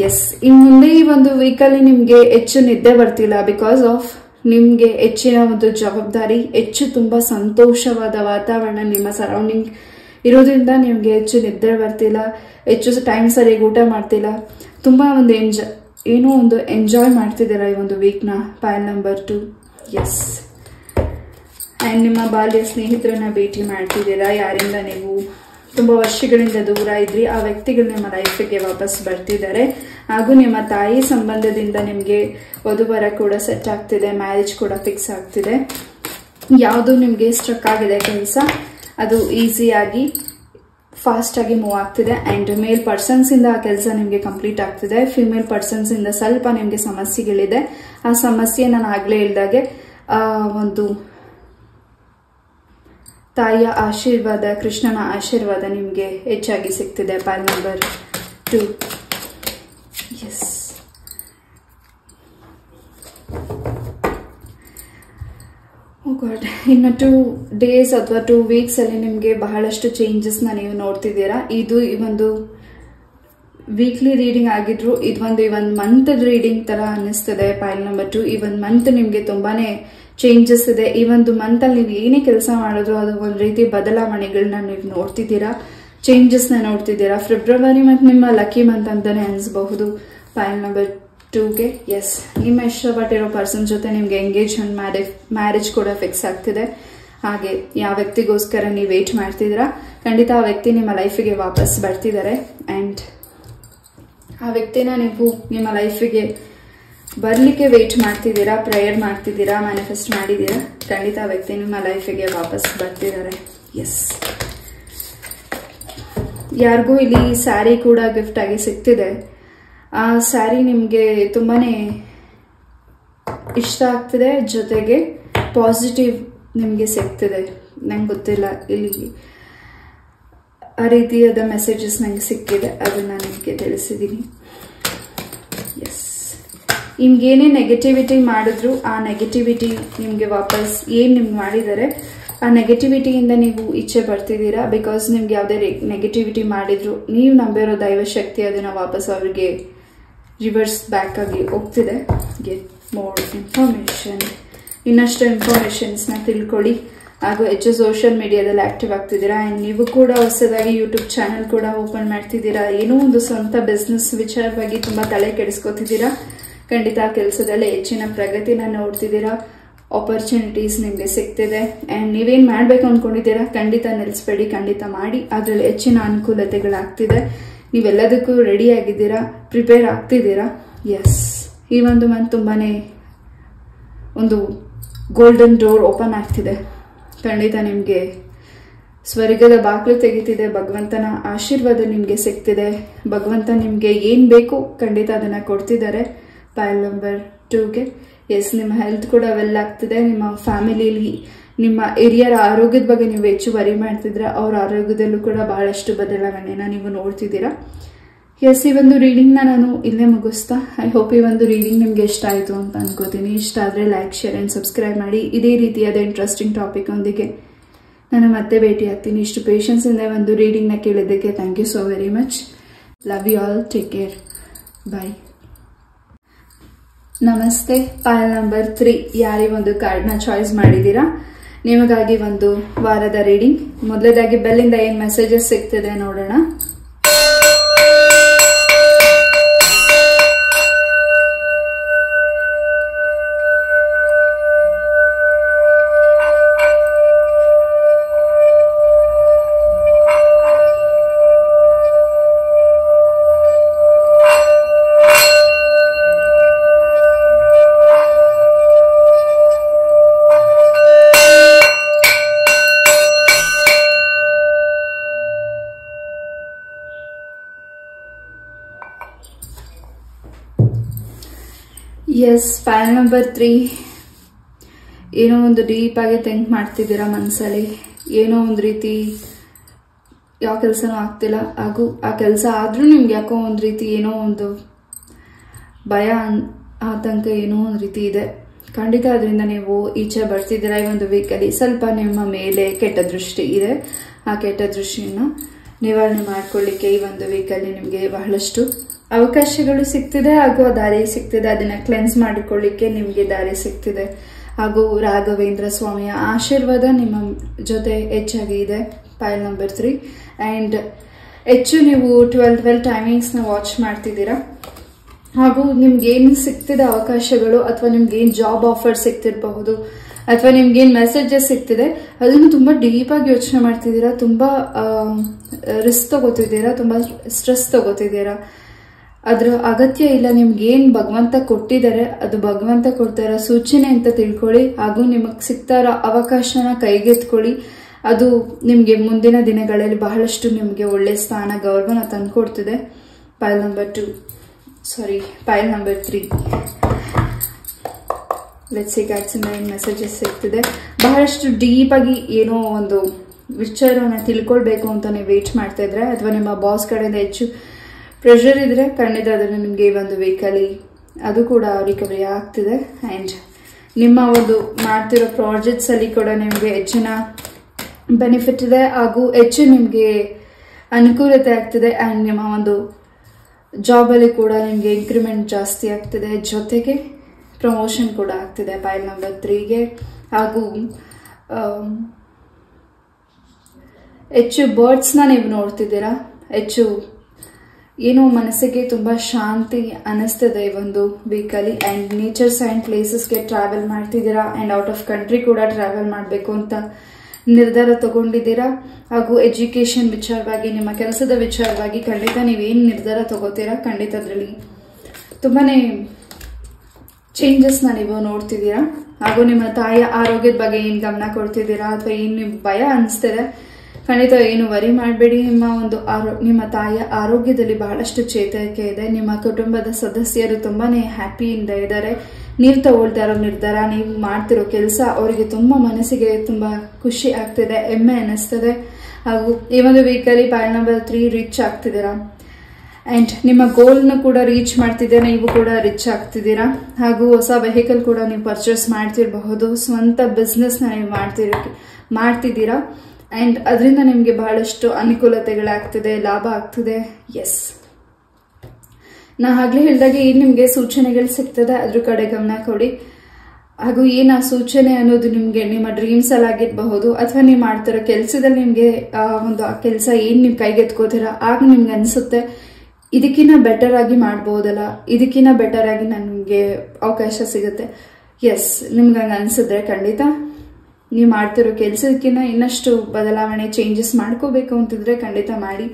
ಎಸ್, ಇನ್ನು ಮುಂದೆ ಈ ಒಂದು ವೀಕಲ್ಲಿ ನಿಮಗೆ ಹೆಚ್ಚು ನಿದ್ದೆ ಬರ್ತಿಲ್ಲ, ಬಿಕಾಸ್ ಆಫ್ ನಿಮಗೆ ಹೆಚ್ಚಿನ ಒಂದು ಜವಾಬ್ದಾರಿ, ಹೆಚ್ಚು ತುಂಬ ಸಂತೋಷವಾದ ವಾತಾವರಣ ನಿಮ್ಮ ಸರೌಂಡಿಂಗ್ ಇರೋದ್ರಿಂದ ನಿಮಗೆ ಹೆಚ್ಚು ನಿದ್ದೆ ಬರ್ತಿಲ್ಲ, ಹೆಚ್ಚು ಟೈಮ್ ಸರಿಯಾಗಿ ಊಟ ಮಾಡ್ತಿಲ್ಲ, ತುಂಬ ಒಂದು ಏನೋ ಒಂದು ಎಂಜಾಯ್ ಮಾಡ್ತಿದ್ದೀರಾ ಈ ಒಂದು ವೀಕ್ನ. Pile number 2. ಎಸ್, ಆ್ಯಂಡ್ ನಿಮ್ಮ ಬಾಲ್ಯ ಸ್ನೇಹಿತರನ್ನ ಭೇಟಿ ಮಾಡ್ತಿದ್ದೀರಾ, ಯಾರಿಂದ ನೀವು ತುಂಬ ವರ್ಷಗಳಿಂದ ದೂರ ಇದ್ರಿ, ಆ ವ್ಯಕ್ತಿಗಳು ನಿಮ್ಮ ಲೈಫಿಗೆ ವಾಪಸ್ ಬರ್ತಿದ್ದಾರೆ. ಹಾಗೂ ನಿಮ್ಮ ತಾಯಿ ಸಂಬಂಧದಿಂದ ನಿಮಗೆ ವಧುವರ ಕೂಡ ಸೆಟ್ ಆಗ್ತಿದೆ, ಮ್ಯಾರೇಜ್ ಕೂಡ ಫಿಕ್ಸ್ ಆಗ್ತಿದೆ. ಯಾವುದು ನಿಮಗೆ ಸ್ಟ್ರಕ್ ಆಗಿದೆ ಕೆಲಸ, ಅದು ಈಸಿಯಾಗಿ ಫಾಸ್ಟಾಗಿ ಮೂವ್ ಆಗ್ತಿದೆ. ಆ್ಯಂಡ್ ಮೇಲ್ ಪರ್ಸನ್ಸಿಂದ ಆ ಕೆಲಸ ನಿಮಗೆ ಕಂಪ್ಲೀಟ್ ಆಗ್ತಿದೆ. ಫಿಮೇಲ್ ಪರ್ಸನ್ಸಿಂದ ಸ್ವಲ್ಪ ನಿಮಗೆ ಸಮಸ್ಯೆಗಳಿದೆ. ಆ ಸಮಸ್ಯೆ ನಾನು ಆಗಲೇ ಹೇಳಿದಾಗೆ ಒಂದು ತಾಯಿಯ ಆಶೀರ್ವಾದ, ಕೃಷ್ಣನ ಆಶೀರ್ವಾದ ನಿಮಗೆ ಹೆಚ್ಚಾಗಿ ಸಿಗ್ತಿದೆ. File number 2. ಎಸ್, ಇನ್ನು 2 days ಅಥವಾ 2 weeks ಅಲ್ಲಿ ನಿಮಗೆ ಬಹಳಷ್ಟು ಚೇಂಜಸ್ನ ನೀವು ನೋಡ್ತಿದ್ದೀರಾ. ಇದು ಈ ಒಂದು ವೀಕ್ಲಿ ರೀಡಿಂಗ್ ಆಗಿದ್ರು ಇದು ಒಂದು ಮಂತ್ ರೀಡಿಂಗ್ ತರ ಅನ್ನಿಸ್ತದೆ. ಫೈಲ್ ನಂಬರ್ 2 ಈ ಒಂದು ಮಂತ್ ನಿಮಗೆ ತುಂಬಾನೇ ಚೇಂಜಸ್ ಇದೆ. ಈ ಒಂದು ಮಂತ್ ಅಲ್ಲಿ ನೀವು ಏನೇ ಕೆಲಸ ಮಾಡಿದ್ರು ಅದು ಒಂದು ರೀತಿ ಬದಲಾವಣೆಗಳನ್ನ ನೀವು ನೋಡ್ತಿದ್ದೀರಾ, ಚೇಂಜಸ್ನ ನೋಡ್ತಿದ್ದೀರಾ. ಫೆಬ್ರವರಿ ಮಂತ್ ನಿಮ್ಮ ಲಕ್ಕಿ ಮಂತ್ ಅಂತಾನೆ ಅನಿಸಬಹುದು. ಫೈಲ್ ನಂಬರ್ 2ಗೆ ಎಸ್, ನಿಮ್ಮ ಇಷ್ಟಪಟ್ಟಿರೋ ಪರ್ಸನ್ ಜೊತೆ ನಿಮ್ಗೆ ಎಂಗೇಜ್ಮೆಂಟ್ ಮ್ಯಾರೇಜ್ ಕೂಡ ಫಿಕ್ಸ್ ಆಗ್ತಿದೆ. ಹಾಗೆ ಯಾವ ವ್ಯಕ್ತಿಗೋಸ್ಕರ ನೀವು ವೇಟ್ ಮಾಡ್ತಿದ್ದೀರಾ, ಖಂಡಿತ ಆ ವ್ಯಕ್ತಿ ನಿಮ್ಮ ಲೈಫಿಗೆ ವಾಪಸ್ ಬರ್ತಿದ್ದಾರೆ. ಆ್ಯಂಡ್ ಆ ವ್ಯಕ್ತಿನ ನೀವು ನಿಮ್ಮ ಲೈಫಿಗೆ ಬರ್ಲಿಕ್ಕೆ ವೇಟ್ ಮಾಡ್ತಿದ್ದೀರಾ, ಪ್ರೇಯರ್ ಮಾಡ್ತಿದ್ದೀರಾ, ಮ್ಯಾನಿಫೆಸ್ಟ್ ಮಾಡಿದ್ದೀರಾ. ಖಂಡಿತ ಆ ವ್ಯಕ್ತಿ ನಿಮ್ಮ ಲೈಫಿಗೆ ವಾಪಸ್ ಬರ್ತಿದ್ದಾರೆ. ಎಸ್, ಯಾರಿಗೂ ಇಲ್ಲಿ ಸ್ಯಾರಿ ಕೂಡ ಗಿಫ್ಟ್ ಆಗಿ ಸಿಗ್ತಿದೆ. ಆ ಸ್ಯಾರಿ ನಿಮಗೆ ತುಂಬಾನೇ ಇಷ್ಟ ಆಗ್ತಿದೆ, ಜೊತೆಗೆ ಪಾಸಿಟಿವ್ ನಿಮಗೆ ಸಿಗ್ತಿದೆ. ನಂಗೆ ಗೊತ್ತಿಲ್ಲ, ಇಲ್ಲಿ ಆ ರೀತಿಯಾದ ಮೆಸೇಜಸ್ ನಂಗೆ ಸಿಕ್ಕಿದೆ, ಅದನ್ನ ನಿಮಗೆ ತಿಳಿಸಿದ್ದೀನಿ. ಎಸ್, ನಿಮ್ಗೇನೇ ನೆಗೆಟಿವಿಟಿ ಮಾಡಿದ್ರು ಆ ನೆಗೆಟಿವಿಟಿ ನಿಮಗೆ ವಾಪಸ್ ಏನು ನಿಮ್ಗೆ ಮಾಡಿದ್ದಾರೆ ಆ ನೆಗೆಟಿವಿಟಿಯಿಂದ ನೀವು ಈಚೆ ಬರ್ತಿದ್ದೀರಾ. ಬಿಕಾಸ್ ನಿಮ್ಗೆ ಯಾವುದೇ ನೆಗೆಟಿವಿಟಿ ಮಾಡಿದ್ರು ನೀವು ನಂಬಿರೋ ದೈವ ಶಕ್ತಿ ಅದನ್ನ ವಾಪಸ್ ಅವರಿಗೆ ರಿವರ್ಸ್ ಬ್ಯಾಕ್ ಆಗಿ ಹೋಗ್ತಿದೆ. ಮೋರ್ ಇನ್ಫಾರ್ಮೇಷನ್, ಇನ್ನಷ್ಟು ಇನ್ಫಾರ್ಮೇಷನ್ಸ್ನ ತಿಳ್ಕೊಳ್ಳಿ. ಹಾಗೂ ಹೆಚ್ಚು ಸೋಷಿಯಲ್ ಮೀಡಿಯಾದಲ್ಲಿ ಆಕ್ಟಿವ್ ಆಗ್ತಿದ್ದೀರಾ. ಆ್ಯಂಡ್ ನೀವು ಕೂಡ ಹೊಸದಾಗಿ ಯೂಟ್ಯೂಬ್ ಚಾನಲ್ ಕೂಡ ಓಪನ್ ಮಾಡ್ತಿದ್ದೀರಾ. ಏನೋ ಒಂದು ಸ್ವಂತ ಬಿಸ್ನೆಸ್ ವಿಚಾರವಾಗಿ ತುಂಬ ತಲೆ ಕೆಡಿಸ್ಕೊತಿದ್ದೀರಾ. ಖಂಡಿತ ಆ ಕೆಲಸದಲ್ಲಿ ಹೆಚ್ಚಿನ ಪ್ರಗತಿನ ನೋಡ್ತಿದ್ದೀರಾ. ಆಪರ್ಚುನಿಟೀಸ್ ನಿಮಗೆ ಸಿಗ್ತಿದೆ. ಆ್ಯಂಡ್ ನೀವೇನು ಮಾಡಬೇಕು ಅಂದ್ಕೊಂಡಿದ್ದೀರಾ ಖಂಡಿತ ನಿಲ್ಲಿಸ್ಬೇಡಿ, ಖಂಡಿತ ಮಾಡಿ. ಅದರಲ್ಲಿ ಹೆಚ್ಚಿನ ಅನುಕೂಲತೆಗಳಾಗ್ತಿದೆ. ನೀವೆಲ್ಲದಕ್ಕೂ ರೆಡಿ ಆಗಿದ್ದೀರಾ, ಪ್ರಿಪೇರ್ ಆಗ್ತಿದ್ದೀರಾ. ಎಸ್, ಈ ಒಂದು ಮಂತ್ ತುಂಬಾ ಒಂದು ಗೋಲ್ಡನ್ ಡೋರ್ ಓಪನ್ ಆಗ್ತಿದೆ. ಖಂಡಿತ ನಿಮಗೆ ಸ್ವರ್ಗದ ಬಾಗಿಲು ತೆಗಿತಿದೆ. ಭಗವಂತನ ಆಶೀರ್ವಾದ ನಿಮಗೆ ಸಿಗ್ತಿದೆ. ಭಗವಂತ ನಿಮಗೆ ಏನು ಬೇಕು ಖಂಡಿತ ಅದನ್ನು ಕೊಡ್ತಿದ್ದಾರೆ. ಪೈಲ್ ನಂಬರ್ 2ಗೆ ಎಸ್, ನಿಮ್ಮ ಹೆಲ್ತ್ ಕೂಡ ವೆಲ್ ಆಗ್ತಿದೆ. ನಿಮ್ಮ ಫ್ಯಾಮಿಲಿಯಲ್ಲಿ ನಿಮ್ಮ ಹಿರಿಯರ ಆರೋಗ್ಯದ ಬಗ್ಗೆ ನೀವು ಹೆಚ್ಚು ವರಿ ಮಾಡ್ತಿದ್ರೆ ಅವ್ರ ಆರೋಗ್ಯದಲ್ಲೂ ಕೂಡ ಬಹಳಷ್ಟು ಬದಲಾವಣೆನ ನೀವು ನೋಡ್ತಿದ್ದೀರಾ. ಎಸ್, ಈ ಒಂದು ರೀಡಿಂಗ್ನ ನಾನು ಇಲ್ಲೇ ಮುಗಿಸ್ತಾ, ಐ ಹೋಪ್ ಈ ಒಂದು ರೀಡಿಂಗ್ ನಿಮಗೆ ಇಷ್ಟ ಆಯಿತು ಅಂತ ಅನ್ಕೋತೀನಿ. ಇಷ್ಟ ಆದರೆ ಲೈಕ್, ಶೇರ್ ಆ್ಯಂಡ್ ಸಬ್ಸ್ಕ್ರೈಬ್ ಮಾಡಿ. ಇದೇ ರೀತಿಯಾದ ಇಂಟ್ರೆಸ್ಟಿಂಗ್ ಟಾಪಿಕ್ ಒಂದಿಗೆ ನಾನು ಮತ್ತೆ ಭೇಟಿ ಆಗ್ತೀನಿ. ಇಷ್ಟು ಪೇಷನ್ಸಿಂದ ಒಂದು ರೀಡಿಂಗ್ನ ಕೇಳಿದ್ದಕ್ಕೆ thank you so very much. Love you all, take care, bye. ನಮಸ್ತೆ. ಪೈಲ್ ನಂಬರ್ 3 ಯಾರೇ ಒಂದು ಕಾರ್ಡ್ನ ಚಾಯ್ಸ್ ಮಾಡಿದ್ದೀರಾ, ನಿಮಗಾಗಿ ಒಂದು ವಾರದ ರೀಡಿಂಗ್. ಮೊದಲದಾಗಿ ಬೆಲ್ಲಿಂದ ಏನು ಮೆಸೇಜಸ್ ಸಿಗ್ತಿದೆ ನೋಡೋಣ. ಎಸ್, ಪೈಲ್ ನಂಬರ್ 3 ಏನೋ ಒಂದು ಡೀಪ್ ಆಗಿ ಥಿಂಕ್ ಮಾಡ್ತಿದ್ದೀರಾ ಮನಸ್ಸಲ್ಲಿ. ಏನೋ ಒಂದು ರೀತಿ ಯಾವ ಕೆಲಸನೂ ಆಗ್ತಿಲ್ಲ, ಹಾಗೂ ಆ ಕೆಲಸ ಆದರೂ ನಿಮ್ಗೆ ಯಾಕೋ ಒಂದು ರೀತಿ ಏನೋ ಒಂದು ಭಯ, ಆತಂಕ ಏನೋ ಒಂದು ರೀತಿ ಇದೆ. ಖಂಡಿತ ಅದರಿಂದ ನೀವು ಈಚೆ ಬರ್ತಿದ್ದೀರಾ. ಈ ಒಂದು ವೀಕಲ್ಲಿ ಸ್ವಲ್ಪ ನಿಮ್ಮ ಮೇಲೆ ಕೆಟ್ಟ ದೃಷ್ಟಿ ಇದೆ. ಆ ಕೆಟ್ಟ ದೃಷ್ಟಿಯನ್ನು ನಿವಾರಣೆ ಮಾಡ್ಕೊಳ್ಳಿಕ್ಕೆ ಈ ಒಂದು ವೀಕಲ್ಲಿ ನಿಮಗೆ ಬಹಳಷ್ಟು ಅವಕಾಶಗಳು ಸಿಗ್ತಿದೆ, ಹಾಗೂ ಆ ದಾರಿ ಸಿಗ್ತಿದೆ. ಅದನ್ನ ಕ್ಲೆನ್ಸ್ ಮಾಡಿಕೊಳ್ಳಿಕ್ಕೆ ನಿಮಗೆ ದಾರಿ ಸಿಗ್ತಿದೆ. ಹಾಗೂ ರಾಘವೇಂದ್ರ ಸ್ವಾಮಿಯ ಆಶೀರ್ವಾದ ನಿಮ್ಮ ಜೊತೆ ಹೆಚ್ಚಾಗಿ ಇದೆ. ಪೈಲ್ ನಂಬರ್ 3 ಆ್ಯಂಡ್ ಹೆಚ್ಚು ನೀವು 12 ಟೈಮಿಂಗ್ಸ್ನ ವಾಚ್ ಮಾಡ್ತಿದ್ದೀರಾ. ಹಾಗೂ ನಿಮ್ಗೇನು ಸಿಗ್ತಿದೆ ಅವಕಾಶಗಳು, ಅಥವಾ ನಿಮ್ಗೇನು ಜಾಬ್ ಆಫರ್ ಸಿಗ್ತಿರಬಹುದು, ಅಥವಾ ನಿಮ್ಗೇನು ಮೆಸೇಜಸ್ ಸಿಗ್ತಿದೆ ಅದನ್ನು ತುಂಬ ಡೀಪಾಗಿ ಯೋಚನೆ ಮಾಡ್ತಿದ್ದೀರಾ. ತುಂಬ ರಿಸ್ಕ್ ತಗೋತಿದ್ದೀರಾ, ತುಂಬ ಸ್ಟ್ರೆಸ್ ತಗೋತಿದ್ದೀರಾ. ಅದ್ರ ಅಗತ್ಯ ಇಲ್ಲ. ನಿಮ್ಗೇನು ಭಗವಂತ ಕೊಟ್ಟಿದ್ದಾರೆ ಅದು ಭಗವಂತ ಕೊಡ್ತಾರ ಸೂಚನೆ ಅಂತ ತಿಳ್ಕೊಳ್ಳಿ. ಹಾಗೂ ನಿಮಗೆ ಸಿಗ್ತಾರ ಅವಕಾಶನ ಕೈಗೆತ್ಕೊಳ್ಳಿ. ಅದು ನಿಮಗೆ ಮುಂದಿನ ದಿನಗಳಲ್ಲಿ ಬಹಳಷ್ಟು ನಿಮಗೆ ಒಳ್ಳೆ ಸ್ಥಾನ, ಗೌರವನ ತಂದುಕೊಡ್ತಿದೆ. ಪೈಲ್ ನಂಬರ್ 3 ಲೆಟ್ಸ್ ಸಿ ಗಾಡ್ಸಿಂದ ಏನು ಮೆಸೇಜಸ್ ಸಿಗ್ತಿದೆ. ಬಹಳಷ್ಟು ಡೀಪಾಗಿ ಏನೋ ಒಂದು ವಿಚಾರವನ್ನು ತಿಳ್ಕೊಳ್ಬೇಕು ಅಂತ ನೀವು ವೇಟ್ ಮಾಡ್ತಾ ಇದ್ರೆ, ಅಥವಾ ನಿಮ್ಮ ಬಾಸ್ ಕಡೆಯಿಂದ ಹೆಚ್ಚು ಪ್ರೆಷರ್ ಇದ್ರೆ ಖಂಡಿತ ಅದನ್ನು ನಿಮಗೆ ಒಂದು ವೀಕಲ್ಲಿ ಅದು ಕೂಡ ರಿಕವರಿ ಆಗ್ತಿದೆ. ಆ್ಯಂಡ್ ನಿಮ್ಮ ಒಂದು ಮಾಡ್ತಿರೋ ಪ್ರಾಜೆಕ್ಟ್ಸ್ ಅಲ್ಲಿ ಕೂಡ ನಿಮಗೆ ಹೆಚ್ಚಿನ ಬೆನಿಫಿಟ್ ಇದೆ, ಹಾಗೂ ಹೆಚ್ಚು ನಿಮಗೆ ಅನುಕೂಲತೆ ಆಗ್ತಿದೆ. ಆ್ಯಂಡ್ ನಿಮ್ಮ ಒಂದು ಜಾಬಲ್ಲಿ ಕೂಡ ನಿಮಗೆ ಇನ್ಕ್ರಿಮೆಂಟ್ ಜಾಸ್ತಿ ಆಗ್ತಿದೆ, ಜೊತೆಗೆ ಪ್ರಮೋಷನ್ ಕೂಡ ಆಗ್ತಿದೆ. ಪೈಲ್ ನಂಬರ್ 3ಗೆ ಹಾಗೂ ಹೆಚ್ಚು ಬರ್ಡ್ಸ್ನ ನೀವು ನೋಡ್ತಿದ್ದೀರಾ. ಹೆಚ್ಚು ಏನೋ ಮನಸ್ಸಿಗೆ ತುಂಬ ಶಾಂತಿ ಅನಿಸ್ತದೆ ಈ ಒಂದು ವೀಕಲ್ಲಿ. ಆ್ಯಂಡ್ ನೇಚರ್ಸ್ ಆ್ಯಂಡ್ ಪ್ಲೇಸಸ್ಗೆ ಟ್ರಾವೆಲ್ ಮಾಡ್ತಿದ್ದೀರಾ. ಆ್ಯಂಡ್ ಔಟ್ ಆಫ್ ಕಂಟ್ರಿ ಕೂಡ ಟ್ರಾವೆಲ್ ಮಾಡಬೇಕು ಅಂತ ನಿರ್ಧಾರ ತಗೊಂಡಿದ್ದೀರಾ. ಹಾಗೂ ಎಜುಕೇಷನ್ ವಿಚಾರವಾಗಿ, ನಿಮ್ಮ ಕೆಲಸದ ವಿಚಾರವಾಗಿ ಖಂಡಿತ ನೀವೇನು ನಿರ್ಧಾರ ತಗೋತೀರಾ ಖಂಡಿತ ಅದರಲ್ಲಿ ತುಂಬಾ ಚೇಂಜಸ್ನ ನೀವು ನೋಡ್ತಿದ್ದೀರಾ. ಹಾಗೂ ನಿಮ್ಮ ತಾಯಿಯ ಆರೋಗ್ಯದ ಬಗ್ಗೆ ಏನು ಗಮನ ಕೊಡ್ತಿದ್ದೀರಾ, ಅಥವಾ ಏನು ನಿಮ್ಗೆ ಭಯ ಅನಿಸ್ತಿದೆ ಖಂಡಿತ ಏನು ವರಿ ಮಾಡಬೇಡಿ. ನಿಮ್ಮ ತಾಯಿಯ ಆರೋಗ್ಯದಲ್ಲಿ ಬಹಳಷ್ಟು ಚೇತರಿಕೆ ಇದೆ. ನಿಮ್ಮ ಕುಟುಂಬದ ಸದಸ್ಯರು ತುಂಬಾನೇ ಹ್ಯಾಪಿಯಿಂದ ಇದ್ದಾರೆ. ನೀವು ತಗೊಳ್ತಾ ಇರೋ ನಿರ್ಧಾರ, ನೀವು ಮಾಡ್ತಿರೋ ಕೆಲಸ ಅವರಿಗೆ ತುಂಬಾ ಮನಸ್ಸಿಗೆ ತುಂಬಾ ಖುಷಿ ಆಗ್ತಿದೆ, ಹೆಮ್ಮೆ ಅನ್ನಿಸ್ತದೆ. ಹಾಗೂ ಈ ಒಂದು ವೀಕಲ್ಲಿ ಪೈಲ್ ನಂಬರ್ 3 ರೀಚ್ ಆಗ್ತಿದ್ದೀರಾ. ಆ್ಯಂಡ್ ನಿಮ್ಮ ಗೋಲ್ನ ಕೂಡ ರೀಚ್ ಮಾಡ್ತಿದ್ದೀರಾ, ನೀವು ಕೂಡ ರೀಚ್ ಆಗ್ತಿದ್ದೀರಾ. ಹಾಗೂ ಹೊಸ ವೆಹಿಕಲ್ ಕೂಡ ನೀವು ಪರ್ಚೇಸ್ ಮಾಡ್ತಿರಬಹುದು. ಸ್ವಂತ ಬಿಸ್ನೆಸ್ನ ನೀವು ಮಾಡ್ತಿದ್ದೀರಾ. ಆ್ಯಂಡ್ ಅದರಿಂದ ನಿಮಗೆ ಬಹಳಷ್ಟು ಅನುಕೂಲತೆಗಳಾಗ್ತಿದೆ, ಲಾಭ ಆಗ್ತಿದೆ. ಎಸ್, ನಾ ಆಗ್ಲೇ ಹೇಳಿದಾಗೆ ಏನ್ ನಿಮ್ಗೆ ಸೂಚನೆಗಳು ಸಿಗ್ತದೆ ಅದ್ರ ಕಡೆ ಗಮನ ಕೊಡಿ. ಹಾಗೂ ಏನ್ ಆ ಸೂಚನೆ ಅನ್ನೋದು ನಿಮ್ಗೆ ನಿಮ್ಮ ಡ್ರೀಮ್ಸ್ ಅಲ್ಲಿ ಆಗಿರಬಹುದು, ಅಥವಾ ನೀವು ಮಾಡ್ತಿರೋ ಕೆಲಸದಲ್ಲಿ ನಿಮ್ಗೆ ಒಂದು ಆ ಕೆಲಸ ಏನ್ ನೀವು ಕೈಗೆತ್ಕೋತೀರಾ ಆಗ ನಿಮ್ಗೆ ಅನ್ಸುತ್ತೆ ಇದಕ್ಕಿಂತ ಬೆಟರ್ ಆಗಿ ಮಾಡ್ಬೋದಲ್ಲ, ಇದಕ್ಕಿಂತ ಬೆಟರ್ ಆಗಿ ನನ್ಗೆ ಅವಕಾಶ ಸಿಗುತ್ತೆ. ಎಸ್, ನಿಮ್ಗೆ ಹಂಗ ಅನ್ಸಿದ್ರೆ ಖಂಡಿತ ನೀವು ಮಾಡ್ತಿರೋ ಕೆಲಸಕ್ಕಿಂತ ಇನ್ನಷ್ಟು ಬದಲಾವಣೆ ಚೇಂಜಸ್ ಮಾಡ್ಕೋಬೇಕು ಅಂತಿದ್ರೆ ಖಂಡಿತ ಮಾಡಿ.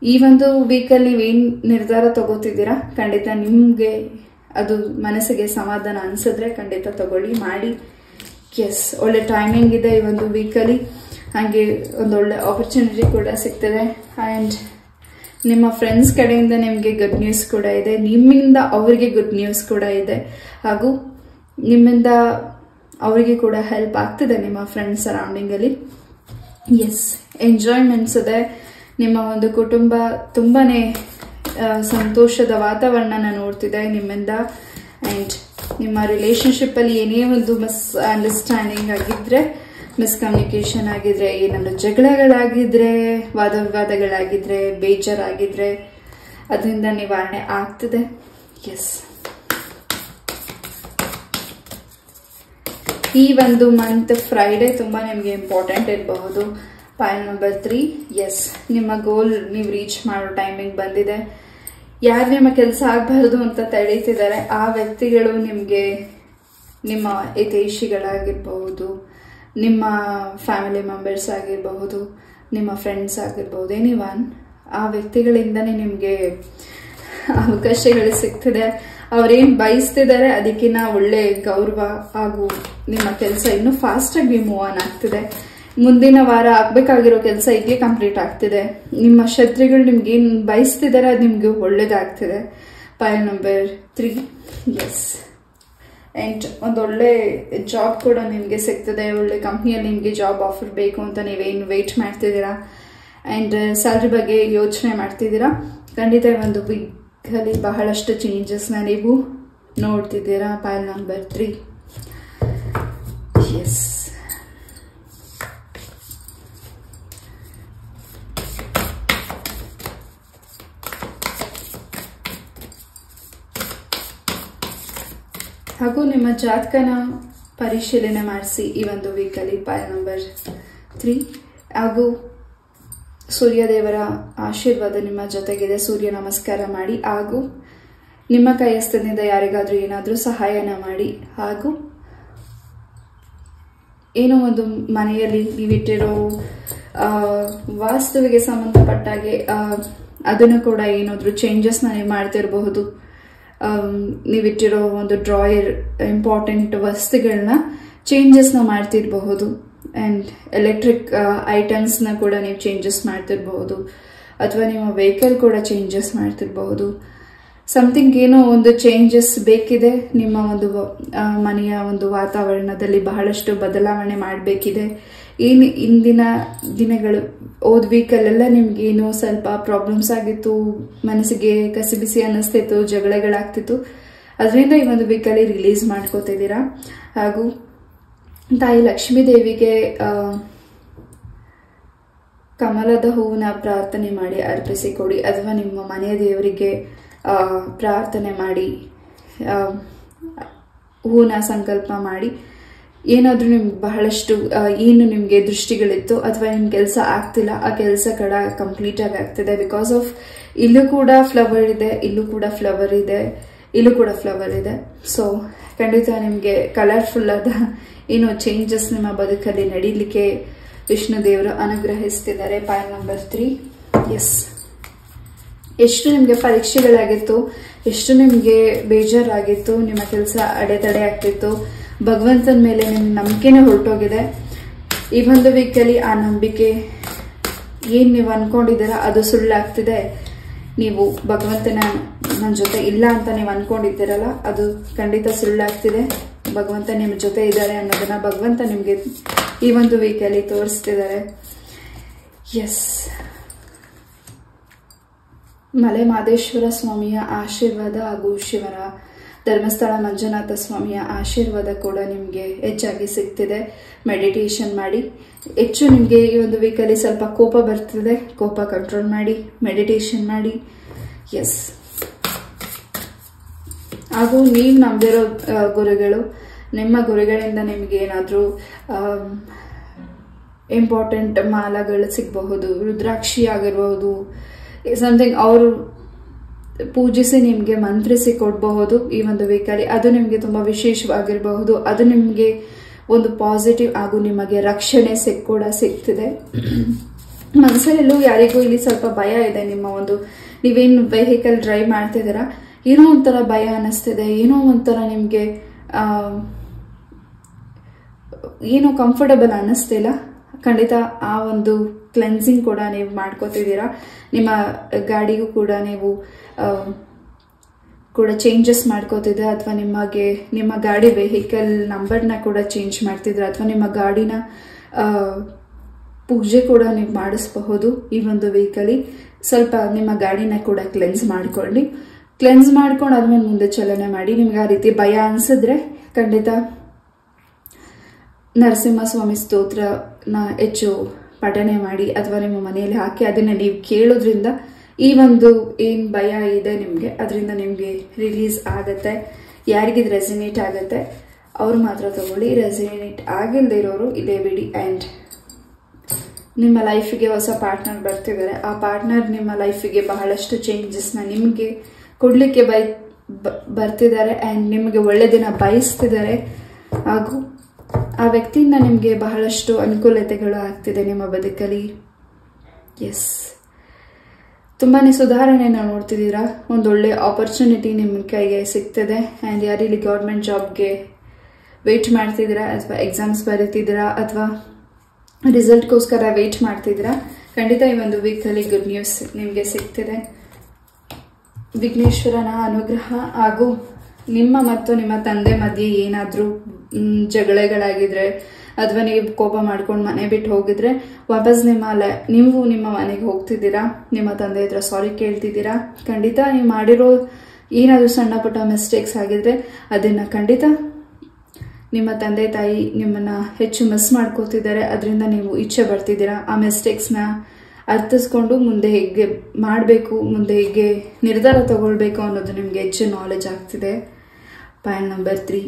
ಈ ಒಂದು ವೀಕಲ್ಲಿ ನೀವೇನ್ ನಿರ್ಧಾರ ತಗೋತಿದ್ದೀರಾ ಖಂಡಿತ ನಿಮ್ಗೆ ಅದು ಮನಸ್ಸಿಗೆ ಸಮಾಧಾನ ಅನ್ಸಿದ್ರೆ ಖಂಡಿತ ತಗೊಳ್ಳಿ, ಮಾಡಿ. ಎಸ್, ಒಳ್ಳೆ ಟೈಮಿಂಗ್ ಇದೆ ಈ ಒಂದು ವೀಕಲ್ಲಿ. ಹಾಗೆ ಒಂದೊಳ್ಳೆ ಆಪರ್ಚುನಿಟಿ ಕೂಡ ಸಿಗ್ತದೆ. ಆ್ಯಂಡ್ ನಿಮ್ಮ ಫ್ರೆಂಡ್ಸ್ ಕಡೆಯಿಂದ ನಿಮಗೆ ಗುಡ್ ನ್ಯೂಸ್ ಕೂಡ ಇದೆ, ನಿಮ್ಮಿಂದ ಅವರಿಗೆ ಗುಡ್ ನ್ಯೂಸ್ ಕೂಡ ಇದೆ, ಹಾಗೂ ನಿಮ್ಮಿಂದ ಅವರಿಗೆ ಕೂಡ ಹೆಲ್ಪ್ ಆಗ್ತದೆ ನಿಮ್ಮ ಫ್ರೆಂಡ್ಸ್ ಸರೌಂಡಿಂಗಲ್ಲಿ. ಎಸ್, ಎಂಜಾಯ್ಮೆಂಟ್ಸ್ ಇದೆ. ನಿಮ್ಮ ಒಂದು ಕುಟುಂಬ ತುಂಬಾನೇ ಸಂತೋಷದ ವಾತಾವರಣನ ನೋಡ್ತಿದೆ ನಿಮ್ಮಿಂದ. ಆ್ಯಂಡ್ ನಿಮ್ಮ ರಿಲೇಶನ್ಶಿಪ್ ಅಲ್ಲಿ ಏನೇ ಒಂದು ಮಿಸ್ ಅಂಡರ್ಸ್ಟ್ಯಾಂಡಿಂಗ್ ಆಗಿದ್ರೆ, ಮಿಸ್ಕಮ್ಯುನಿಕೇಶನ್ ಆಗಿದ್ರೆ, ಏನಾದ್ರು ಜಗಳಗಳಾಗಿದ್ರೆ, ವಾದ ವಿವಾದಗಳಾಗಿದ್ರೆ, ಬೇಜಾರಾಗಿದ್ರೆ ಅದರಿಂದ ನಿವಾರಣೆ ಆಗ್ತದೆ. ಎಸ್, ಈ ಒಂದು ಮಂತ್ ಫ್ರೈಡೆ ತುಂಬಾ ನಿಮ್ಗೆ ಇಂಪಾರ್ಟೆಂಟ್ ಇರಬಹುದು. ಪಾಯಿಂಟ್ ನಂಬರ್ 3, ಎಸ್, ನಿಮ್ಮ ಗೋಲ್ ನೀವು ರೀಚ್ ಮಾಡೋ ಟೈಮಿಂಗ್ ಬಂದಿದೆ. ಯಾರು ನಿಮ್ಮ ಕೆಲಸ ಆಗಬಾರ್ದು ಅಂತ ತಡೀತಿದ್ದಾರೆ ಆ ವ್ಯಕ್ತಿಗಳು ನಿಮಗೆ ನಿಮ್ಮ ಹಿತೈಷಿಗಳಾಗಿರಬಹುದು, ನಿಮ್ಮ ಫ್ಯಾಮಿಲಿ ಮೆಂಬರ್ಸ್ ಆಗಿರಬಹುದು, ನಿಮ್ಮ ಫ್ರೆಂಡ್ಸ್ ಆಗಿರಬಹುದು, ಎನಿವನ್, ಆ ವ್ಯಕ್ತಿಗಳಿಂದನೇ ನಿಮಗೆ ಅವಕಾಶಗಳು ಸಿಗ್ತಿದೆ. ಅವ್ರೇನ್ ಬಯಸ್ತಿದ್ದಾರೆ ಅದಕ್ಕಿಂತ ಒಳ್ಳೆ ಗೌರವ ಹಾಗೂ ನಿಮ್ಮ ಕೆಲಸ ಇನ್ನೂ ಫಾಸ್ಟ್ ಆಗಿ ಮೂವ್ ಆನ್ ಆಗ್ತಿದೆ. ಮುಂದಿನ ವಾರ ಆಗ್ಬೇಕಾಗಿರೋ ಕೆಲಸ ಈಗಲೇ ಕಂಪ್ಲೀಟ್ ಆಗ್ತಿದೆ. ನಿಮ್ಮ ಶತ್ರುಗಳು ನಿಮ್ಗೆ ಏನ್ ಬಯಸ್ತಿದ್ದಾರೆ ಅದು ನಿಮ್ಗೆ ಒಳ್ಳೇದಾಗ್ತಿದೆ. ಪಾಯಿಂಟ್ ನಂಬರ್ 3, ಎಸ್, ಅಂಡ್ ಒಂದೊಳ್ಳೆ ಜಾಬ್ ಕೂಡ ನಿಮ್ಗೆ ಸಿಗ್ತದೆ. ಒಳ್ಳೆ ಕಂಪ್ನಿಯಲ್ಲಿ ನಿಮ್ಗೆ ಜಾಬ್ ಆಫರ್ ಬೇಕು ಅಂತ ನೀವೇನು ವೇಟ್ ಮಾಡ್ತಿದ್ದೀರಾ ಅಂಡ್ ಸ್ಯಾಲ್ರಿ ಬಗ್ಗೆ ಯೋಚನೆ ಮಾಡ್ತಿದ್ದೀರಾ, ಖಂಡಿತ ಒಂದು ವೀಕಲ್ಲಿ ಬಹಳಷ್ಟು ಚೇಂಜಸ್ನ ನೀವು ನೋಡ್ತಿದ್ದೀರಾ. Point number 3, yes. ಹಾಗೂ ನಿಮ್ಮ ಜಾತಕನ ಪರಿಶೀಲನೆ ಮಾಡಿಸಿ ಈ ಒಂದು ವೀಕಲ್ಲಿ. ಪಾಯಿಂಟ್ ನಂಬರ್ 3, ಹಾಗೂ ಸೂರ್ಯದೇವರ ಆಶೀರ್ವಾದ ನಿಮ್ಮ ಜೊತೆಗಿದೆ. ಸೂರ್ಯ ನಮಸ್ಕಾರ ಮಾಡಿ, ಹಾಗೂ ನಿಮ್ಮ ಕೈಯಸ್ಥದಿಂದ ಯಾರಿಗಾದ್ರೂ ಏನಾದ್ರೂ ಸಹಾಯನ ಮಾಡಿ, ಹಾಗೂ ಏನೋ ಒಂದು ಮನೆಯಲ್ಲಿ ನೀವಿಟ್ಟಿರೋ ವಾಸ್ತುವಿಗೆ ಸಂಬಂಧಪಟ್ಟಾಗೆ ಅದನ್ನು ಕೂಡ ಏನಾದ್ರೂ ಚೇಂಜಸ್ನ ನೀವು ಮಾಡ್ತಿರಬಹುದು. ನೀವಿಟ್ಟಿರೋ ಒಂದು ಡ್ರಾಯರ್ ಇಂಪಾರ್ಟೆಂಟ್ ವಸ್ತುಗಳನ್ನ ಚೇಂಜಸ್ನ ಮಾಡ್ತಿರಬಹುದು. ಆ್ಯಂಡ್ ಎಲೆಕ್ಟ್ರಿಕ್ ಐಟಮ್ಸ್ನ ಕೂಡ ನೀವು ಚೇಂಜಸ್ ಮಾಡ್ತಿರಬಹುದು, ಅಥವಾ ನಿಮ್ಮ ವೆಹಿಕಲ್ ಕೂಡ ಚೇಂಜಸ್ ಮಾಡ್ತಿರಬಹುದು. ಸಮಥಿಂಗ್ ಏನೋ ಒಂದು ಚೇಂಜಸ್ ಬೇಕಿದೆ. ನಿಮ್ಮ ಒಂದು ಮನೆಯ ಒಂದು ವಾತಾವರಣದಲ್ಲಿ ಬಹಳಷ್ಟು ಬದಲಾವಣೆ ಮಾಡಬೇಕಿದೆ. ಏನು ಇಂದಿನ ದಿನಗಳು ಓದ್ ವೀಕಲ್ಲೆಲ್ಲ ನಿಮ್ಗೇನೋ ಸ್ವಲ್ಪ ಪ್ರಾಬ್ಲಮ್ಸ್ ಆಗಿತ್ತು, ಮನಸ್ಸಿಗೆ ಕಸಿಬಿಸಿ ಅನ್ನಿಸ್ತಿತ್ತು, ಜಗಳಗಳಾಗ್ತಿತ್ತು, ಅದರಿಂದ ಈ ಒಂದು ವೀಕಲ್ಲಿ ರಿಲೀಸ್ ಮಾಡ್ಕೋತಿದ್ದೀರಾ. ಹಾಗೂ ತಾಯಿ ಲಕ್ಷ್ಮೀ ದೇವಿಗೆ ಕಮಲದ ಹೂವನ್ನ ಪ್ರಾರ್ಥನೆ ಮಾಡಿ ಅರ್ಪಿಸಿ ಕೊಡಿ, ಅಥವಾ ನಿಮ್ಮ ಮನೆಯ ದೇವರಿಗೆ ಪ್ರಾರ್ಥನೆ ಮಾಡಿ ಹೂವನ್ನ ಸಂಕಲ್ಪ ಮಾಡಿ. ಏನಾದ್ರೂ ನಿಮ್ಗೆ ಬಹಳಷ್ಟು ಏನು ನಿಮ್ಗೆ ದೃಷ್ಟಿಗಳಿತ್ತು ಅಥವಾ ನಿಮ್ ಕೆಲಸ ಆಗ್ತಿಲ್ಲ, ಆ ಕೆಲಸ ಕಡ ಕಂಪ್ಲೀಟ್ ಆಗಿ ಆಗ್ತಿದೆ. ಬಿಕಾಸ್ ಆಫ್ ಇಲ್ಲೂ ಕೂಡ ಫ್ಲವರ್ ಇದೆ, ಇಲ್ಲೂ ಕೂಡ ಫ್ಲವರ್ ಇದೆ, ಇಲ್ಲೂ ಕೂಡ ಫ್ಲವರ್ ಇದೆ. ಸೊ ಖಂಡಿತ ನಿಮ್ಗೆ ಕಲರ್ಫುಲ್ ಆದ ಏನೋ ಚೇಂಜಸ್ ನಿಮ್ಮ ಬದುಕಲ್ಲಿ ನಡೀಲಿಕ್ಕೆ ವಿಷ್ಣು ದೇವರು ಅನುಗ್ರಹಿಸ್ತಿದ್ದಾರೆ. Point number 3, S. ಎಷ್ಟು ನಿಮ್ಗೆ ಪರೀಕ್ಷೆಗಳಾಗಿತ್ತು, ಎಷ್ಟು ನಿಮ್ಗೆ ಬೇಜಾರಾಗಿತ್ತು, ನಿಮ್ಮ ಕೆಲಸ ಅಡೆತಡೆ ಆಗ್ತಿತ್ತು, ಭಗವಂತನ ಮೇಲೆ ನಿಮ್ಮ ನಂಬಿಕೆನೇ ಹೊರಟೋಗಿದೆ. ಈ ಒಂದು ವೀಕಲ್ಲಿ ಆ ನಂಬಿಕೆ ಏನ್ ನೀವು ಅನ್ಕೊಂಡಿದ್ದೀರಾ ಅದು ಸುಳ್ಳಾಗ್ತಿದೆ. ನೀವು ಭಗವಂತನ ನನ್ನ ಜೊತೆ ಇಲ್ಲ ಅಂತ ನೀವು ಅನ್ಕೊಂಡಿದ್ದೀರಲ್ಲ ಅದು ಖಂಡಿತ ಸುಳ್ಳಾಗ್ತಿದೆ. ಭಗವಂತ ನಿಮ್ಮ ಜೊತೆ ಇದ್ದಾರೆ ಅನ್ನೋದನ್ನ ಭಗವಂತ ನಿಮ್ಗೆ ಈ ಒಂದು ವೀಕಲ್ಲಿ ತೋರಿಸ್ತಿದ್ದಾರೆ. ಎಸ್. ಮಲೆ ಮಹದೇಶ್ವರ ಸ್ವಾಮಿಯ ಆಶೀರ್ವಾದ ಹಾಗೂ ಶಿವನ ಧರ್ಮಸ್ಥಳ ಮಂಜುನಾಥ ಸ್ವಾಮಿಯ ಆಶೀರ್ವಾದ ಕೂಡ ನಿಮಗೆ ಹೆಚ್ಚಾಗಿ ಸಿಗ್ತಿದೆ. ಮೆಡಿಟೇಷನ್ ಮಾಡಿ. ಹೆಚ್ಚು ನಿಮಗೆ ಈ ಒಂದು ವೀಕಲ್ಲಿ ಸ್ವಲ್ಪ ಕೋಪ ಬರ್ತಿದೆ, ಕೋಪ ಕಂಟ್ರೋಲ್ ಮಾಡಿ, ಮೆಡಿಟೇಷನ್ ಮಾಡಿ. ಎಸ್. ಹಾಗೂ ನೀವು ನಂಬಿರೋ ಗುರುಗಳು, ನಿಮ್ಮ ಗುರುಗಳಿಂದ ನಿಮ್ಗೆ ಏನಾದರೂ ಇಂಪಾರ್ಟೆಂಟ್ ಮಾಲಗಳು ಸಿಗಬಹುದು, ರುದ್ರಾಕ್ಷಿ ಆಗಿರಬಹುದು, ಸಮಥಿಂಗ್ ಅವರು ಪೂಜಿಸಿ ನಿಮಗೆ ಮಂತ್ರಿಸಿ ಕೊಡಬಹುದು ಈ ಒಂದು ವೀಕಲ್ಲಿ. ಅದು ನಿಮಗೆ ತುಂಬಾ ವಿಶೇಷವಾಗಿರಬಹುದು. ಅದು ನಿಮಗೆ ಒಂದು ಪಾಸಿಟಿವ್ ಹಾಗೂ ನಿಮಗೆ ರಕ್ಷಣೆ ಕೂಡ ಸಿಗ್ತಿದೆ. ಮನಸ್ಸಲ್ಲೂ ಯಾರಿಗೂ ಇಲ್ಲಿ ಸ್ವಲ್ಪ ಭಯ ಇದೆ. ನಿಮ್ಮ ಒಂದು ನೀವೇನು ವೆಹಿಕಲ್ ಡ್ರೈವ್ ಮಾಡ್ತಿದ್ದೀರಾ, ಏನೋ ಒಂಥರ ಭಯ ಅನ್ನಿಸ್ತಿದೆ, ಏನೋ ಒಂಥರ ನಿಮಗೆ ಏನೋ ಕಂಫರ್ಟಬಲ್ ಅನ್ನಿಸ್ತಿಲ್ಲ. ಖಂಡಿತ ಆ ಒಂದು ಕ್ಲೆನ್ಸಿಂಗ್ ಕೂಡ ನೀವು ಮಾಡ್ಕೋತಿದ್ದೀರಾ. ನಿಮ್ಮ ಗಾಡಿಗೂ ಕೂಡ ನೀವು ಕೂಡ ಚೇಂಜಸ್ ಮಾಡ್ಕೋತಿದ್ದೀರಾ, ಅಥವಾ ನಿಮ್ಮ ಗಾಡಿ ವೆಹಿಕಲ್ ನಂಬರ್ನ ಕೂಡ ಚೇಂಜ್ ಮಾಡ್ತಿದ್ದೀರಾ, ಅಥವಾ ನಿಮ್ಮ ಗಾಡಿನ ಪೂಜೆ ಕೂಡ ನೀವು ಮಾಡಿಸಬಹುದು ಈ ಒಂದು ವೀಕಲ್ಲಿ. ಸ್ವಲ್ಪ ನಿಮ್ಮ ಗಾಡಿನ ಕೂಡ ಕ್ಲೆನ್ಸ್ ಮಾಡ್ಕೊಂಡು ಆದ್ಮೇಲೆ ಮುಂದೆ ಚಲನೆ ಮಾಡಿ. ನಿಮ್ಗೆ ಆ ರೀತಿ ಭಯ ಅನ್ಸಿದ್ರೆ ಖಂಡಿತ ನರಸಿಂಹಸ್ವಾಮಿ ಸ್ತೋತ್ರನ ಹೆಚ್ಚು ಪಠನೆ ಮಾಡಿ, ಅಥವಾ ನಿಮ್ಮ ಮನೆಯಲ್ಲಿ ಹಾಕಿ ಅದನ್ನ ನೀವು ಕೇಳೋದ್ರಿಂದ ಈ ಒಂದು ಏನ್ ಭಯ ಇದೆ ನಿಮ್ಗೆ ಅದರಿಂದ ನಿಮ್ಗೆ ರಿಲೀಸ್ ಆಗತ್ತೆ. ಯಾರಿಗಿದ್ ರೆಸಿನೇಟ್ ಆಗತ್ತೆ ಅವ್ರು ಮಾತ್ರ ತಗೊಳ್ಳಿ, ರೆಸಿನೇಟ್ ಆಗಿಲ್ಲದೆ ಇರೋರು ಇದೇ ಬಿಡಿ. ಅಂಡ್ ನಿಮ್ಮ ಲೈಫಿಗೆ ಹೊಸ ಪಾರ್ಟ್ನರ್ ಬರ್ತಿದ್ದಾರೆ. ಆ ಪಾರ್ಟ್ನರ್ ನಿಮ್ಮ ಲೈಫಿಗೆ ಬಹಳಷ್ಟು ಚೇಂಜಸ್ನ ನಿಮಗೆ ಕೊಡ್ಲಿಕ್ಕೆ ಬರ್ತಿದ್ದಾರೆ ಅಂಡ್ ನಿಮಗೆ ಒಳ್ಳೆ ದಿನ ಬಯಸ್ತಿದ್ದಾರೆ. ಹಾಗೂ ಆ ವ್ಯಕ್ತಿಯಿಂದ ನಿಮಗೆ ಬಹಳಷ್ಟು ಅನುಕೂಲತೆಗಳು ಆಗ್ತಿದೆ ನಿಮ್ಮ ಬದುಕಲ್ಲಿ. ಎಸ್, ತುಂಬಾನೇ ಸುಧಾರಣೆನ ನೋಡ್ತಿದ್ದೀರಾ. ಒಂದೊಳ್ಳೆ ಆಪರ್ಚುನಿಟಿ ನಿಮ್ಮ ಕೈಗೆ ಸಿಗ್ತದೆ. ಆ್ಯಂಡ್ ಯಾರಿಲ್ಲಿ ಗೌರ್ಮೆಂಟ್ ಜಾಬ್ಗೆ ವೆಯ್ಟ್ ಮಾಡ್ತಿದ್ದೀರಾ, ಅಥವಾ ಎಕ್ಸಾಮ್ಸ್ ಬರೀತಿದ್ದೀರಾ, ಅಥವಾ ರಿಸಲ್ಟ್ಗೋಸ್ಕರ ವೆಯ್ಟ್ ಮಾಡ್ತಿದ್ದೀರಾ, ಖಂಡಿತ ಈ ಒಂದು ವೀಕಲ್ಲಿ ಗುಡ್ ನ್ಯೂಸ್ ನಿಮಗೆ ಸಿಗ್ತಿದೆ. ವಿಘ್ನೇಶ್ವರನ ಅನುಗ್ರಹ ಹಾಗೂ ನಿಮ್ಮ ಮತ್ತು ನಿಮ್ಮ ತಂದೆ ಮಧ್ಯೆ ಏನಾದರೂ ಜಗಳಗಳಾಗಿದ್ರೆ, ಅಥವಾ ನೀವು ಕೋಪ ಮಾಡ್ಕೊಂಡು ಮನೆ ಬಿಟ್ಟು ಹೋಗಿದ್ರೆ ವಾಪಸ್ ನೀವು ನಿಮ್ಮ ಮನೆಗೆ ಹೋಗ್ತಿದ್ದೀರಾ, ನಿಮ್ಮ ತಂದೆ ಹತ್ರ ಸಾರಿ ಕೇಳ್ತಿದ್ದೀರಾ. ಖಂಡಿತ ನೀವು ಮಾಡಿರೋ ಏನಾದರೂ ಸಣ್ಣ ಪುಟ್ಟ ಮಿಸ್ಟೇಕ್ಸ್ ಆಗಿದ್ರೆ ಅದನ್ನ ಖಂಡಿತ ನಿಮ್ಮ ತಂದೆ ತಾಯಿ ನಿಮ್ಮನ್ನ ಹೆಚ್ಚು ಮಿಸ್ ಮಾಡ್ಕೋತಿದ್ದಾರೆ, ಅದರಿಂದ ನೀವು ಇಚ್ಛೆ ಬರ್ತಿದ್ದೀರಾ. ಆ ಮಿಸ್ಟೇಕ್ಸ್ನ ಅರ್ಥಿಸ್ಕೊಂಡು ಮುಂದೆ ಹೇಗೆ ಮಾಡಬೇಕು, ಮುಂದೆ ಹೇಗೆ ನಿರ್ಧಾರ ತಗೊಳ್ಬೇಕು ಅನ್ನೋದು ನಿಮಗೆ ಹೆಚ್ಚು ನಾಲೆಜ್ ಆಗ್ತಿದೆ. ಪಾಯಿಂಟ್ ನಂಬರ್ 3,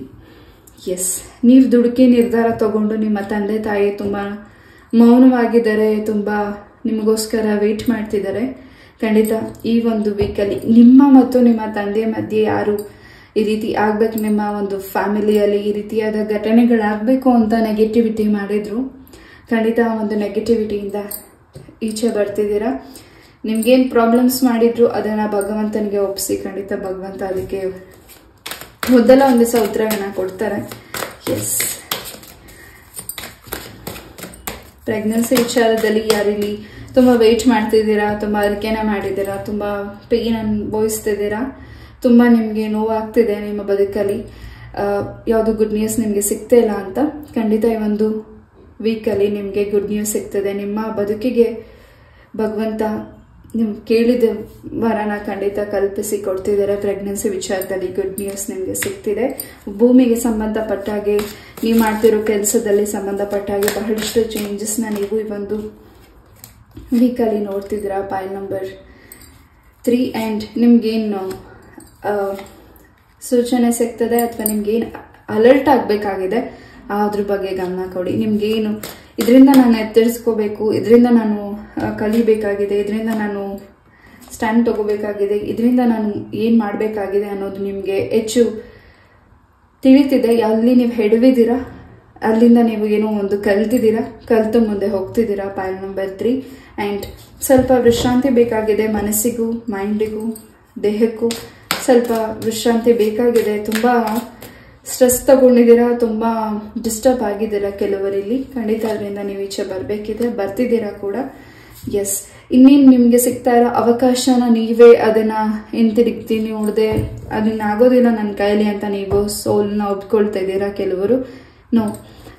ಎಸ್, ನೀವು ದುಡುಕಿ ನಿರ್ಧಾರ ತಗೊಂಡು ನಿಮ್ಮ ತಂದೆ ತಾಯಿ ತುಂಬ ಮೌನವಾಗಿದ್ದಾರೆ, ತುಂಬ ನಿಮಗೋಸ್ಕರ ವೆಯ್ಟ್ ಮಾಡ್ತಿದ್ದಾರೆ. ಖಂಡಿತ ಈ ಒಂದು ವೀಕಲ್ಲಿ ನಿಮ್ಮ ಮತ್ತು ನಿಮ್ಮ ತಂದೆ ಮಧ್ಯೆ ಯಾರು ಈ ರೀತಿ ಆಗ್ಬೇಕು, ನಿಮ್ಮ ಒಂದು ಫ್ಯಾಮಿಲಿಯಲ್ಲಿ ಈ ರೀತಿಯಾದ ಘಟನೆಗಳಾಗಬೇಕು ಅಂತ ನೆಗೆಟಿವಿಟಿ ಮಾಡಿದ್ರು, ಖಂಡಿತ ಒಂದು ನೆಗೆಟಿವಿಟಿಯಿಂದ ಈಚೆ ಬರ್ತಿದ್ದೀರಾ. ನಿಮ್ಗೇನು ಪ್ರಾಬ್ಲಮ್ಸ್ ಮಾಡಿದ್ರು ಅದನ್ನ ಭಗವಂತನಿಗೆ ಒಪ್ಪಿಸಿ, ಖಂಡಿತ ಭಗವಂತ ಅದಕ್ಕೆ ಮೊದಲ ಒಂದು ಉತ್ತರವನ್ನ ಕೊಡ್ತಾರೆ. ಎಸ್, ಪ್ರೆಗ್ನೆನ್ಸಿ ವಿಚಾರದಲ್ಲಿ ಯಾರಿಲ್ಲಿ ತುಂಬ ವೆಯ್ಟ್ ಮಾಡ್ತಿದ್ದೀರಾ, ತುಂಬ ಅರಿಕೆನ ಮಾಡಿದ್ದೀರಾ, ತುಂಬ ಪೇನ್ ಅನುಭವಿಸ್ತಿದ್ದೀರಾ, ತುಂಬ ನಿಮಗೆ ನೋವಾಗ್ತಿದೆ ನಿಮ್ಮ ಬದುಕಲ್ಲಿ, ಯಾವುದು ಗುಡ್ ನ್ಯೂಸ್ ನಿಮಗೆ ಸಿಗ್ತಾ ಇಲ್ಲ ಅಂತ, ಖಂಡಿತ ಈ ಒಂದು ವೀಕಲ್ಲಿ ನಿಮಗೆ ಗುಡ್ ನ್ಯೂಸ್ ಸಿಗ್ತದೆ. ನಿಮ್ಮ ಬದುಕಿಗೆ ಭಗವಂತ ನೀವು ಕೇಳಿದ ವರನ ಖಂಡಿತ ಕಲ್ಪಿಸಿ ಕೊಡ್ತಿದ್ದಾರೆ. ಪ್ರೆಗ್ನೆನ್ಸಿ ವಿಚಾರದಲ್ಲಿ ಗುಡ್ ನ್ಯೂಸ್ ನಿಮಗೆ ಸಿಗ್ತಿದೆ. ಭೂಮಿಗೆ ಸಂಬಂಧಪಟ್ಟ ಹಾಗೆ, ನೀವು ಮಾಡ್ತಿರೋ ಕೆಲಸದಲ್ಲಿ ಸಂಬಂಧಪಟ್ಟ ಹಾಗೆ ಬಹಳಷ್ಟು ಚೇಂಜಸ್ನ ನೀವು ಈ ಒಂದು ವೀಕಲ್ಲಿ ನೋಡ್ತಿದ್ದೀರಾ. ಪಾಯಿಂಟ್ ನಂಬರ್ 3, ಆ್ಯಂಡ್ ನಿಮ್ಗೇನು ಸೂಚನೆ ಸಿಗ್ತದೆ ಅಥವಾ ನಿಮ್ಗೇನು ಅಲರ್ಟ್ ಆಗಬೇಕಾಗಿದೆ ಅದ್ರ ಬಗ್ಗೆ ಗಮನ ಕೊಡಿ. ನಿಮ್ಗೇನು ಇದರಿಂದ ನಾನು ಎತ್ತರಿಸ್ಕೋಬೇಕು, ಇದರಿಂದ ನಾನು ಕಲಿಬೇಕಾಗಿದೆ, ಇದರಿಂದ ನಾನು ಸ್ಟ್ಯಾಂಡ್ ತಗೋಬೇಕಾಗಿದೆ, ಇದರಿಂದ ನಾನು ಏನು ಮಾಡಬೇಕಾಗಿದೆ ಅನ್ನೋದು ನಿಮಗೆ ಹೆಚ್ಚು ತಿಳಿತಿದೆ. ಅಲ್ಲಿ ನೀವು ಹೆಡವಿದ್ದೀರಾ, ಅಲ್ಲಿಂದ ನೀವು ಏನೋ ಒಂದು ಕಲಿತು ಮುಂದೆ ಹೋಗ್ತಿದ್ದೀರಾ. ಪಾಯಿಂಟ್ ನಂಬರ್ 3, ಆ್ಯಂಡ್ ಸ್ವಲ್ಪ ವಿಶ್ರಾಂತಿ ಬೇಕಾಗಿದೆ. ಮನಸ್ಸಿಗೂ ಮೈಂಡಿಗೂ ದೇಹಕ್ಕೂ ಸ್ವಲ್ಪ ವಿಶ್ರಾಂತಿ ಬೇಕಾಗಿದೆ. ತುಂಬ ಸ್ಟ್ರೆಸ್ ತಗೊಂಡಿದ್ದೀರಾ, ತುಂಬ ಡಿಸ್ಟರ್ಬ್ ಆಗಿದ್ದೀರಾ ಕೆಲವರಲ್ಲಿ, ಖಂಡಿತ ಅದರಿಂದ ನೀವು ಈಚೆ ಬರ್ತಿದ್ದೀರಾ ಕೂಡ. ಎಸ್, ಇನ್ನೇನು ನಿಮಗೆ ಸಿಗ್ತಾ ಇರೋ ಅವಕಾಶನ ನೀವೇ ಅದನ್ನ ಹಿಂತಿರುಗ್ತಿ ನೋಡದೆ ಅದನ್ನ ಆಗೋದಿಲ್ಲ ನನ್ನ ಕೈಲಿ ಅಂತ ನೀವು ಸೋಲ್ನ ಒಪ್ಕೊಳ್ತಾ ಇದ್ದೀರಾ ಕೆಲವರು.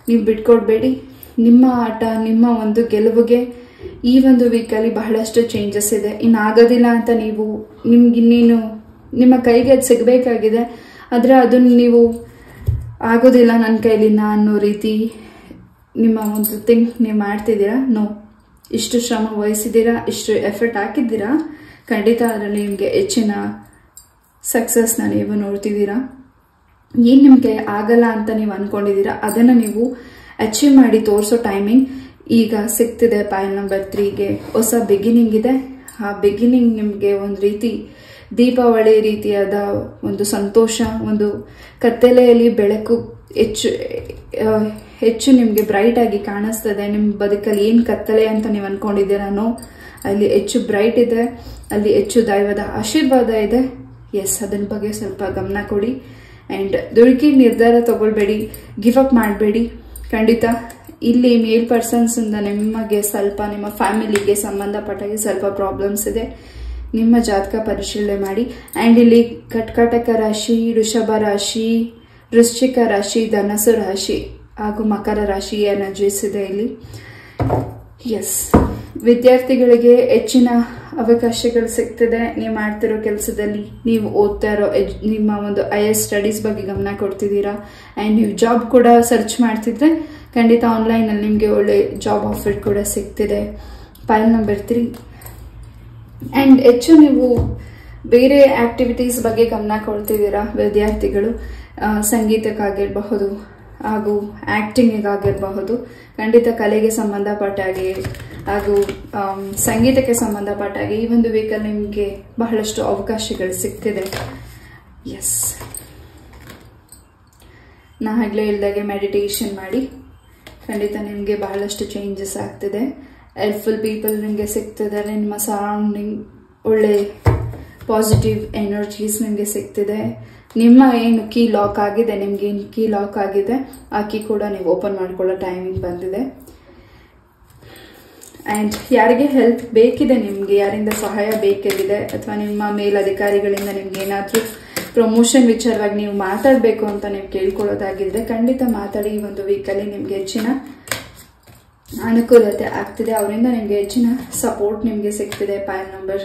ನೀವು ಬಿಟ್ಕೊಡ್ಬೇಡಿ. ನಿಮ್ಮ ಆಟ, ನಿಮ್ಮ ಒಂದು ಗೆಲುವಿಗೆ ಈ ಒಂದು ವೀಕಲ್ಲಿ ಬಹಳಷ್ಟು ಚೇಂಜಸ್ ಇದೆ. ಇನ್ನಾಗೋದಿಲ್ಲ ಅಂತ ನೀವು ನಿಮ್ಗಿನ್ನೇನು ನಿಮ್ಮ ಕೈಗೆ ಅದು ಸಿಗಬೇಕಾಗಿದೆ, ಆದರೆ ಅದನ್ನು ನೀವು ಆಗೋದಿಲ್ಲ ನನ್ನ ಕೈಲಿನ ಅನ್ನೋ ರೀತಿ ನಿಮ್ಮ ಒಂದು ಥಿಂಕ್ ನೀವು ಮಾಡ್ತಿದ್ದೀರಾ. ಇಷ್ಟು ಶ್ರಮ ವಹಿಸಿದ್ದೀರಾ, ಇಷ್ಟು ಎಫರ್ಟ್ ಹಾಕಿದ್ದೀರಾ, ಖಂಡಿತ ಅದರಲ್ಲಿ ನಿಮಗೆ ಹೆಚ್ಚಿನ ಸಕ್ಸಸ್ನ ನೀವು ನೋಡ್ತಿದ್ದೀರಾ. ಏನು ನಿಮಗೆ ಆಗಲ್ಲ ಅಂತ ನೀವು ಅನ್ಕೊಂಡಿದ್ದೀರಾ ಅದನ್ನು ನೀವು ಅಚೀವ್ ಮಾಡಿ ತೋರಿಸೋ ಟೈಮಿಂಗ್ ಈಗ ಸಿಗ್ತಿದೆ. ಪಾಯಲ್ ನಂಬರ್ 3ಗೆ ಹೊಸ ಬಿಗಿನಿಂಗ್ ಇದೆ. ಆ ಬಿಗಿನಿಂಗ್ ನಿಮಗೆ ಒಂದು ರೀತಿ ದೀಪಾವಳಿ ರೀತಿಯಾದ ಒಂದು ಸಂತೋಷ, ಒಂದು ಕತ್ತಲೆಯಲ್ಲಿ ಬೆಳಕು ಹೆಚ್ಚು ನಿಮಗೆ ಬ್ರೈಟ್ ಆಗಿ ಕಾಣಿಸ್ತದೆ. ನಿಮ್ಮ ಬದುಕಲ್ಲಿ ಏನು ಕತ್ತಲೆ ಅಂತ ನೀವು ಅನ್ಕೊಂಡಿದ್ದೀರಾನೋ ಅಲ್ಲಿ ಹೆಚ್ಚು ಬ್ರೈಟ್ ಇದೆ, ಅಲ್ಲಿ ಹೆಚ್ಚು ದೈವದ ಆಶೀರ್ವಾದ ಇದೆ. ಎಸ್, ಅದನ್ನ ಬಗ್ಗೆ ಸ್ವಲ್ಪ ಗಮನ ಕೊಡಿ. ಆ್ಯಂಡ್ ದುಡುಕಿ ನಿರ್ಧಾರ ತಗೊಳ್ಬೇಡಿ, ಗಿವ್ ಅಪ್ ಮಾಡಬೇಡಿ. ಖಂಡಿತ ಇಲ್ಲಿ ಮೇಲ್ ಪರ್ಸನ್ಸಿಂದ ನಿಮಗೆ ಸ್ವಲ್ಪ, ನಿಮ್ಮ ಫ್ಯಾಮಿಲಿಗೆ ಸಂಬಂಧಪಟ್ಟಾಗಿ ಸ್ವಲ್ಪ ಪ್ರಾಬ್ಲಮ್ಸ್ ಇದೆ. ನಿಮ್ಮ ಜಾತಕ ಪರಿಶೀಲನೆ ಮಾಡಿ. ಆ್ಯಂಡ್ ಇಲ್ಲಿ ಕರ್ಕಾಟಕ ರಾಶಿ, ವೃಷಭ ರಾಶಿ, ವೃಶ್ಚಿಕ ರಾಶಿ, ಧನಸ್ಸು ರಾಶಿ ಹಾಗೂ ಮಕರ ರಾಶಿ ಎನರ್ಜೀಸ್ ಇದೆ ಇಲ್ಲಿ. ಎಸ್, ವಿದ್ಯಾರ್ಥಿಗಳಿಗೆ ಹೆಚ್ಚಿನ ಅವಕಾಶಗಳು ಸಿಗ್ತಿದೆ. ನೀವು ಮಾಡ್ತಿರೋ ಕೆಲಸದಲ್ಲಿ, ನೀವು ಓದ್ತಾ ಇರೋ ನಿಮ್ಮ ಒಂದು ಹೈಯರ್ ಸ್ಟಡೀಸ್ ಬಗ್ಗೆ ಗಮನ ಕೊಡ್ತಿದ್ದೀರಾ. ಆ್ಯಂಡ್ ನೀವು ಜಾಬ್ ಕೂಡ ಸರ್ಚ್ ಮಾಡ್ತಿದ್ರೆ ಖಂಡಿತ ಆನ್ಲೈನಲ್ಲಿ ನಿಮಗೆ ಒಳ್ಳೆ ಜಾಬ್ ಆಫರ್ ಕೂಡ ಸಿಗ್ತಿದೆ. Pile number 3. ಆ್ಯಂಡ್ ಹೆಚ್ಚು ನೀವು ಬೇರೆ ಆಕ್ಟಿವಿಟೀಸ್ ಬಗ್ಗೆ ಗಮನ ಕೊಡ್ತಿದ್ದೀರಾ ವಿದ್ಯಾರ್ಥಿಗಳು. ಸಂಗೀತಕ್ಕಾಗಿರಬಹುದು ಹಾಗೂ ಆಕ್ಟಿಂಗಿಗಾಗಿರಬಹುದು. ಖಂಡಿತ ಕಲೆಗೆ ಸಂಬಂಧಪಟ್ಟಾಗೆ ಹಾಗೂ ಸಂಗೀತಕ್ಕೆ ಸಂಬಂಧಪಟ್ಟಾಗೆ ಈ ಒಂದು ವೀಕಲ್ಲಿ ನಿಮಗೆ ಬಹಳಷ್ಟು ಅವಕಾಶಗಳು ಸಿಗ್ತಿದೆ. ಎಸ್, ನಾ ಆಗಲೇ ಹೇಳಿದಾಗೆ ಮೆಡಿಟೇಷನ್ ಮಾಡಿ. ಖಂಡಿತ ನಿಮಗೆ ಬಹಳಷ್ಟು ಚೇಂಜಸ್ ಆಗ್ತಿದೆ. ಹೆಲ್ಪ್ಫುಲ್ ಪೀಪಲ್ ನಿಮಗೆ ಸಿಗ್ತಿದ್ದಾರೆ. ನಿಮ್ಮ ಸರೌಂಡಿಂಗ್ ಒಳ್ಳೆ ಪಾಸಿಟಿವ್ ಎನರ್ಜೀಸ್ ನಿಮಗೆ ಸಿಗ್ತಿದೆ. ನಿಮ್ಮ ಏನು ಕೀ ಲಾಕ್ ಆಗಿದೆ, ನಿಮ್ಗೆ ಏನು ಕೀ ಲಾಕ್ ಆಗಿದೆ ಆ ಕೀ ಕೂಡ ನೀವು ಓಪನ್ ಮಾಡ್ಕೊಳ್ಳೋ ಟೈಮಿಂಗ್ ಬಂದಿದೆ. ಆ್ಯಂಡ್ ಯಾರಿಗೆ ಹೆಲ್ಪ್ ಬೇಕಿದೆ, ನಿಮಗೆ ಯಾರಿಂದ ಸಹಾಯ ಬೇಕಿದೆ ಅಥವಾ ನಿಮ್ಮ ಮೇಲಧಿಕಾರಿಗಳಿಂದ ನಿಮ್ಗೆ ಏನಾದರೂ ಪ್ರಮೋಷನ್ ವಿಚಾರವಾಗಿ ನೀವು ಮಾತಾಡಬೇಕು ಅಂತ ನೀವು ಕೇಳ್ಕೊಳ್ಳೋದಾಗಿದ್ರೆ ಖಂಡಿತ ಮಾತಾಡಿ. ಈ ಒಂದು ವೀಕಲ್ಲಿ ನಿಮಗೆ ಹೆಚ್ಚಿನ ಅನುಕೂಲತೆ ಆಗ್ತಿದೆ. ಅವರಿಂದ ನಿಮಗೆ ಹೆಚ್ಚಿನ ಸಪೋರ್ಟ್ ನಿಮಗೆ ಸಿಗ್ತಿದೆ. Pile number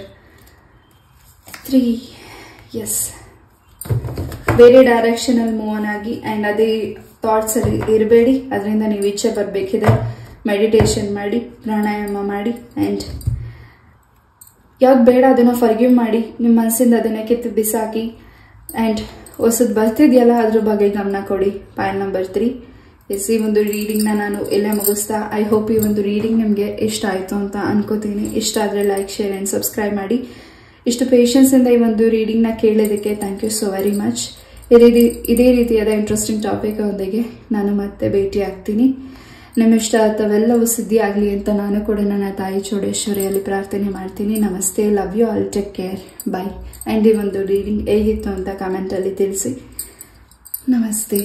3. ಎಸ್, ಬೇರೆ ಡೈರೆಕ್ಷನಲ್ಲಿ ಮೂವ್ ಆನ್ ಆಗಿ. ಆ್ಯಂಡ್ ಅದೇ ಥಾಟ್ಸ್ ಅಲ್ಲಿ ಇರಬೇಡಿ. ಅದರಿಂದ ನೀವು ಈಚೆ ಬರಬೇಕಿದೆ. ಮೆಡಿಟೇಷನ್ ಮಾಡಿ, ಪ್ರಾಣಾಯಾಮ ಮಾಡಿ. ಆ್ಯಂಡ್ ಯಾವ್ದು ಬೇಡ ಅದನ್ನು ಫರ್ಗಿವ್ ಮಾಡಿ. ನಿಮ್ಮ ಮನಸ್ಸಿಂದ ಅದನ್ನು ಕಿತ್ತು ಬಿಸಾಕಿ. ಆ್ಯಂಡ್ ಹೊಸದು ಬರ್ತಿದೆಯಲ್ಲ ಅದ್ರ ಬಗ್ಗೆ ಗಮನ ಕೊಡಿ. Pile number 3. ಎಸ್, ಈ ಒಂದು ರೀಡಿಂಗ್ನ ನಾನು ಎಲ್ಲೇ ಮುಗಿಸ್ತಾ. ಐ ಹೋಪ್ ಈ ಒಂದು ರೀಡಿಂಗ್ ನಿಮಗೆ ಇಷ್ಟ ಆಯಿತು ಅಂತ ಅನ್ಕೋತೀನಿ. ಇಷ್ಟ ಆದರೆ ಲೈಕ್, ಶೇರ್ ಆ್ಯಂಡ್ ಸಬ್ಸ್ಕ್ರೈಬ್ ಮಾಡಿ. ಇಷ್ಟು ಪೇಷನ್ಸಿಂದ ಈ ಒಂದು ರೀಡಿಂಗ್ನ ಕೇಳೋದಕ್ಕೆ thank you so very much. ಇದೇ ರೀತಿಯಾದ ಇಂಟ್ರೆಸ್ಟಿಂಗ್ ಟಾಪಿಕ್ ಒಂದಿಗೆ ನಾನು ಮತ್ತೆ ಭೇಟಿ ಆಗ್ತೀನಿ. ನಿಮ್ಮ ಇಷ್ಟ ಅಥವೆಲ್ಲವೂ ಸಿದ್ಧಿ ಆಗಲಿ ಅಂತ ನಾನು ಕೂಡ ನನ್ನ ತಾಯಿ ಚೌಡೇಶ್ವರಿಯಲ್ಲಿ ಪ್ರಾರ್ಥನೆ ಮಾಡ್ತೀನಿ. ನಮಸ್ತೆ, love you all, take care, bye. And ಈ ಒಂದು ರೀಡಿಂಗ್ ಹೇಗಿತ್ತು ಅಂತ ಕಮೆಂಟಲ್ಲಿ ತಿಳಿಸಿ. ನಮಸ್ತೆ.